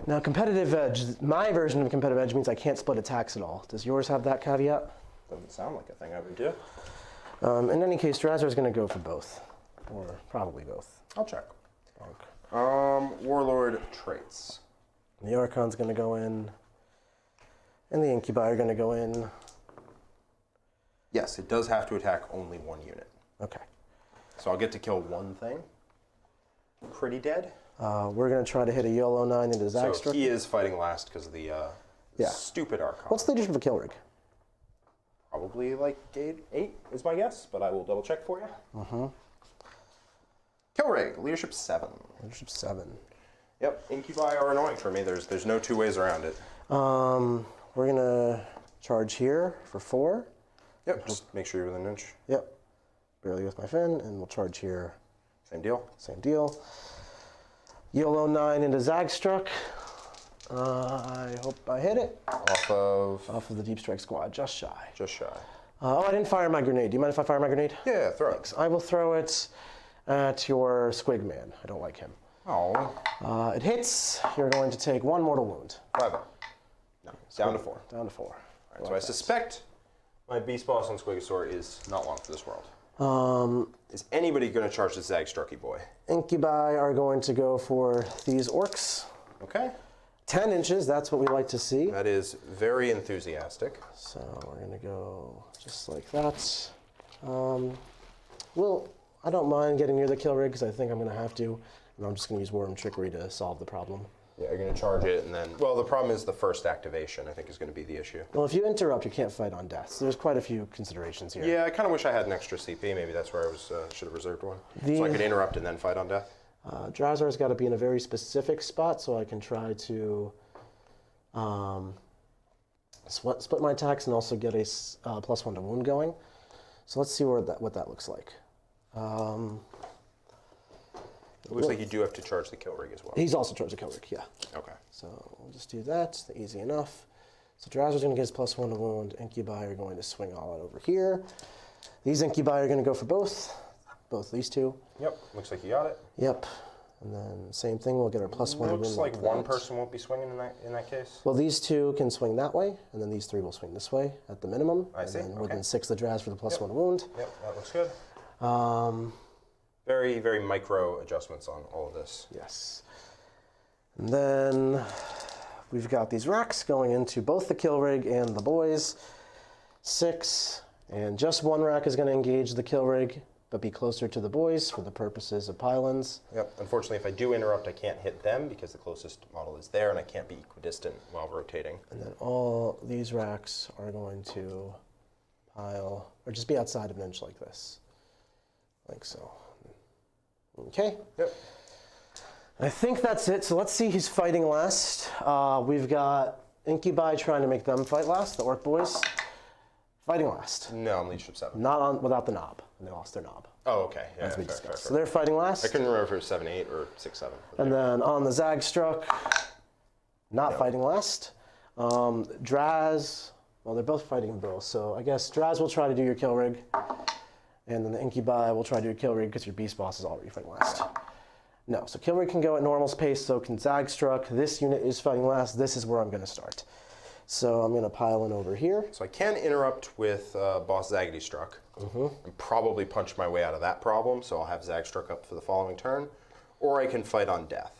Now, competitive edge, my version of competitive edge means I can't split attacks at all. Does yours have that caveat? Doesn't sound like a thing I would do. In any case, Drazzer is going to go for both, or probably both. I'll check. Bonk. Warlord traits. The Archon's going to go in, and the Incubi are going to go in. Yes, it does have to attack only one unit. Okay. So I'll get to kill one thing. Pretty dead. We're going to try to hit a YOLO 9 into So Zagstruck. he is fighting last because of the Yeah. stupid Archon. What's the leadership of a kill rig? Probably like 8 is my guess, but I will double check for you. Kill rig, leadership 7. Leadership 7. Yep, Incubi are annoying for me. There's no two ways around it. We're going to charge here for 4. Yep, just make sure you're within an inch. Yep. Barely with my fin, and we'll charge here. Same deal. Same deal. YOLO 9 into Zagstruck. I hope I hit it. Off of the Deep Strike Squad, just shy. just shy. I didn't fire my grenade. Do you mind if I fire my grenade? Yeah, throw it. I will throw it at your Squig Man. I don't like him. Oh. It hits. You're going to take 1 mortal wound. 5. No, down to 4. Down to 4. All right, so I suspect my Beast Boss on Squigosaur is not long for this world. Is anybody going to charge the Zagstrucky boy? Incubi are going to go for these Orks. Okay. 10 inches, that's what we like to see. That is very enthusiastic. So we're going to go just like that. I don't mind getting near the kill rig because I think I'm going to have to. And I'm just going to use Worm Trickery to solve the problem. Yeah, you're going to charge it, and then, well, the problem is the first activation, I think, is going to be the issue. Well, if you interrupt, you can't fight on death. So there's quite a few considerations here. Yeah, I kind of wish I had an extra CP. Maybe that's where I was should have reserved one. So I could interrupt and then fight on death. Drazzar's got to be in a very specific spot so I can try to split my attacks and also get a +1 to wound going. So let's see what that looks like. It looks like you do have to charge the kill rig as well. He's also charged a kill rig, yeah. Okay. So we'll just do that, easy enough. So Drazzar's going to get his +1 to wound. Incubi are going to swing all out over here. These Incubi are going to go for both these two. Yep, looks like you got it. Yep. And then same thing, we'll get our +1 to wound. Looks like one person won't be swinging in that case. Well, these two can swing that way, and then these 3 will swing this way at the minimum. I see, And then okay. within 6 the Draz for the +1 to wound. Yep, that looks good. Very, very micro adjustments on all of this. Yes. And then we've got these racks going into both the kill rig and the boys. 6, and just 1 rack is going to engage the kill rig, but be closer to the boys for the purposes of pylons. Yep, unfortunately, if I do interrupt, I can't hit them because the closest model is there, and I can't be equidistant while rotating. And then all these racks are going to pile, or just be outside of an inch like this. Like so. Okay. Yep. I think that's it. So let's see who's fighting last. We've got Incubi trying to make them fight last, the Orc boys. Fighting last. No, I'm leadership 7. Not on without the knob. And they lost their knob. Oh, okay. Yeah, As we fair, discussed. fair. So they're fighting last. I couldn't remember if it was 7-8 or 6-7. And then on the Zagstruck, not fighting last. Draz, well, they're both fighting both. So I guess Draz will try to do your kill rig. And then the Incubi will try to do a kill rig because your Beast Boss is already fighting last. No, so kill rig can go at normal pace, so can Zagstruck. This unit is fighting last. This is where I'm going to start. So I'm going to pile in over here. So I can interrupt with Boss Zaggity Struck and probably punch my way out of that problem, so I'll have Zagstruck up for the following turn. Or I can fight on death.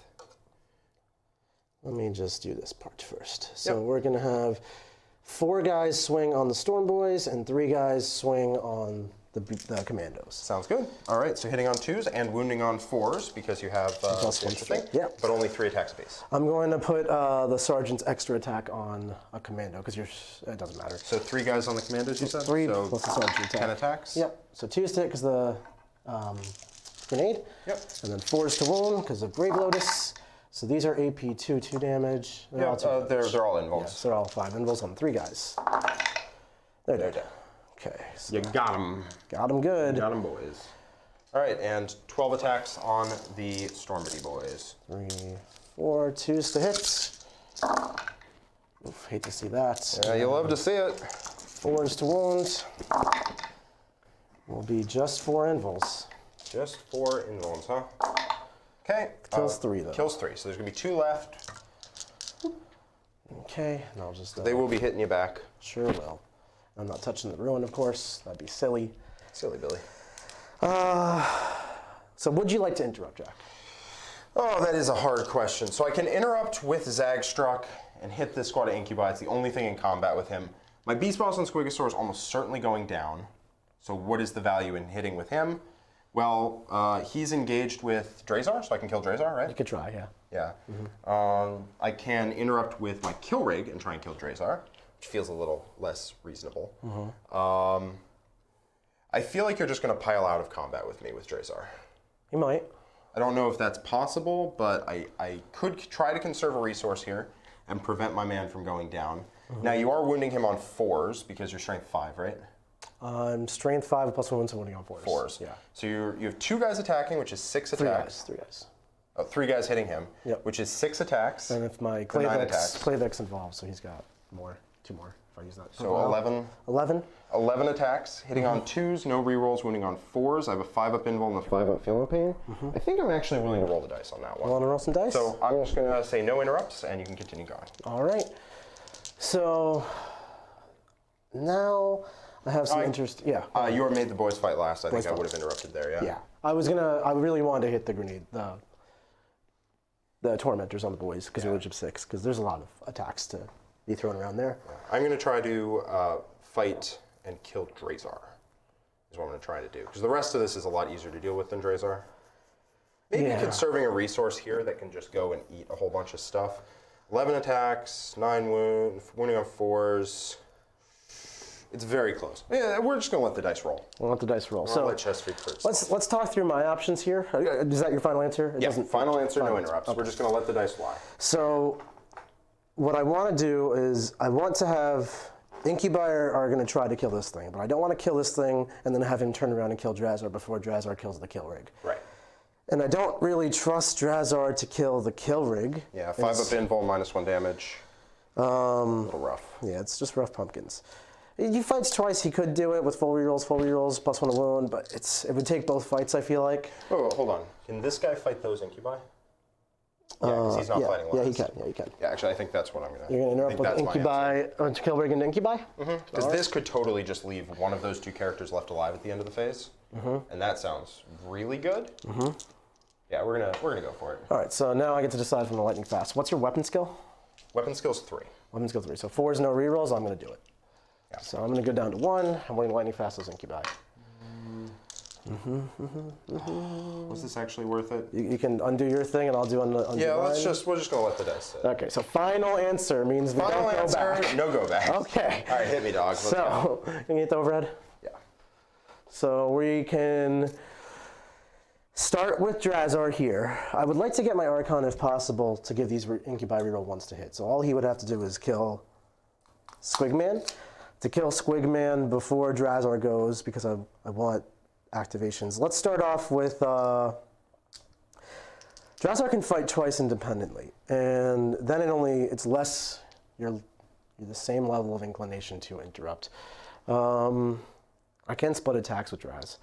Let me just do this part first. So we're going to have 4 guys swing on the Storm Boys and 3 guys swing on the Commandos. Sounds good. All right, so hitting on 2s and wounding on 4s because you have +1 interesting, yeah. but only 3 attacks apiece. I'm going to put the Sergeant's extra attack on a Commando because it doesn't matter. So 3 guys on the Commandos, you said? 3 so plus the Sergeant attack. 10 attacks? Yep. So 2 to hit because the grenade. Yep. And then 4s to wound because of Brave Lotus. So these are AP 2 damage. Yeah, they're all invols. Yes, they're all 5 invols on 3 guys. They're dead. Okay. So You got them. got them good. Got them, boys. All right, and 12 attacks on the Stormbody boys. 3, 4, 2s to hit. Oof, hate to see that. Yeah, you love to see it. 4s to wound. Will be just 4 invols. Just 4 involves, huh? Okay. Kills 3 though. Kills 3, so there's gonna be 2 left. Okay, and I'll just. They will be hitting you back. Sure will. I'm not touching the ruin, of course. That'd be silly. Silly Billy. So would you like to interrupt, Jack? Oh, that is a hard question. So I can interrupt with Zagstruck and hit this squad of Incubi. It's the only thing in combat with him. My Beast Boss on Squigosaur is almost certainly going down. So what is the value in hitting with him? Well, he's engaged with Drazar, so I can kill Drazar, right? You could try, yeah. Yeah. I can interrupt with my Killrig and try and kill Drazar, which feels a little less reasonable. I feel like you're just going to pile out of combat with me with Drazar. You might. I don't know if that's possible, but I could try to conserve a resource here and prevent my man from going down. Now, you are wounding him on 4s because you're strength 5, right? Strength 5 plus 1 wounding on 4s. 4s. Yeah. So you have 2 guys attacking, which is 6 attacks. 3 guys. Oh, 3 guys hitting him, Yep. which is 6 attacks. And if my for 9 attacks. Clavek's involved, so he's got 2 more if I use that. So 11. 11? 11 attacks, hitting on 2s, no rerolls, wounding on 4s. I have a 5-up invul and a 5-up feeling pain. I think I'm actually willing to roll the dice on that one. Want to roll some dice? So I'm just going to say no interrupts, and you can continue going. All right. So now I have some interest. Yeah. You made the boys fight last. I think I would have interrupted there, yeah? Yeah. I really wanted to hit the grenade, the tormentors on the boys because they're chip 6, because there's a lot of attacks to be thrown around there. I'm going to try to fight and kill Drazar, is what I'm going to try to do. Because the rest of this is a lot easier to deal with than Drazar. Maybe conserving a resource here that can just go and eat a whole bunch of stuff. 11 attacks, 9 wounding on 4s. It's very close. Yeah, we're just going to let the dice roll. We'll let the dice roll. I'll let Chess Freak first. Let's talk through my options here. Is that your final answer? Final answer, no interrupts. Okay. We're just going to let the dice fly. So what I want to do is I want to have Incubi are going to try to kill this thing, but I don't want to kill this thing and then have him turn around and kill Drazar before Drazar kills the Killrig. Right. And I don't really trust Drazar to kill the Killrig. Yeah, 5-up invul, -1 damage. A little rough. Yeah, it's just rough pumpkins. He fights twice. He could do it with full rerolls, +1 to wound, but it would take both fights, I feel like. Oh, hold on. Can this guy fight those Incubi? Yeah, because he's not fighting last. Yeah, he can. Yeah, he can. Yeah, actually, I think that's what I'm going to do. You're going to interrupt with Incubi, Killrig and Incubi? Because this could totally just leave one of those 2 characters left alive at the end of the phase. And that sounds really good. Yeah, we're gonna go for it. All right, so now I get to decide from the lightning fast. What's your weapon skill? Weapon skill's 3. Weapon skill 3. So 4 is no rerolls. I'm going to do it. Yeah. So I'm going to go down to 1. I'm going to lightning fast as Incubi. Was this actually worth it? You can undo your thing, and I'll do undo Yeah, mine. we're just gonna let the dice sit. Okay, so final answer means we Final don't answer, go back. no go back. Okay. All right, hit me, dog. Let's go. So, can you hit the overhead? Yeah. So we can start with Drazar here. I would like to get my Archon, if possible, to give these Incubi reroll 1s to hit. So all he would have to do is kill Squigman. To kill Squigman before Drazar goes, because I want activations. Let's start off with Drazar can fight twice independently, and then it's less you're the same level of inclination to interrupt. I can split attacks with Draz.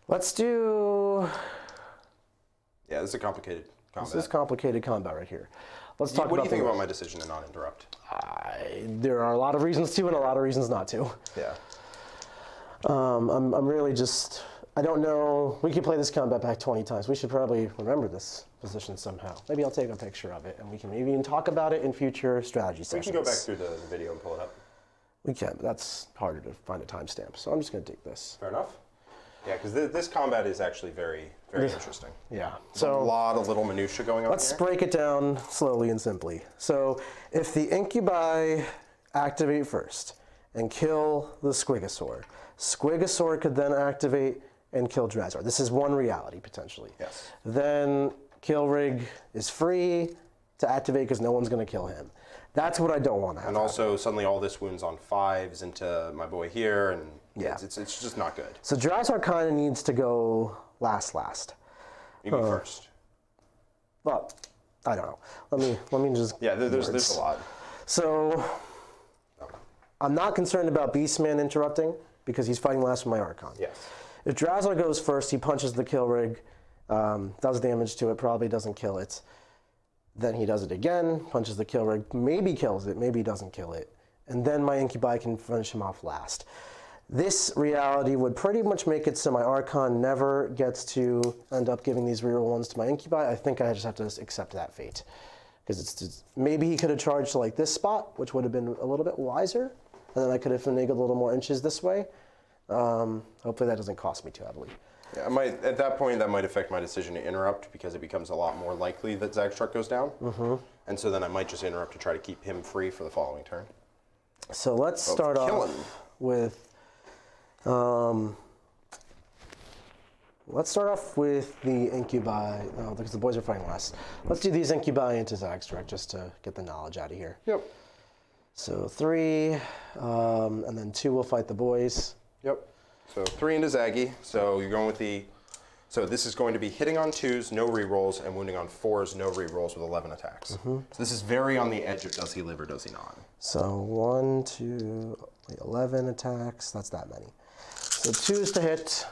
Let's do. Yeah, this is a complicated combat. This is complicated combat right here. Let's talk about. What do you think about my decision to not interrupt? There are a lot of reasons to and a lot of reasons not to. Yeah. I'm really just, I don't know, we could play this combat back 20 times. We should probably remember this position somehow. Maybe I'll take a picture of it and we can maybe even talk about it in future strategy sessions. We can go back through the video and pull it up. We can, but that's harder to find a timestamp. So I'm just going to take this. Fair enough. Yeah, because this combat is actually very, very interesting. Yeah. So a lot of little minutia going on Let's break it down slowly and simply. So if the Incubi activate first and kill the Squigosaur, Squigosaur could then activate and kill Drazar. This is one reality, potentially. Yes. Then Killrig is free to activate because no one's going to kill him. That's what I don't want to have. And also, suddenly all this wounds on 5s into my boy here, and yeah, it's just not good. So Drazar kind of needs to go last. You go first. Well, I don't know. Let me just. Yeah, there's a lot. So I'm not concerned about Beastman interrupting because he's fighting last with my Archon. Yes. If Drazar goes first, he punches the Killrig, does damage to it, probably doesn't kill it. Then he does it again, punches the Killrig, maybe kills it, maybe doesn't kill it. And then my Incubi can finish him off last. This reality would pretty much make it so my Archon never gets to end up giving these reroll ones to my Incubi. I think I just have to accept that fate. Because it's just, maybe he could have charged to like this spot, which would have been a little bit wiser. And then I could have finagled a little more inches this way. Hopefully that doesn't cost me too heavily. Yeah, at that point, that might affect my decision to interrupt because it becomes a lot more likely that Zagstruck goes down. And so then I might just interrupt to try to keep him free for the following turn. So let's start off with... let's start off with the Incubi, because the boys are fighting last. Let's do these Incubi into Zagstruck just to get the knowledge out of here. Yep. So 3, and then 2 will fight the boys. Yep. So 3 into Zaggy. So you're going with the... So this is going to be hitting on 2s, no rerolls, and wounding on 4s, no rerolls with 11 attacks. So this is very on the edge of does he live or does he not. So 1, 2, 11 attacks. That's that many. So 2s to hit.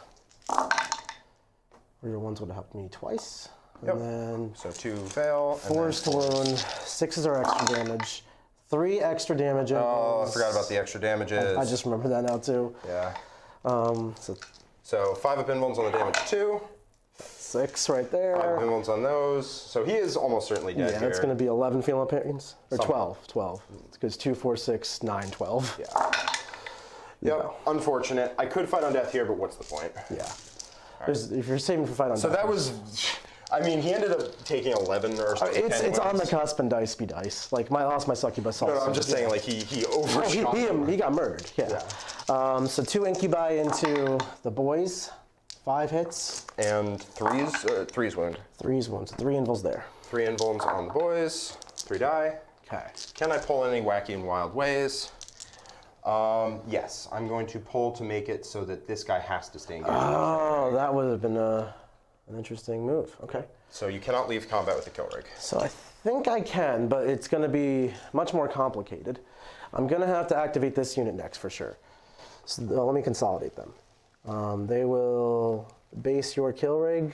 Rear ones would have helped me twice. And then so 2 fail. 4s to wound. 6s are extra damage. 3 extra damage. Oh, I forgot about the extra damages. I just remember that now too. Yeah. So 5 up involves on the damage 2. 6 right there. 5 up involves on those. So he is almost certainly dead here. It's going to be 11 feeling pains. Or 12. 12. Because 2, 4, 6, 9, 12. Yeah. Yep, unfortunate. I could fight on death here, but what's the point? Yeah. If you're saving for fight on death. So that was, I mean, he ended up taking 11 or something. It's on the cusp and dice be dice. Like, I lost my succubus also. No, I'm just saying, like, he overshot. He got murdered, yeah. So 2 Incubi into the boys. 5 hits. And 3's wound. 3's wound, so 3 invulns there. 3 invulns on the boys. 3 die. Okay. Can I pull any wacky and wild ways? Yes, I'm going to pull to make it so that this guy has to stay engaged. Oh, that would have been an interesting move. Okay. So you cannot leave combat with the kill rig. So I think I can, but it's going to be much more complicated. I'm going to have to activate this unit next for sure. So let me consolidate them. They will base your kill rig,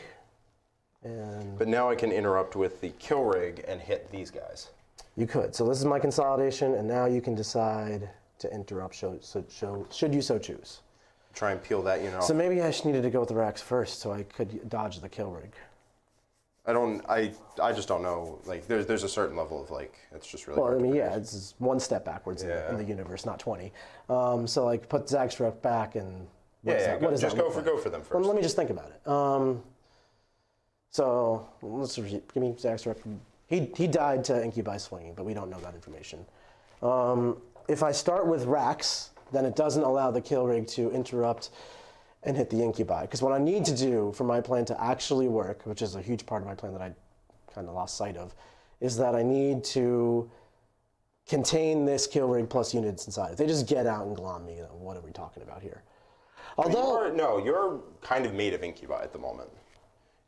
and but now I can interrupt with the kill rig and hit these guys. You could. So this is my consolidation, and now you can decide to interrupt should you so choose. Try and peel that unit off. So maybe I just needed to go with the racks first so I could dodge the kill rig. I just don't know. Like there's a certain level of like it's just really. Well, I mean, yeah, it's one step backwards in the universe, not 20. So like put Zagstruck back and what does that go for them first. Well, let me just think about it. So let's give me Zagstruck. He died to Incubi swinging, but we don't know that information. If I start with racks, then it doesn't allow the kill rig to interrupt and hit the Incubi. Because what I need to do for my plan to actually work, which is a huge part of my plan that I kind of lost sight of, is that I need to contain this kill rig plus units inside. If they just get out and glom me, what are we talking about here? Although you're kind of made of Incubi at the moment.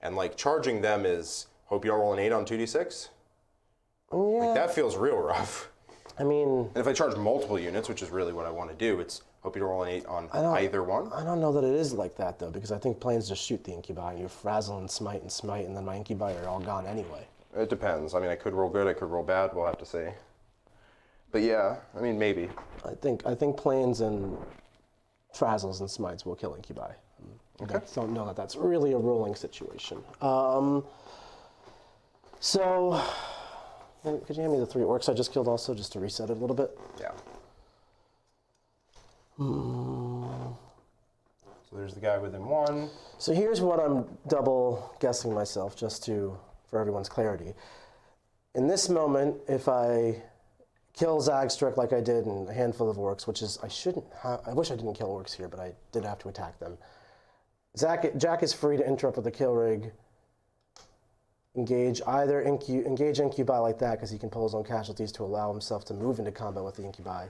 And like charging them is hope you don't roll an 8 on 2d6. Yeah. Like that feels real rough. I mean, and if I charge multiple units, which is really what I want to do, it's hope you don't roll an 8 on either one. I don't know that it is like that though, because I think planes just shoot the Incubi and you frazzle and smite, and then my Incubi are all gone anyway. It depends. I mean, I could roll good, I could roll bad. We'll have to see. But yeah, I mean, maybe. I think planes and frazzles and smites will kill Incubi. Okay. I don't know that that's really a rolling situation. So, could you hand me the 3 orcs I just killed also, just to reset it a little bit? Yeah. So there's the guy within 1. So here's what I'm double guessing myself, just for everyone's clarity. In this moment, if I kill Zagstruck like I did in a handful of orcs, which is, I wish I didn't kill orcs here, but I did have to attack them. Jack is free to interrupt with the kill rig, engage Incubi like that, because he can pull his own casualties to allow himself to move into combat with the Incubi,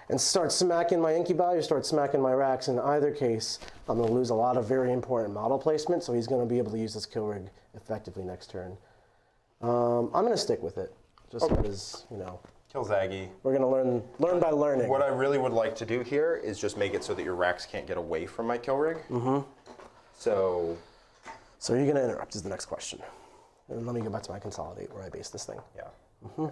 and start smacking my Incubi or start smacking my racks. In either case, I'm going to lose a lot of very important model placement, so he's going to be able to use this kill rig effectively next turn. I'm going to stick with it, just because, Kill Zaggy. We're going to learn by learning. What I really would like to do here is just make it so that your racks can't get away from my kill rig. Mm-hmm. So you're going to interrupt is the next question. And let me go back to my consolidate where I base this thing. Yeah. Mm-hmm. Yeah.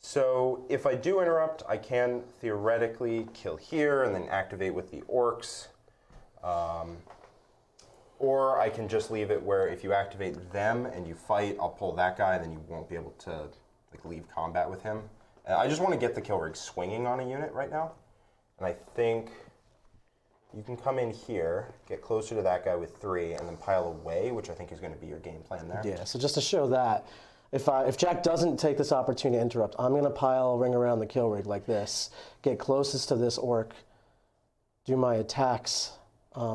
So if I do interrupt, I can theoretically kill here and then activate with the Orks. Or I can just leave it where if you activate them and you fight, I'll pull that guy, and then you won't be able to like leave combat with him. I just want to get the kill rig swinging on a unit right now. And I think you can come in here, get closer to that guy with 3, and then pile away, which I think is going to be your game plan there. Yeah, so just to show that, if Jack doesn't take this opportunity to interrupt, I'm going to pile a ring around the kill rig like this, get closest to this orc, do my attacks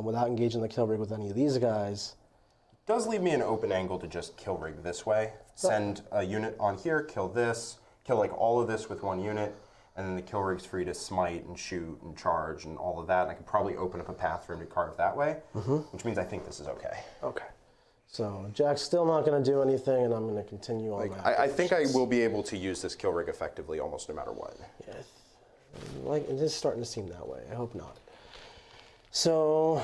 without engaging the kill rig with any of these guys. It does leave me an open angle to just kill rig this way. Send a unit on here, kill this, kill like all of this with 1 unit, and then the kill rig's free to smite and shoot and charge and all of that. And I could probably open up a path for him to carve that way, which means I think this is okay. Okay. So Jack's still not going to do anything, and I'm going to continue on that. I think I will be able to use this kill rig effectively almost no matter what. Yeah, like it is starting to seem that way. I hope not. So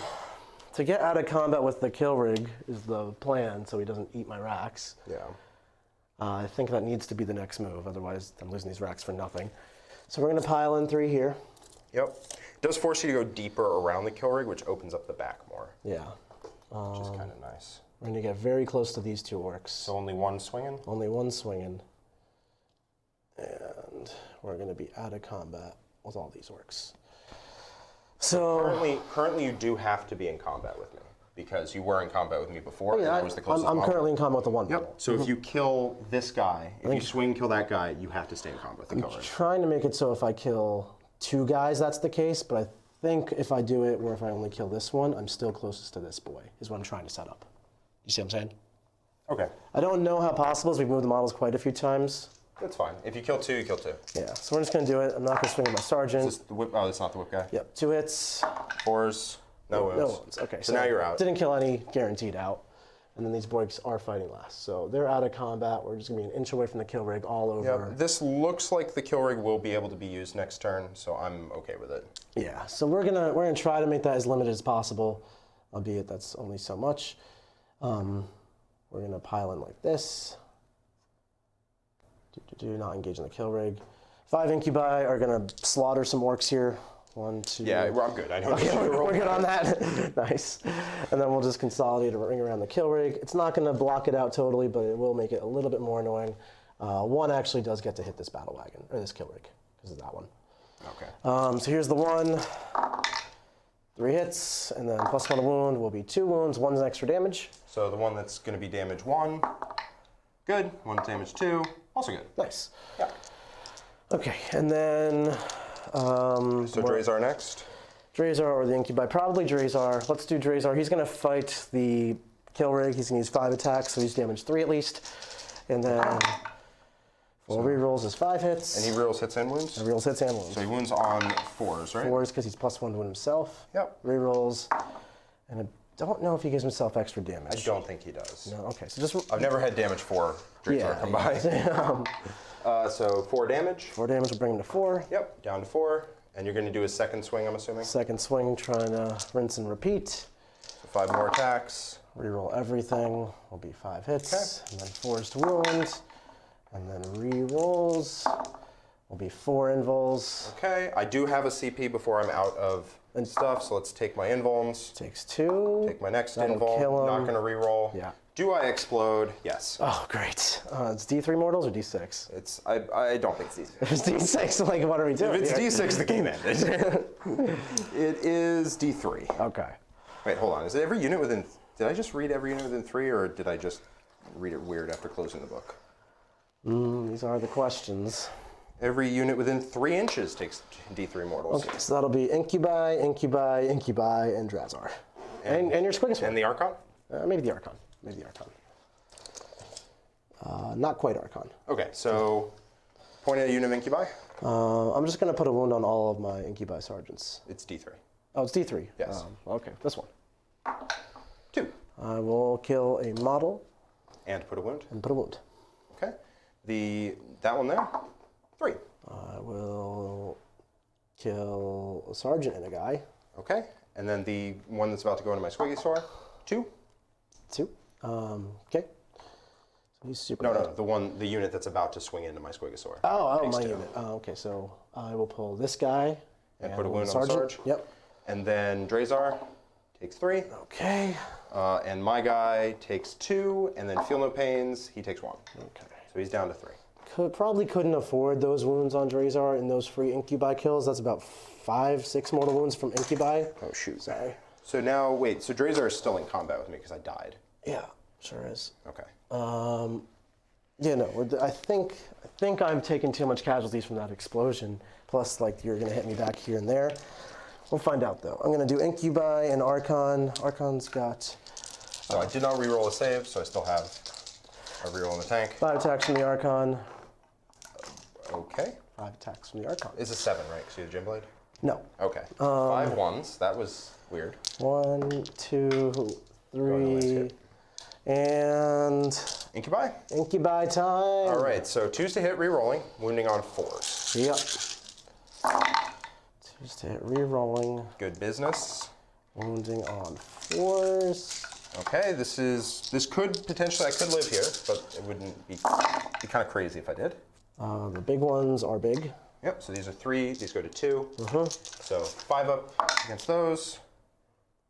to get out of combat with the kill rig is the plan, so he doesn't eat my racks. Yeah. I think that needs to be the next move. Otherwise, I'm losing these racks for nothing. So we're going to pile in 3 here. Yep. It does force you to go deeper around the kill rig, which opens up the back more. Yeah. Which is kind of nice. We're going to get very close to these 2 orcs. So only 1 swinging? Only 1 swinging. And we're going to be out of combat with all these orcs. So currently you do have to be in combat with me because you were in combat with me before. yeah, and I was the closest I'm currently in combat with the 1 Yep. model. So if you kill this guy, if you swing, kill that guy, you have to stay in combat with the kill rig. Trying to make it so if I kill 2 guys, that's the case, but I think if I do it where if I only kill this one, I'm still closest to this boy, is what I'm trying to set up. You see what I'm saying? Okay. I don't know how possible is. We've moved the models quite a few times. That's fine. If you kill 2, you kill 2. Yeah, so we're just going to do it. I'm not going to swing with my sergeant. Is this the whip? Oh, that's not the whip guy? Yep, 2 hits. 4s, no wounds. No wounds. Okay, so now you're out. Didn't kill any, guaranteed out. And then these boys are fighting last. So they're out of combat. We're just going to be an inch away from the kill rig all over. Yep. This looks like the kill rig will be able to be used next turn, so I'm okay with it. Yeah, so we're gonna try to make that as limited as possible, albeit that's only so much. We're going to pile in like this. Do not engage in the kill rig. 5 incubi are going to slaughter some orcs here. 1, 2. Yeah, I'm good. I don't Okay, we're good on that. Nice. And then we'll just consolidate a ring around the kill rig. It's not going to block it out totally, but it will make it a little bit more annoying. 1 actually does get to hit this battle wagon, or this kill rig, because of that one. Okay. So here's the 1. 3 hits, and then +1 wound will be 2 wounds. 1's extra damage. So the one that's going to be damage 1, good. 1 damage 2, also good. Nice. Yeah. Okay, and then... so Drazar next? Drazar or the incubi. Probably Drazar. Let's do Drazar. He's going to fight the kill rig. He's going to use 5 attacks, so he's damage 3 at least. And then 4 rerolls is 5 hits. And he rerolls hits and wounds? And rerolls hits and wounds. So he wounds on 4s, right? 4s because he's +1 to wound himself. Yep. Rerolls. And I don't know if he gives himself extra damage. I don't think he does. No, okay. So just... I've never had damage 4 Drazar come by. So 4 damage. 4 damage will bring him to 4. Yep, down to 4. And you're going to do his second swing, I'm assuming? Second swing, trying to rinse and repeat. So 5 more attacks. Reroll everything will be 5 hits. And then 4s to wound. And then re-rolls will be 4 invuls. Okay, I do have a CP before I'm out of stuff, so let's take my invulns. Takes 2. Take my next That'll invuln. kill him. Not going to re-roll. Yeah. Do I explode? Yes. Oh, great. It's D3 mortals or D6? It's I don't think it's D6. If it's D6, like, what are we doing? If it's D6, the game ended. It is D3. Okay. Wait, hold on. Is it every unit within... Did I just read every unit within 3, or did I just read it weird after closing the book? These are the questions. Every unit within 3 inches takes D3 mortals. Okay, so that'll be incubi, incubi, incubi, and Drazar. And your Squiggis one. And the Archon? Maybe the Archon. Maybe the Archon. Not quite Archon. Okay, so point at a unit of incubi. I'm just going to put a wound on all of my incubi sergeants. It's D3. Oh, it's D3? Yes. Okay, this one. 2. I will kill a model. And put a wound. And put a wound. Okay. That one there. 3. I will kill a sergeant and a guy. Okay. And then the one that's about to go into my Squiggy store. 2. 2. Okay. So He's super No, dead. no, the unit that's about to swing into my Squigosaur. Oh, Takes my 2. unit. Oh, okay, so I will pull this guy. And put a wound on Sergeant. Sarge. Yep. And then Drazar takes 3. Okay. And my guy takes 2, and then Feel No Pains, he takes 1. Okay. So he's down to 3. Probably couldn't afford those wounds on Drazar and those free Incubi kills. That's about 5, 6 mortal wounds from Incubi. Oh, shoot. Sorry. So now, wait, so Drazar is still in combat with me because I died. Yeah, sure is. Okay. Yeah, no, I think I'm taking too much casualties from that explosion. Plus, like, you're gonna hit me back here and there. We'll find out though. I'm gonna do Incubi and Archon. Archon's got. So I did not reroll a save, so I still have a reroll in the tank. 5 attacks from the Archon. Okay. 5 attacks from the Archon. It's a 7, right? Because you have Gym Blade? No. Okay. 5 ones. That was weird. 1, 2, Going 3, to and Incubi? Incubi time. All right, so 2s to hit, rerolling, wounding on 4s. Yep. Just hit re-rolling, Good business. wounding on 4s. Okay, this could potentially, I could live here, but it wouldn't be kind of crazy if I did. The big ones are big. Yep, so these are 3, these go to 2. Mm-hmm. So 5 up against those,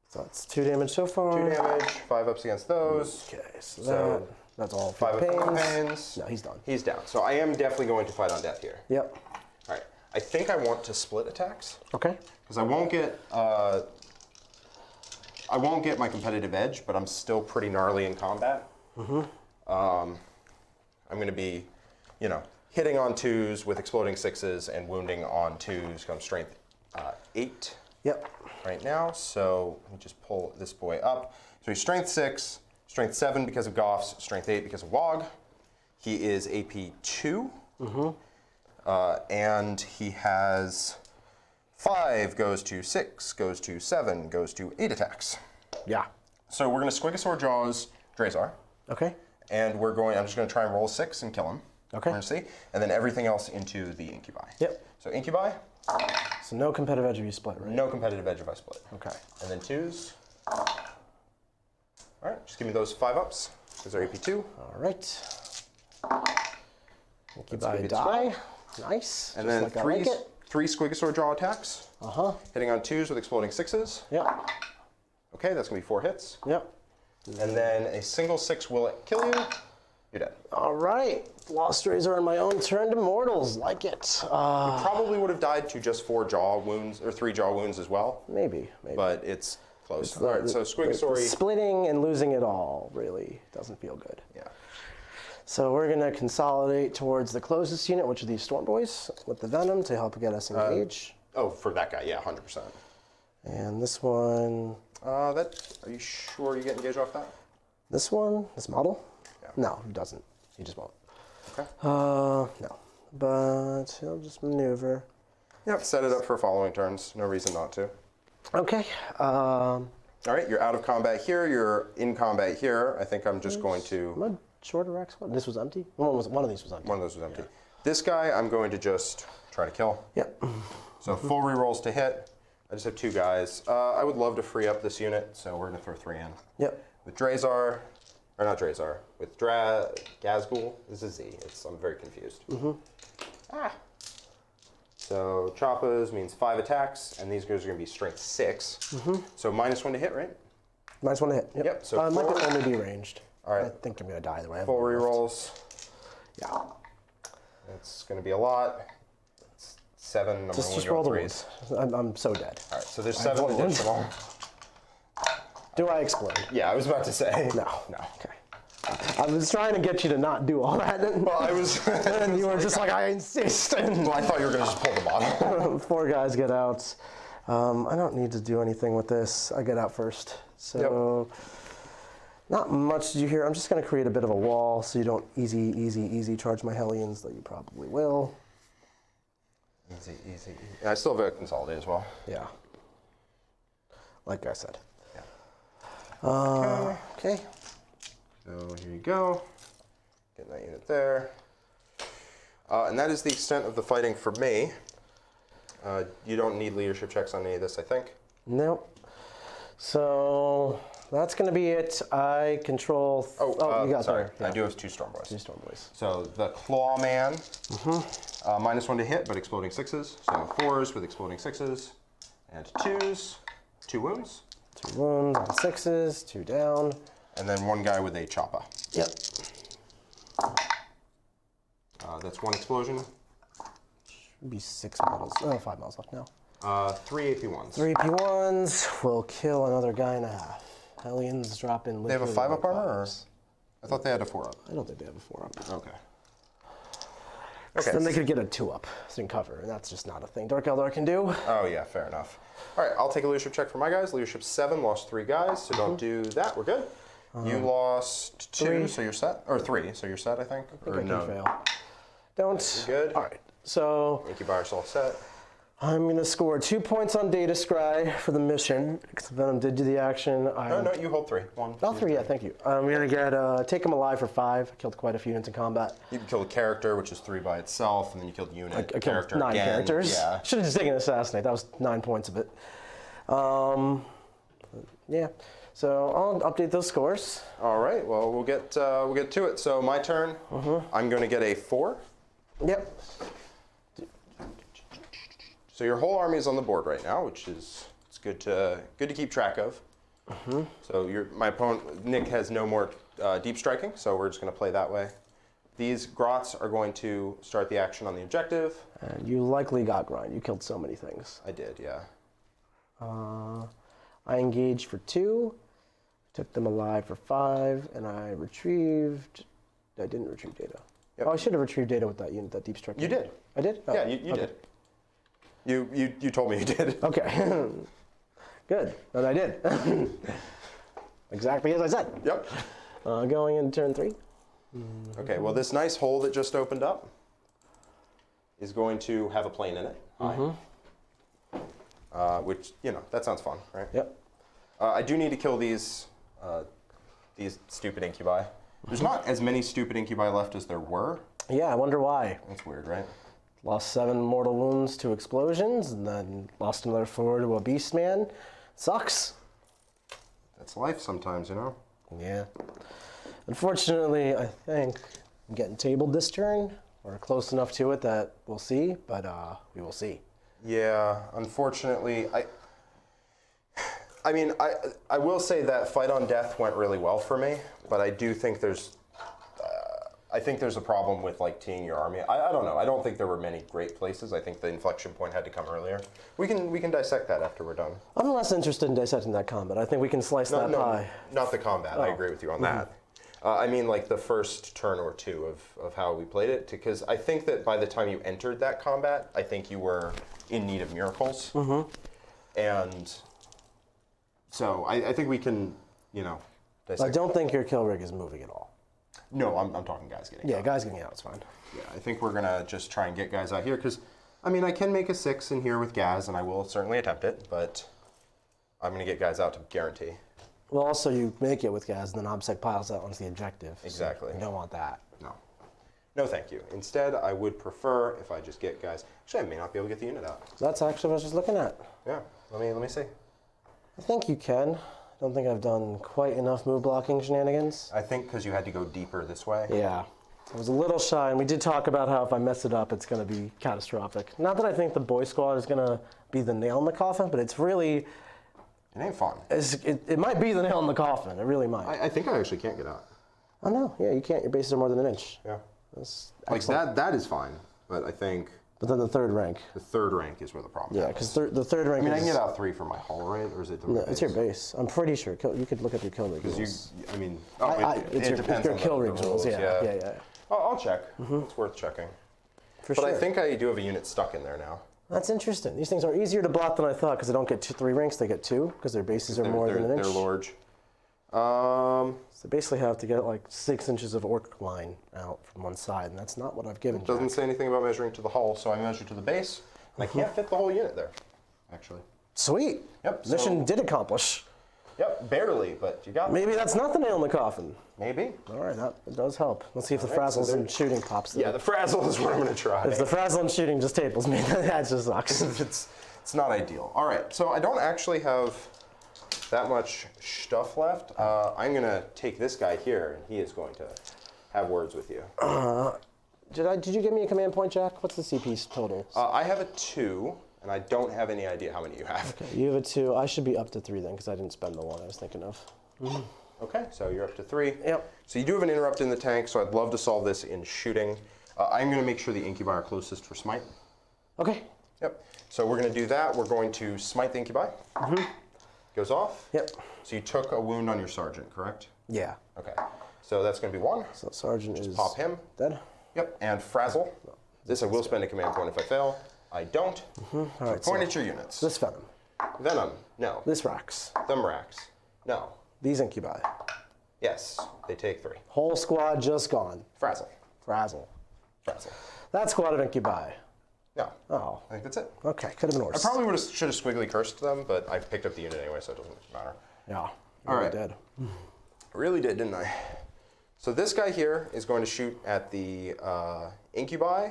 So that's 2 damage so far. 2 damage, 5 ups against those. Okay, so, So, that's all 5 for up for pains. pains. No, he's done. He's down. So I am definitely going to fight on death here. Yep. All right, I think I want to split attacks Okay. because I won't get my competitive edge, but I'm still pretty gnarly in combat. Mm-hmm. I'm going to be, hitting on 2s with exploding 6s and wounding on 2s. I'm strength 8 Yep. right now. So let me just pull this boy up. So he's strength 6, strength 7 because of Goffs, strength 8 because of Wog. He is AP 2. Mm-hmm. And he has 5 goes to 6, goes to 7, goes to 8 attacks. Yeah. So we're going to Squigosaur Jaws Drazar. Okay. And I'm just going to try and roll 6 and kill him. Okay. We're going to see. And then everything else into the Incubi. Yep. So Incubi, So no competitive edge if you split, right? no competitive edge if I split. Okay. And then 2s. All right, just give me those 5 ups, because they're AP 2. All right. give Incubi it die. Nice. And Just then like I 3 like it. 3 Squigosaur Jaw attacks. Uh-huh. Hitting on 2s with exploding 6s. Yep. Okay, that's going to be 4 hits. Yep. And then a single 6 will it kill you. You're dead. All right. Lost Razor on my own turn to mortals. Like it. Probably would have died to just 4 jaw wounds, or 3 jaw wounds as well. Maybe. But it's close. All right, so Squigosaur. Splitting and losing it all really doesn't feel good. Yeah. So we're going to consolidate towards the closest unit, which are these Storm Boys, with the Venom to help get us engaged. Oh, for that guy, yeah, 100%. And this one, Are you sure you get engaged off that? this model? Yeah. No, he doesn't. He just won't. Okay. No. But he'll just maneuver. Yep, set it up for following turns. No reason not to. Okay. All right, you're out of combat here. You're in combat here. I think I'm just going to... Mud Shorter Rex one? This was empty? One of these was empty. One of those was empty. Yeah. This guy, I'm going to just try to kill. Yep. So full rerolls to hit. I just have 2 guys. I would love to free up this unit, so we're going to throw 3 in. Yep. With Drazar, or not Drazar, with Gazgul, this is Z. I'm very confused. Mm-hmm. So Choppas means 5 attacks, and these guys are going to be strength 6. Mm-hmm. So -1 to hit, right? -1 to hit. Yep. Yep, so it might 4. only be ranged. All right. I think I'm going to die either way. Full rerolls. Yeah. It's going to be a lot. It's 7. I'm Just roll roll the 3s. ones. I'm so dead. All right, so there's 7 additional. Do I explode? Yeah, I was about to say. No. No. Okay. I was trying to get you to not do all that. Well, I was. And you were just like, I insist. Well, I thought you were going to just pull the bottle. 4 guys get out. I don't need to do anything with this. I get out first. So, not much to do here. I'm just going to create a bit of a wall so you don't easy charge my Hellions, though you probably will. Easy. I still have a consolidate as well. Yeah. Like I said. Yeah. Okay. So here you go. Getting that unit there. And that is the extent of the fighting for me. You don't need leadership checks on any of this, I think. Nope. So that's going to be it. I control. You got sorry. there. Yeah. I do have 2 Storm Boys. 2 Storm Boys. So the Claw Man, -1 to hit, but exploding 6s. So 4s with exploding 6s, and 2s, 2 wounds. 2 wounds on 6s, 2 down. And then 1 guy with a chopper. Yep. That's 1 explosion. Should be 6 models. Oh, 5 models left now. 3 AP1s. 3 P1s will kill another guy and a half. Hellions drop in. They have a 5-up armor, or? I thought they had a 4-up. I don't think they have a 4-up. Okay. Okay. Then they could get a 2-up in cover, and that's just not a thing Dark Eldar can do. Oh yeah, fair enough. All right, I'll take a leadership check for my guys. Leadership 7, lost 3 guys, so don't do that. We're good. You lost 2, 3. so you're set. Or 3, so you're set, I think. I can fail. Don't. You're good. All right. So Thank you, buy yourself set. I'm going to score 2 points on Data Scry for the mission, because Venom did do the action. No, you hold 3. 1. Oh, 3, yeah, thank you. I'm going to get take him alive for 5. I killed quite a few units in combat. You can kill a character, which is 3 by itself, and then you killed a unit. I killed character 9 again. characters. Yeah. Should have just taken Assassinate. That was 9 points of it. Yeah. So I'll update those scores. All right. Well, we'll get to it. So my turn. I'm going to get a 4. Yep. So your whole army is on the board right now, which is good to keep track of. So my opponent Nick has no more deep striking, so we're just going to play that way. These grots are going to start the action on the objective. And you likely got grind. You killed so many things. I did, yeah. I engaged for 2, took them alive for 5, and I retrieved. I didn't retrieve data. Yep. Oh, I should have retrieved data with that unit, that deep striking. You did. I did? Oh, Yeah, you okay. did. You told me you did. Okay. Good. And I did. Exactly as I said. Yep. Going into turn 3. Okay, well, this nice hole that just opened up is going to have a plane in it. Which, that sounds fun, right? Yep. I do need to kill these stupid incubi. There's not as many stupid incubi left as there were. Yeah, I wonder why. That's weird, right? Lost 7 mortal wounds to explosions, and then lost another 4 to a beast man. Sucks. That's life sometimes, Yeah. Unfortunately, I think I'm getting tabled this turn. We're close enough to it that we'll see, but we will see. Yeah, unfortunately, I will say that Fight on Death went really well for me, but I do think there's a problem with teeing your army. I don't know. I don't think there were many great places. I think the inflection point had to come earlier. We can dissect that after we're done. I'm less interested in dissecting that combat. I think we can slice that pie. Not the combat. I agree with you on that. I mean, the first turn or 2 of how we played it, because I think that by the time you entered that combat, I think you were in need of miracles. And so I think we can, dissect. I don't think your kill rig is moving at all. No, I'm talking guys getting out. Guys getting out is fine. Yeah, I think we're going to just try and get guys out here, because, I can make a 6 in here with Gaz, and I will certainly attempt it, but I'm going to get guys out to guarantee. Well, also you make it with Gaz, and then OBSEC piles out onto the objective. Exactly. So you don't want that. No. No, thank you. Instead, I would prefer if I just get guys. Actually, I may not be able to get the unit out. So that's actually what I was just looking at. Yeah. Let me see. I think you can. I don't think I've done quite enough move blocking shenanigans. I think because you had to go deeper this way. Yeah. I was a little shy, and we did talk about how if I mess it up, it's going to be catastrophic. Not that I think the boy squad is going to be the nail in the coffin, but it's really... It ain't fun. It might be the nail in the coffin. It really might. I think I actually can't get out. Oh, no. Yeah, you can't. Your bases are more than an inch. Yeah. That's Like excellent. that is fine, but I think But then the 3rd rank. the 3rd rank is where the problem Yeah, happens. because the 3rd rank I can is... get out 3 from my hull, right? Or is it the No, it's your base. I'm pretty sure. You could look up your kill rig rules. It's It's depends your on kill the rig rules. Yeah. I'll check. It's worth checking. For But sure. I think I do have a unit stuck in there now. That's interesting. These things are easier to block than I thought because they don't get 3 ranks, they get 2 because their bases are more than an inch. They're large. So they basically have to get 6 inches of orc line out from one side, and that's not what I've given. It doesn't say anything about measuring to the hull, so I measure to the base, and I can't fit the whole unit there, actually. Sweet. Yep. Mission did accomplish. Yep, barely, but you got me. Maybe that's not the nail in the coffin. Maybe. All right, that does help. Let's see if the All right, so frazzles there- and shooting pops through. Yeah, the frazzle is what I'm going to try. If the frazzle and shooting just tables me, that just sucks. It's not ideal. All right, so I don't actually have that much stuff left. I'm gonna take this guy here, and he is going to have words with you. Did you give me a command point, Jack? What's the CP total? I have a 2, and I don't have any idea how many you have. Okay, you have a 2. I should be up to 3 then, because I didn't spend the 1 I was thinking of. Okay, so you're up to 3. Yep. So you do have an interrupt in the tank, so I'd love to solve this in shooting. I'm going to make sure the incubi are closest for smite. Okay. Yep. So we're going to do that. We're going to smite the incubi. Goes off. Yep. So you took a wound on your sergeant, correct? Yeah. Okay. So that's going to be 1. So Sergeant is Pop him. dead. Yep. And frazzle. This I will spend a command point if I fail. I don't. All right, Point at your units. This Venom. Venom. No. This Rax. Them racks. No. These Incubi. Yes. They take 3. Whole squad just gone. Frazzle. Frazzle. Frazzle. That squad of Incubi. No. Oh. I think that's it. Okay, could have been worse. I probably should have squiggly cursed them, but I picked up the unit anyway, so it doesn't matter. Yeah. All right. Dead. I really did, didn't I? So this guy here is going to shoot at the incubi,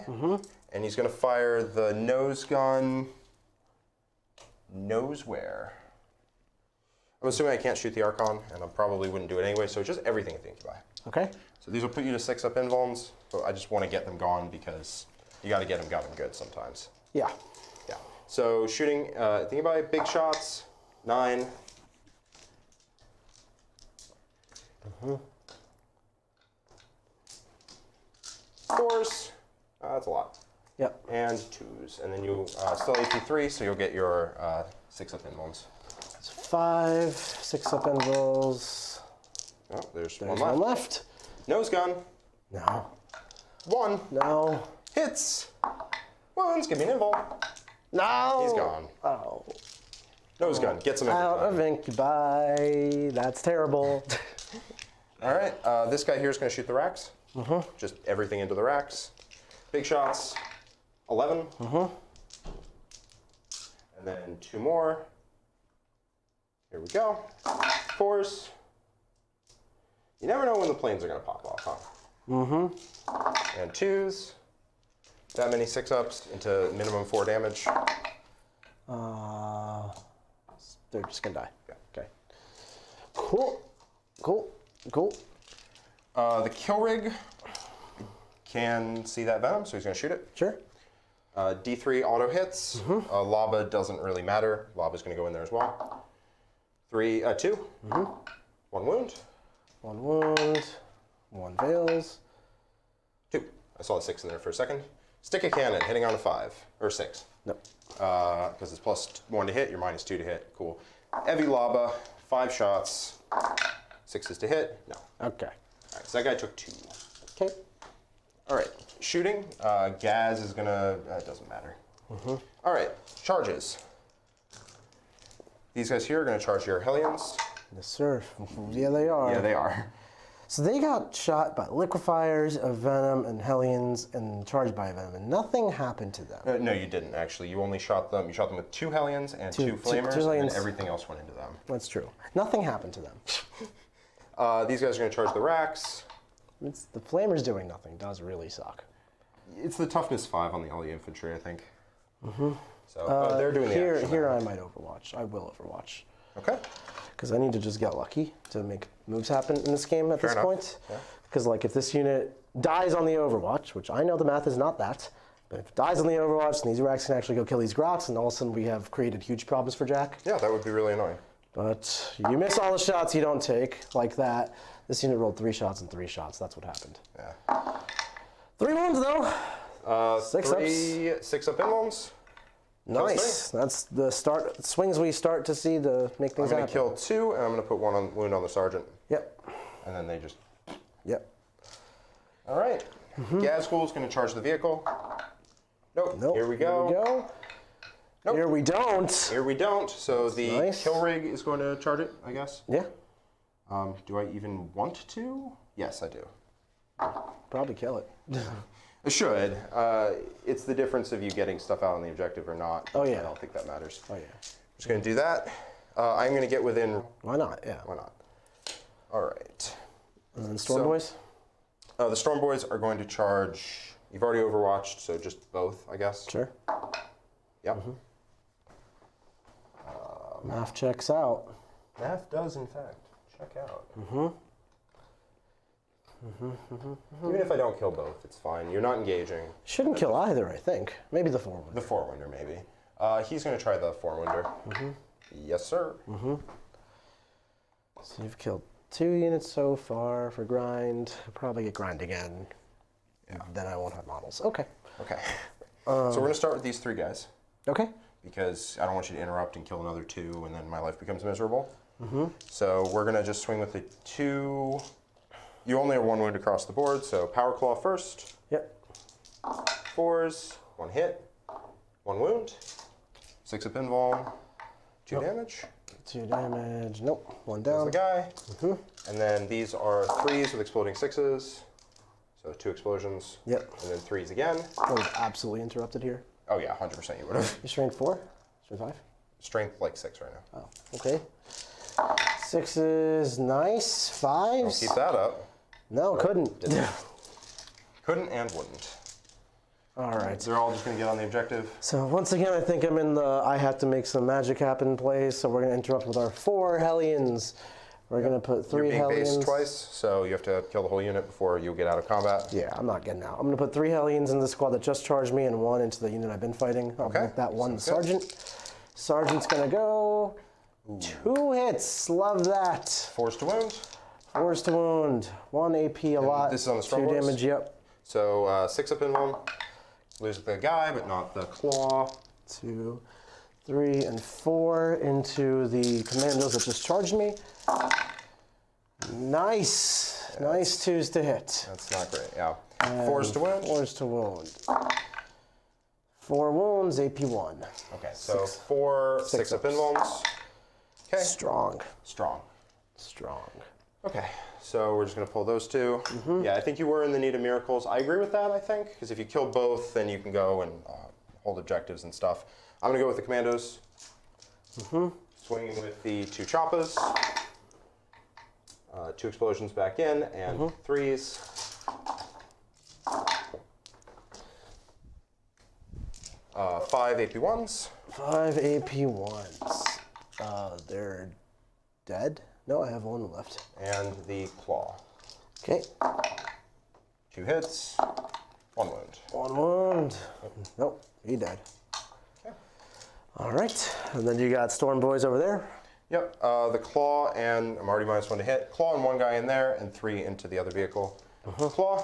and he's going to fire the nose gun. Nose where? I'm assuming I can't shoot the Archon, and I probably wouldn't do it anyway, so just everything at the incubi. Okay. So these will put you to 6 up invulns, but I just want to get them gone because you got to get them going good sometimes. Yeah. Yeah. So shooting, think about it, big shots, 9. Fours, that's a lot. Yep. And 2s. And then you still AP3, so you'll get your 6 up invulns. It's 5, 6 up invulns. Oh, there's There's one left. one left. Nose gun, No. 1. No. Hits. Wounds, give me an invul. No. He's gone. Oh. Nose gun, gets him Out every of time. Incubi. That's terrible. All right, this guy here is going to shoot the racks. Just everything into the racks. Big shots, 11. And then 2 more. Here we go. 4s. You never know when the planes are going to pop off, huh? And 2s. That many 6-ups into minimum 4 damage. They're just gonna die. Yeah. Okay. Cool. Cool. Cool. The kill rig can see that venom, so he's going to shoot it. Sure. D3 auto hits. Lava doesn't really matter. Lava's going to go in there as well. 2. 1 wound. 1 wound. 1 veils. 2. I saw the 6 in there for a second. Stick a cannon, hitting on a 5 or 6. Nope. Because it's +1 to hit, you're -2 to hit. Cool. Heavy lava, 5 shots. 6s to hit. No. Okay. All right, so that guy took 2. Okay. All right, shooting. Gaz is gonna. It doesn't matter. All right, charges. These guys here are gonna charge your Hellions. Yes, sir. Yeah, they are. Yeah, they are. So they got shot by liquefiers of venom and hellions and charged by venom, and nothing happened to them. No, you didn't actually. You only shot them. You shot them with 2 Hellions and 2 Flamers, two and Hellions. everything else went into them. That's true. Nothing happened to them. These guys are gonna charge the racks. It's the flamers doing nothing does really suck. It's the toughness 5 on the LE infantry, I think. So they're doing the action. Here I might overwatch. I will overwatch. Okay. Because I need to just get lucky to make moves happen in this game at Fair this enough. point. Yeah. Because like if this unit dies on the overwatch, which I know the math is not that, but if it dies on the overwatch, then these racks can actually go kill these grots, and all of a sudden we have created huge problems for Jack. Yeah, that would be really annoying. But you miss all the shots you don't take, like that. This unit rolled 3 shots and 3 shots. That's what happened. Yeah. 3 wounds though. 6 ups. 3 6-up invulns. Nice. That's the start swings we start to see to make I'm things going happen. to kill 2, and I'm going to put 1 wound on the sergeant. Yep. And then they just. Yep. All right. Gazgul is going to charge the vehicle. Nope. Nope. Here we go. Here we go. Nope. Here we don't. Here we don't. So the nice. kill rig is going to charge it, I guess. Yeah. Do I even want to? Yes, I do. Probably kill it. It should. It's the difference of you getting stuff out on the objective or not. Oh, yeah. I don't think that matters. Oh yeah. Just going to do that. I'm going to get within. Why not? Yeah. Why not? All right. And then Storm So- Boys. The Storm Boys are going to charge. You've already overwatched, so just both, I guess. Sure. Yep. Math checks out. Math does, in fact, check out. Even if I don't kill both, it's fine. You're not engaging. Shouldn't kill either, I think. Maybe the Forewinder. The Forewinder, maybe. He's going to try the Forewinder. Yes, sir. So you've killed 2 units so far for grind. I'll probably get grind again. Yeah. Then I won't have models. Okay. Okay. So we're going to start with these 3 guys. Okay. Because I don't want you to interrupt and kill another 2, and then my life becomes miserable. So we're going to just swing with the 2. You only have 1 wound across the board, so Power Claw first. Yep. 4s, 1 hit, 1 wound, 6 of pinball, 2 damage. 2 damage. Nope. 1 There's down. the guy. And then these are 3s with exploding 6s. So 2 explosions. Yep. And then 3s again. I was absolutely interrupted here. Oh yeah, 100% you would have. You strength 4? Strength 5? Strength like 6 right now. Oh, okay. 6s, nice. 5s. Don't keep that up. No, couldn't. Couldn't and wouldn't. All right. They're all just going to get on the objective. So once again, I think I'm in the I have to make some magic happen place. So we're going to interrupt with our 4 Hellions. We're going to put 3 You're being Hellions. based twice, so you have to kill the whole unit before you get out of combat. Yeah, I'm not getting out. I'm going to put 3 Hellions in the squad that just charged me and 1 into the unit I've been fighting. I'll make that 1 the Sergeant. Sergeant's going to go. 2 hits. Love that. 4s to wound. 4s to wound. 1 AP a lot. This is on the strong 2 boys? damage, yep. So 6 up in 1. Lose the guy, but not the claw. 2, 3, and 4 into the commandos that just charged me. Nice. Yeah, nice 2s to hit. That's not great, yeah. 4s to wound. 4s to wound. 4 wounds, AP 1. Okay, so 4, 6 up in wounds. Okay. Strong. Strong. Strong. Okay, so we're just going to pull those 2. Yeah, I think you were in the need of miracles. I agree with that, I think, because if you kill both, then you can go and hold objectives and stuff. I'm going to go with the commandos. Swinging with the 2 choppas. 2 explosions back in, and 3s. 5 AP1s. 5 AP1s. They're dead? No, I have 1 left. And the claw. Okay. 2 hits. 1 wound. 1 wound. Nope, he died. Okay. All right, and then you got Storm Boys over there. Yep, the claw, and I'm already -1 to hit. Claw and 1 guy in there, and 3 into the other vehicle. Claw.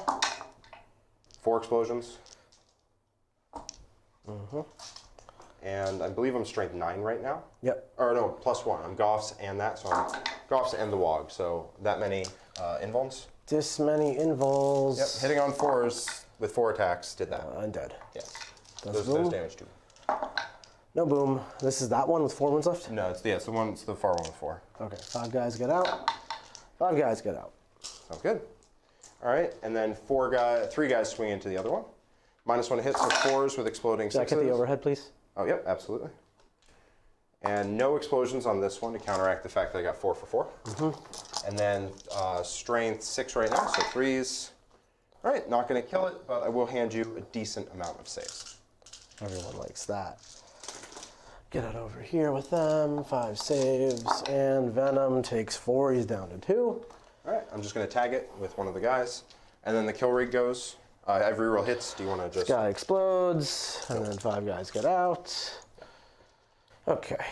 4 explosions. And I believe I'm strength 9 right now. Yep. Or no, +1. I'm Goffs and that, so I'm Goffs and the Wog. So that many invulns. This many invols. Yep, hitting on 4s with 4 attacks did that. I'm dead. Yes. Does Those damage too. No boom. This is that one with 4 wounds left? No, it's the one. It's the far one with 4. Okay, 5 guys get out. 5 guys get out. Sounds good. All right, and then 3 guys swing into the other one. -1 to hit, so 4s with exploding 6s. Can I get the overhead, please? Oh, yep, absolutely. And no explosions on this one to counteract the fact that I got 4 for 4. And then strength 6 right now, so 3s. All right, not going to kill it, but I will hand you a decent amount of saves. Everyone likes that. Get it over here with them. 5 saves, and Venom takes 4. He's down to 2. All right, I'm just going to tag it with one of the guys. And then the kill rig goes. Every roll hits. Do you want to just... Guy explodes, and then 5 guys get out. Okay,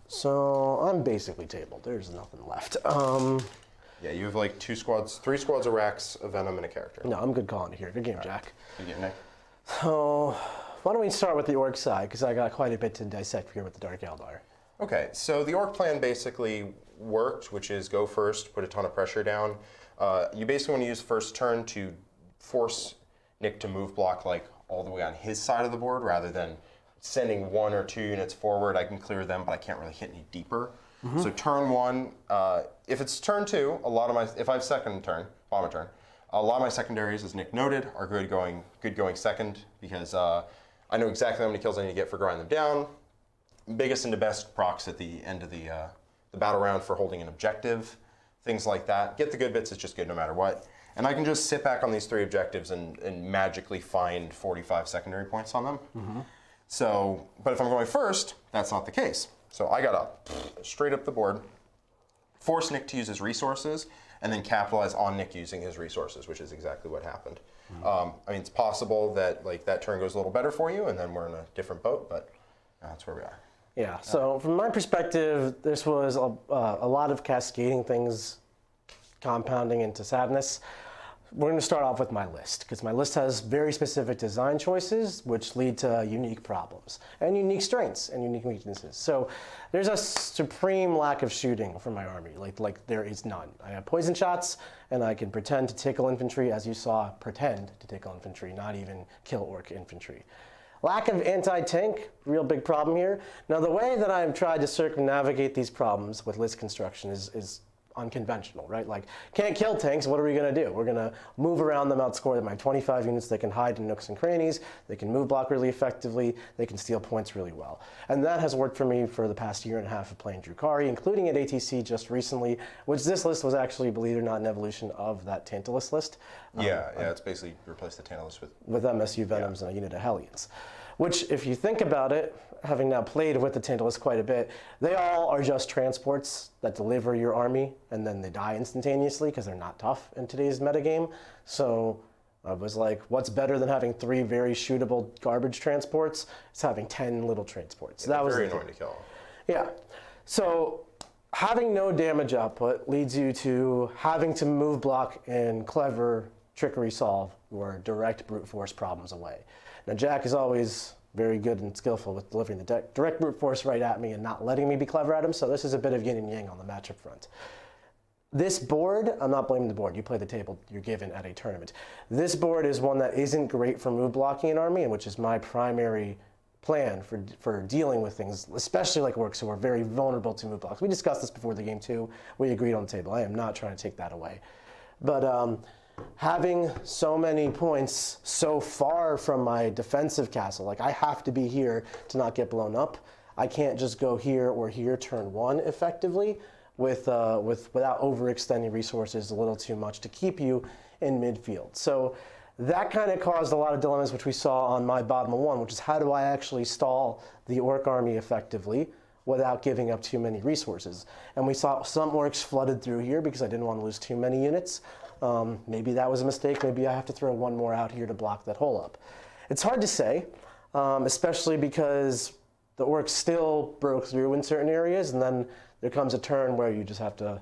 so I'm basically tabled. There's nothing left. Yeah, you have like 3 squads of racks, a Venom, and a character. No, I'm good calling it here. Good game, Jack. Good game, Nick. So, why don't we start with the Orc side, because I got quite a bit to dissect here with the Dark Eldar. Okay, so the Orc plan basically worked, which is go first, put a ton of pressure down. You basically want to use first turn to force Nick to move block like all the way on his side of the board rather than sending 1 or 2 units forward. I can clear them, but I can't really hit any deeper. So turn 1, if it's turn 2, if I have second turn, bomber turn, a lot of my secondaries, as Nick noted, are good going second because I know exactly how many kills I need to get for grinding them down. Biggest and the best procs at the end of the battle round for holding an objective, things like that. Get the good bits, it's just good no matter what. And I can just sit back on these 3 objectives and magically find 45 secondary points on them. So, but if I'm going first, that's not the case. So I got up, straight up the board, force Nick to use his resources, and then capitalize on Nick using his resources, which is exactly what happened. I mean, it's possible that that turn goes a little better for you, and then we're in a different boat, but that's where we are. Yeah, so from my perspective, this was a lot of cascading things compounding into sadness. We're going to start off with my list, because my list has very specific design choices, which lead to unique problems, and unique strengths, and unique weaknesses. So there's a supreme lack of shooting from my army, like there is none. I have poison shots, and I can pretend to tickle infantry, as you saw, pretend to tickle infantry, not even kill orc infantry. Lack of anti-tank, real big problem here. Now, the way that I've tried to circumnavigate these problems with list construction is unconventional, right? Like, can't kill tanks, what are we gonna do? We're gonna move around them, outscore them. I have 25 units that can hide in nooks and crannies, they can move block really effectively, they can steal points really well. And that has worked for me for the past year and a half of playing Drukhari, including at ATC just recently, which this list was actually, believe it or not, an evolution of that Tantalus list. Yeah, it's basically replaced the Tantalus with MSU Venoms and a unit of Hellions. Which, if you think about it, having now played with the Tantalus quite a bit, they all are just transports that deliver your army, and then they die instantaneously because they're not tough in today's metagame. So I was like, what's better than having 3 very shootable garbage transports? It's having 10 little transports. So that was very annoying to kill. Yeah. So having no damage output leads you to having to move block and clever trickery solve your direct brute force problems away. Now, Jack is always very good and skillful with delivering the direct brute force right at me and not letting me be clever at him, so this is a bit of yin and yang on the matchup front. This board, I'm not blaming the board, you play the table you're given at a tournament. This board is one that isn't great for move blocking an army, and which is my primary plan for dealing with things, especially like orcs who are very vulnerable to move blocks. We discussed this before the game too, we agreed on the table. I am not trying to take that away. But having so many points so far from my defensive castle, like I have to be here to not get blown up. I can't just go here or here turn 1 effectively without overextending resources a little too much to keep you in midfield. So that kind of caused a lot of dilemmas, which we saw on my bottom of 1, which is how do I actually stall the orc army effectively without giving up too many resources. And we saw some orcs flooded through here because I didn't want to lose too many units. Maybe that was a mistake. Maybe I have to throw 1 more out here to block that hole up. It's hard to say, especially because the orcs still broke through in certain areas, and then there comes a turn where you just have to,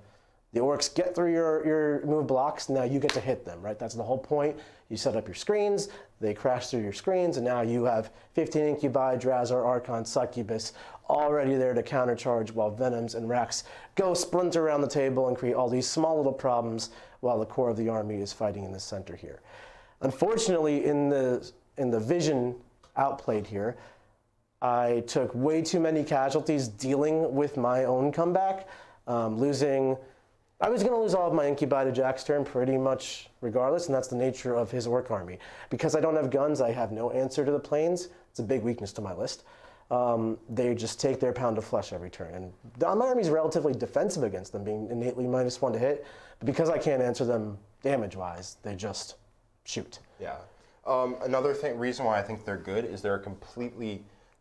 the orcs get through your move blocks, now you get to hit them, right? That's the whole point. You set up your screens, they crash through your screens, and now you have 15 Incubi, Drazar, Archon, Succubus, already there to countercharge while Venoms and Rex go sprint around the table and create all these small little problems while the core of the army is fighting in the center here. Unfortunately, in the vision outplayed here, I took way too many casualties dealing with my own comeback, I was going to lose all of my Incubi to Jack's turn pretty much regardless, and that's the nature of his orc army. Because I don't have guns, I have no answer to the planes. It's a big weakness to my list. They just take their pound of flesh every turn. And my army is relatively defensive against them, being innately -1 to hit. But because I can't answer them damage-wise, they just shoot. Yeah. Another reason why I think they're good is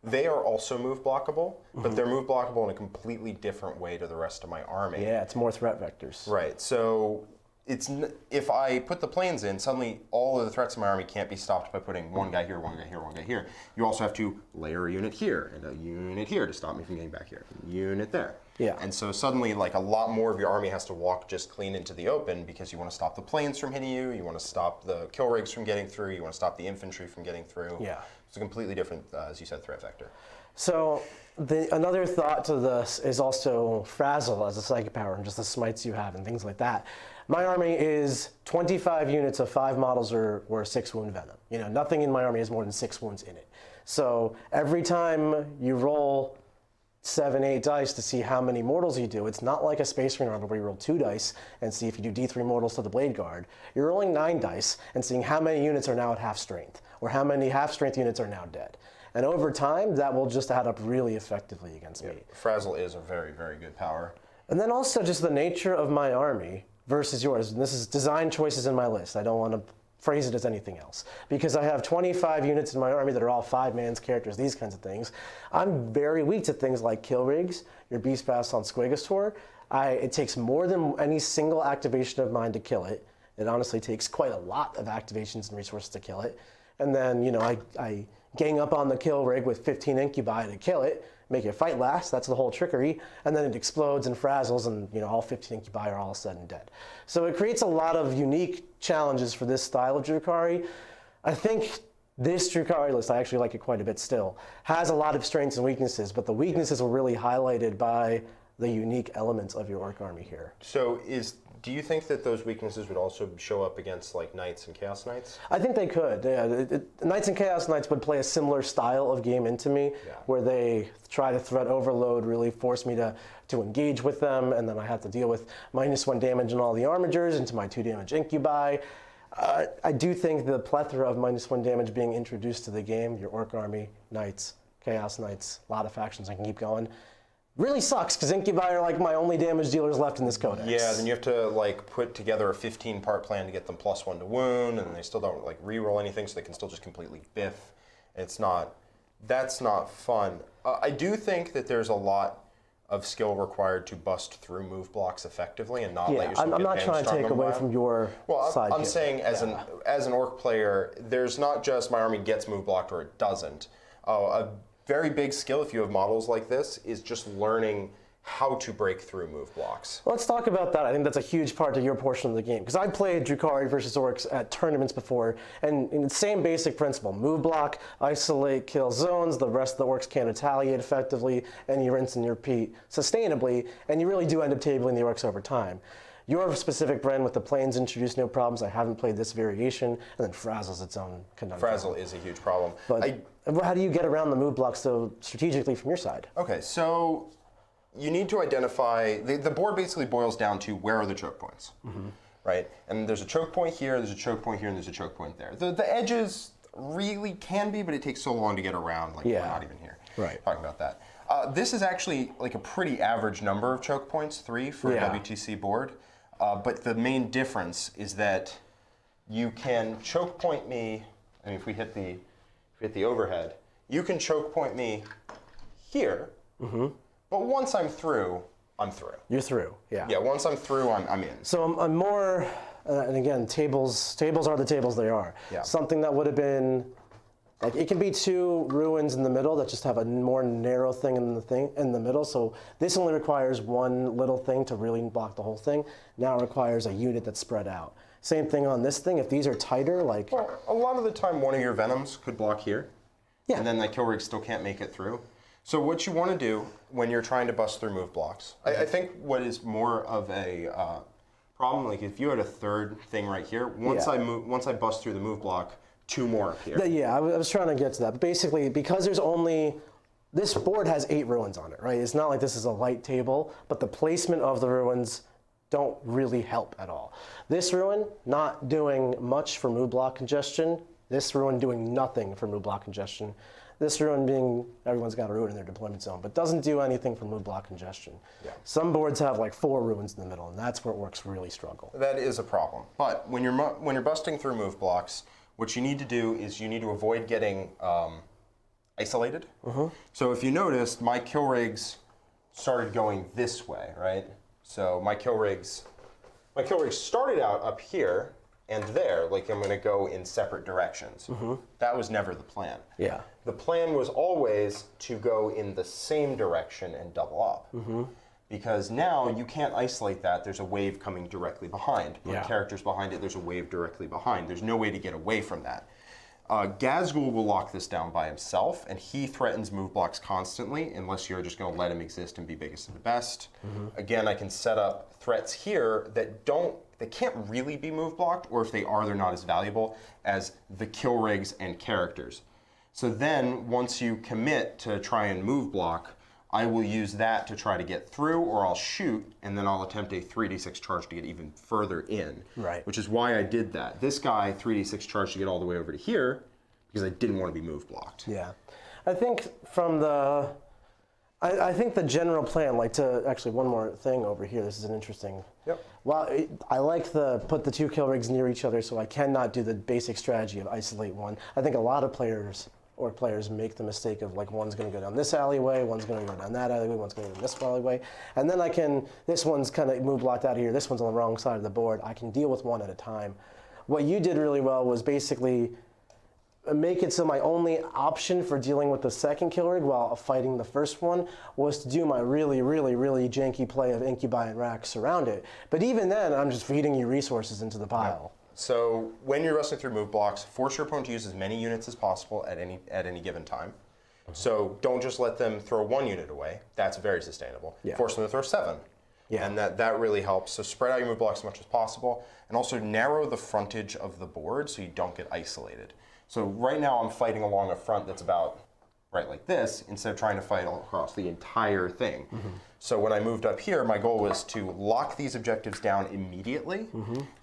they are also move blockable, but they're move blockable in a completely different way to the rest of my army. Yeah, it's more threat vectors. Right. So if I put the planes in, suddenly all of the threats in my army can't be stopped by putting 1 guy here, 1 guy here, 1 guy here. You also have to layer a unit here and a unit here to stop me from getting back here. Unit there. Yeah. And so suddenly, like, a lot more of your army has to walk just clean into the open because you want to stop the planes from hitting you, you want to stop the kill rigs from getting through, you want to stop the infantry from getting through. Yeah. It's a completely different, as you said, threat vector. So another thought to this is also frazzle as a psychic power and just the smites you have and things like that. My army is 25 units of 5 models or 6 wound venom. You know, nothing in my army has more than 6 wounds in it. So every time you roll 7, 8 dice to see how many mortals you do, it's not like a Space Marine army where you roll 2 dice and see if you do D3 mortals to the Blade Guard. You're rolling 9 dice and seeing how many units are now at half strength, or how many half strength units are now dead. And over time, that will just add up really effectively against me. Frazzle is a very, very good power. And then also just the nature of my army versus yours. And this is design choices in my list. I don't want to phrase it as anything else. Because I have 25 units in my army that are all 5-man's characters, these kinds of things. I'm very weak to things like kill rigs, your beast pass on Squigasaur. It takes more than any single activation of mine to kill it. It honestly takes quite a lot of activations and resources to kill it. And then, you know, I gang up on the kill rig with 15 incubi to kill it, make it fight last, that's the whole trickery, and then it explodes and frazzles and, you know, all 15 incubi are all of a sudden dead. So it creates a lot of unique challenges for this style of Drukhari. I think this Drukhari list, I actually like it quite a bit still, has a lot of strengths and weaknesses, but the weaknesses were really highlighted by the unique elements of your Orc army here. So do you think that those weaknesses would also show up against like Knights and Chaos Knights? I think they could. Yeah, Knights and Chaos Knights would play a similar style of game into me, where they try to threat overload, really force me to engage with them, and then I have to deal with -1 damage on all the armigers into my 2 damage incubi. I do think the plethora of -1 damage being introduced to the game, your Orc army, Knights, Chaos Knights, a lot of factions, I can keep going, really sucks, because incubi are like my only damage dealers left in this codex. Yeah, then you have to like put together a 15-part plan to get them +1 to wound, and they still don't like re-roll anything, so they can still just completely biff. That's not fun. I do think that there's a lot of skill required to bust through move blocks effectively and not let yourself I'm not trying to take away from your side. I'm saying as an Orc player, there's not just my army gets move blocked or it doesn't. A very big skill, if you have models like this, is just learning how to break through move blocks. Let's talk about that. I think that's a huge part of your portion of the game. Because I played Drukhari versus Orcs at tournaments before, and in the same basic principle, move block, isolate, kill zones, the rest of the Orcs can't retaliate effectively, and you rinse and you repeat sustainably, and you really do end up tabling the Orcs over time. Your specific brand with the planes introduced no problems. I haven't played this variation, and then Frazzle's its own conundrum. Frazzle is a huge problem. But how do you get around the move blocks so strategically from your side? Okay, so you need to identify, the board basically boils down to where are the choke points, right? And there's a choke point here, there's a choke point here, and there's a choke point there. The edges really can be, but it takes so long to get around, like we're not even here talking about that. This is actually like a pretty average number of choke points, 3 for a WTC board. But the main difference is that you can choke point me, I mean, if we hit the overhead, you can choke point me here, but once I'm through, I'm through. You're through, yeah. Yeah, once I'm through, I'm in. So I'm more, and again, tables are the tables they are. Yeah. Something that would have been, like, it can be 2 ruins in the middle that just have a more narrow thing in the middle. So this only requires 1 little thing to really block the whole thing. Now it requires a unit that's spread out. Same thing on this thing. If these are tighter, like... Well, a lot of the time, one of your Venoms could block here. Yeah. And then the kill rig still can't make it through. So what you want to do when you're trying to bust through move blocks, I think what is more of a problem, like if you had a 3rd thing right here, once I bust through the move block, 2 more up here. Yeah, I was trying to get to that. But basically, because there's only... This board has 8 ruins on it, right? It's not like this is a light table, but the placement of the ruins don't really help at all. This ruin, not doing much for move block congestion. This ruin doing nothing for move block congestion. This ruin being, everyone's got a ruin in their deployment zone, but doesn't do anything for move block congestion. Yeah. Some boards have like 4 ruins in the middle, and that's where Orcs really struggle. That is a problem. But when you're busting through move blocks, what you need to do is you need to avoid getting isolated. So if you noticed, my kill rigs started going this way, right? So my kill rigs started out up here and there, like I'm going to go in separate directions. That was never the plan. Yeah. The plan was always to go in the same direction and double up. Because now you can't isolate that. There's a wave coming directly behind. Put characters behind it, there's a wave directly behind. There's no way to get away from that. Gazgul will lock this down by himself, and he threatens move blocks constantly unless you're just going to let him exist and be biggest and the best. Again, I can set up threats here that can't really be move blocked, or if they are, they're not as valuable as the kill rigs and characters. So then, once you commit to try and move block, I will use that to try to get through, or I'll shoot, and then I'll attempt a 3d6 charge to get even further in. Right. Which is why I did that. This guy, 3d6 charge to get all the way over to here, because I didn't want to be move blocked. Yeah. I think from the... I think the general plan, like actually one more thing over here, this is an interesting. Yep. Well, I like put the 2 kill rigs near each other so I cannot do the basic strategy of isolate one. I think a lot of players make the mistake of like one's going to go down this alleyway, one's going to go down that alleyway, one's going to go this alleyway. And then this one's kind of move blocked out of here, this one's on the wrong side of the board. I can deal with one at a time. What you did really well was basically make it so my only option for dealing with the second kill rig while fighting the first one was to do my really, really, really janky play of Incubi and Racks around it. But even then, I'm just feeding you resources into the pile. So when you're wrestling through move blocks, force your opponent to use as many units as possible at any given time. So don't just let them throw 1 unit away. That's very sustainable. Yeah. Force them to throw 7. Yeah. And that really helps. So spread out your move blocks as much as possible, and also narrow the frontage of the board so you don't get isolated. So right now I'm fighting along a front that's about right like this, instead of trying to fight all across the entire thing. Mm-hmm. So when I moved up here, my goal was to lock these objectives down immediately,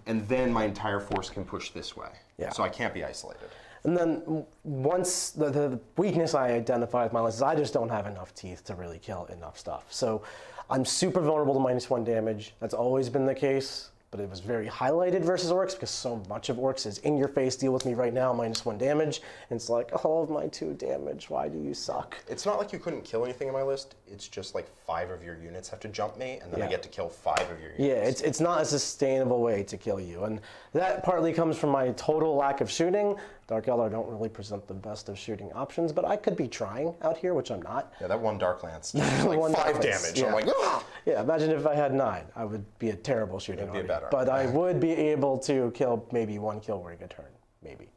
and then my entire force can push this way. Yeah. So I can't be isolated. And then once the weakness I identify with my list is I just don't have enough teeth to really kill enough stuff. So I'm super vulnerable to -1 damage. That's always been the case, but it was very highlighted versus Orks because so much of Orks is in your face, deal with me right now, -1 damage. And it's like, all of my 2 damage, why do you suck? It's not like you couldn't kill anything in my list. It's just like 5 of your units have to jump me, and then I get to kill 5 of your units. Yeah, it's not a sustainable way to kill you. And that partly comes from my total lack of shooting. Dark Eldar don't really present the best of shooting options, but I could be trying out here, which I'm not. Yeah, that one Dark Lance, like 5 damage. Yeah. I'm like, ah! Yeah, imagine if I had 9. I would be a terrible shooting army. better. But I would be able to kill maybe 1 kill rig a turn, maybe.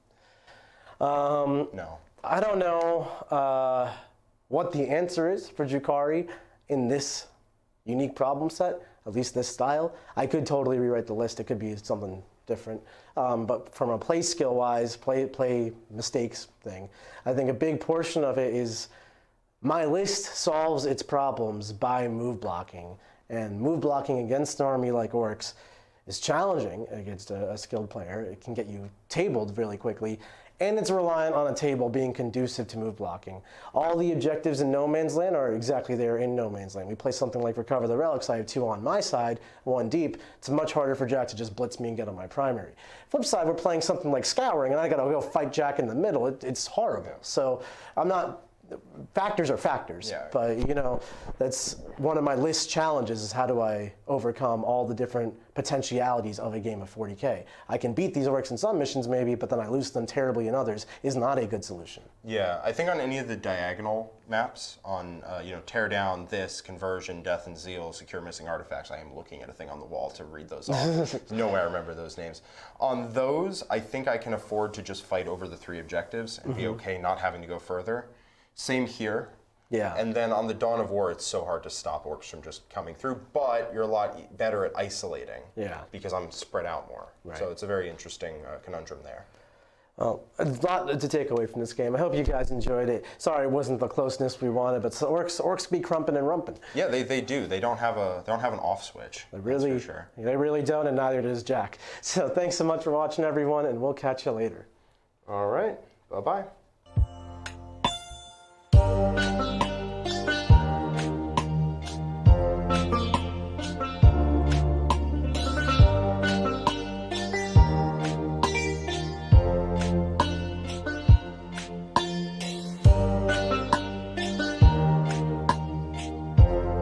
No. I don't know what the answer is for Drukhari in this unique problem set, at least this style. I could totally rewrite the list. It could be something different. But from a play skill-wise, play mistakes thing, I think a big portion of it is my list solves its problems by move blocking. And move blocking against an army like Orks is challenging against a skilled player. It can get you tabled really quickly. And it's reliant on a table being conducive to move blocking. All the objectives in No Man's Land are exactly there in No Man's Land. We play something like Recover the Relics. I have 2 on my side, 1 deep. It's much harder for Jack to just blitz me and get on my primary. Flip side, we're playing something like Scouring, and I gotta go fight Jack in the middle. It's horrible. Yeah. So I'm not. Factors are factors, but that's one of my list challenges is how do I overcome all the different potentialities of a game of 40K. I can beat these Orks in some missions maybe, but then I lose them terribly in others is not a good solution. Yeah, I think on any of the diagonal maps, on tear down, this, conversion, death and zeal, secure missing artifacts, I am looking at a thing on the wall to read those off. There's no way I remember those names. On those, I think I can afford to just fight over the 3 objectives and be okay not having to go further. Same here. Yeah. And then on the Dawn of War, it's so hard to stop Orks from just coming through, but you're a lot better at isolating. Yeah. Because I'm spread out more. Right. So it's a very interesting conundrum there. Well, a lot to take away from this game. I hope you guys enjoyed it. Sorry it wasn't the closeness we wanted, but Orks be crumping and rumping. Yeah, they do. They don't have an off switch. They really, that's for sure. They really don't, and neither does Jack. So thanks so much for watching, everyone, and we'll catch you later. All right. Bye-bye.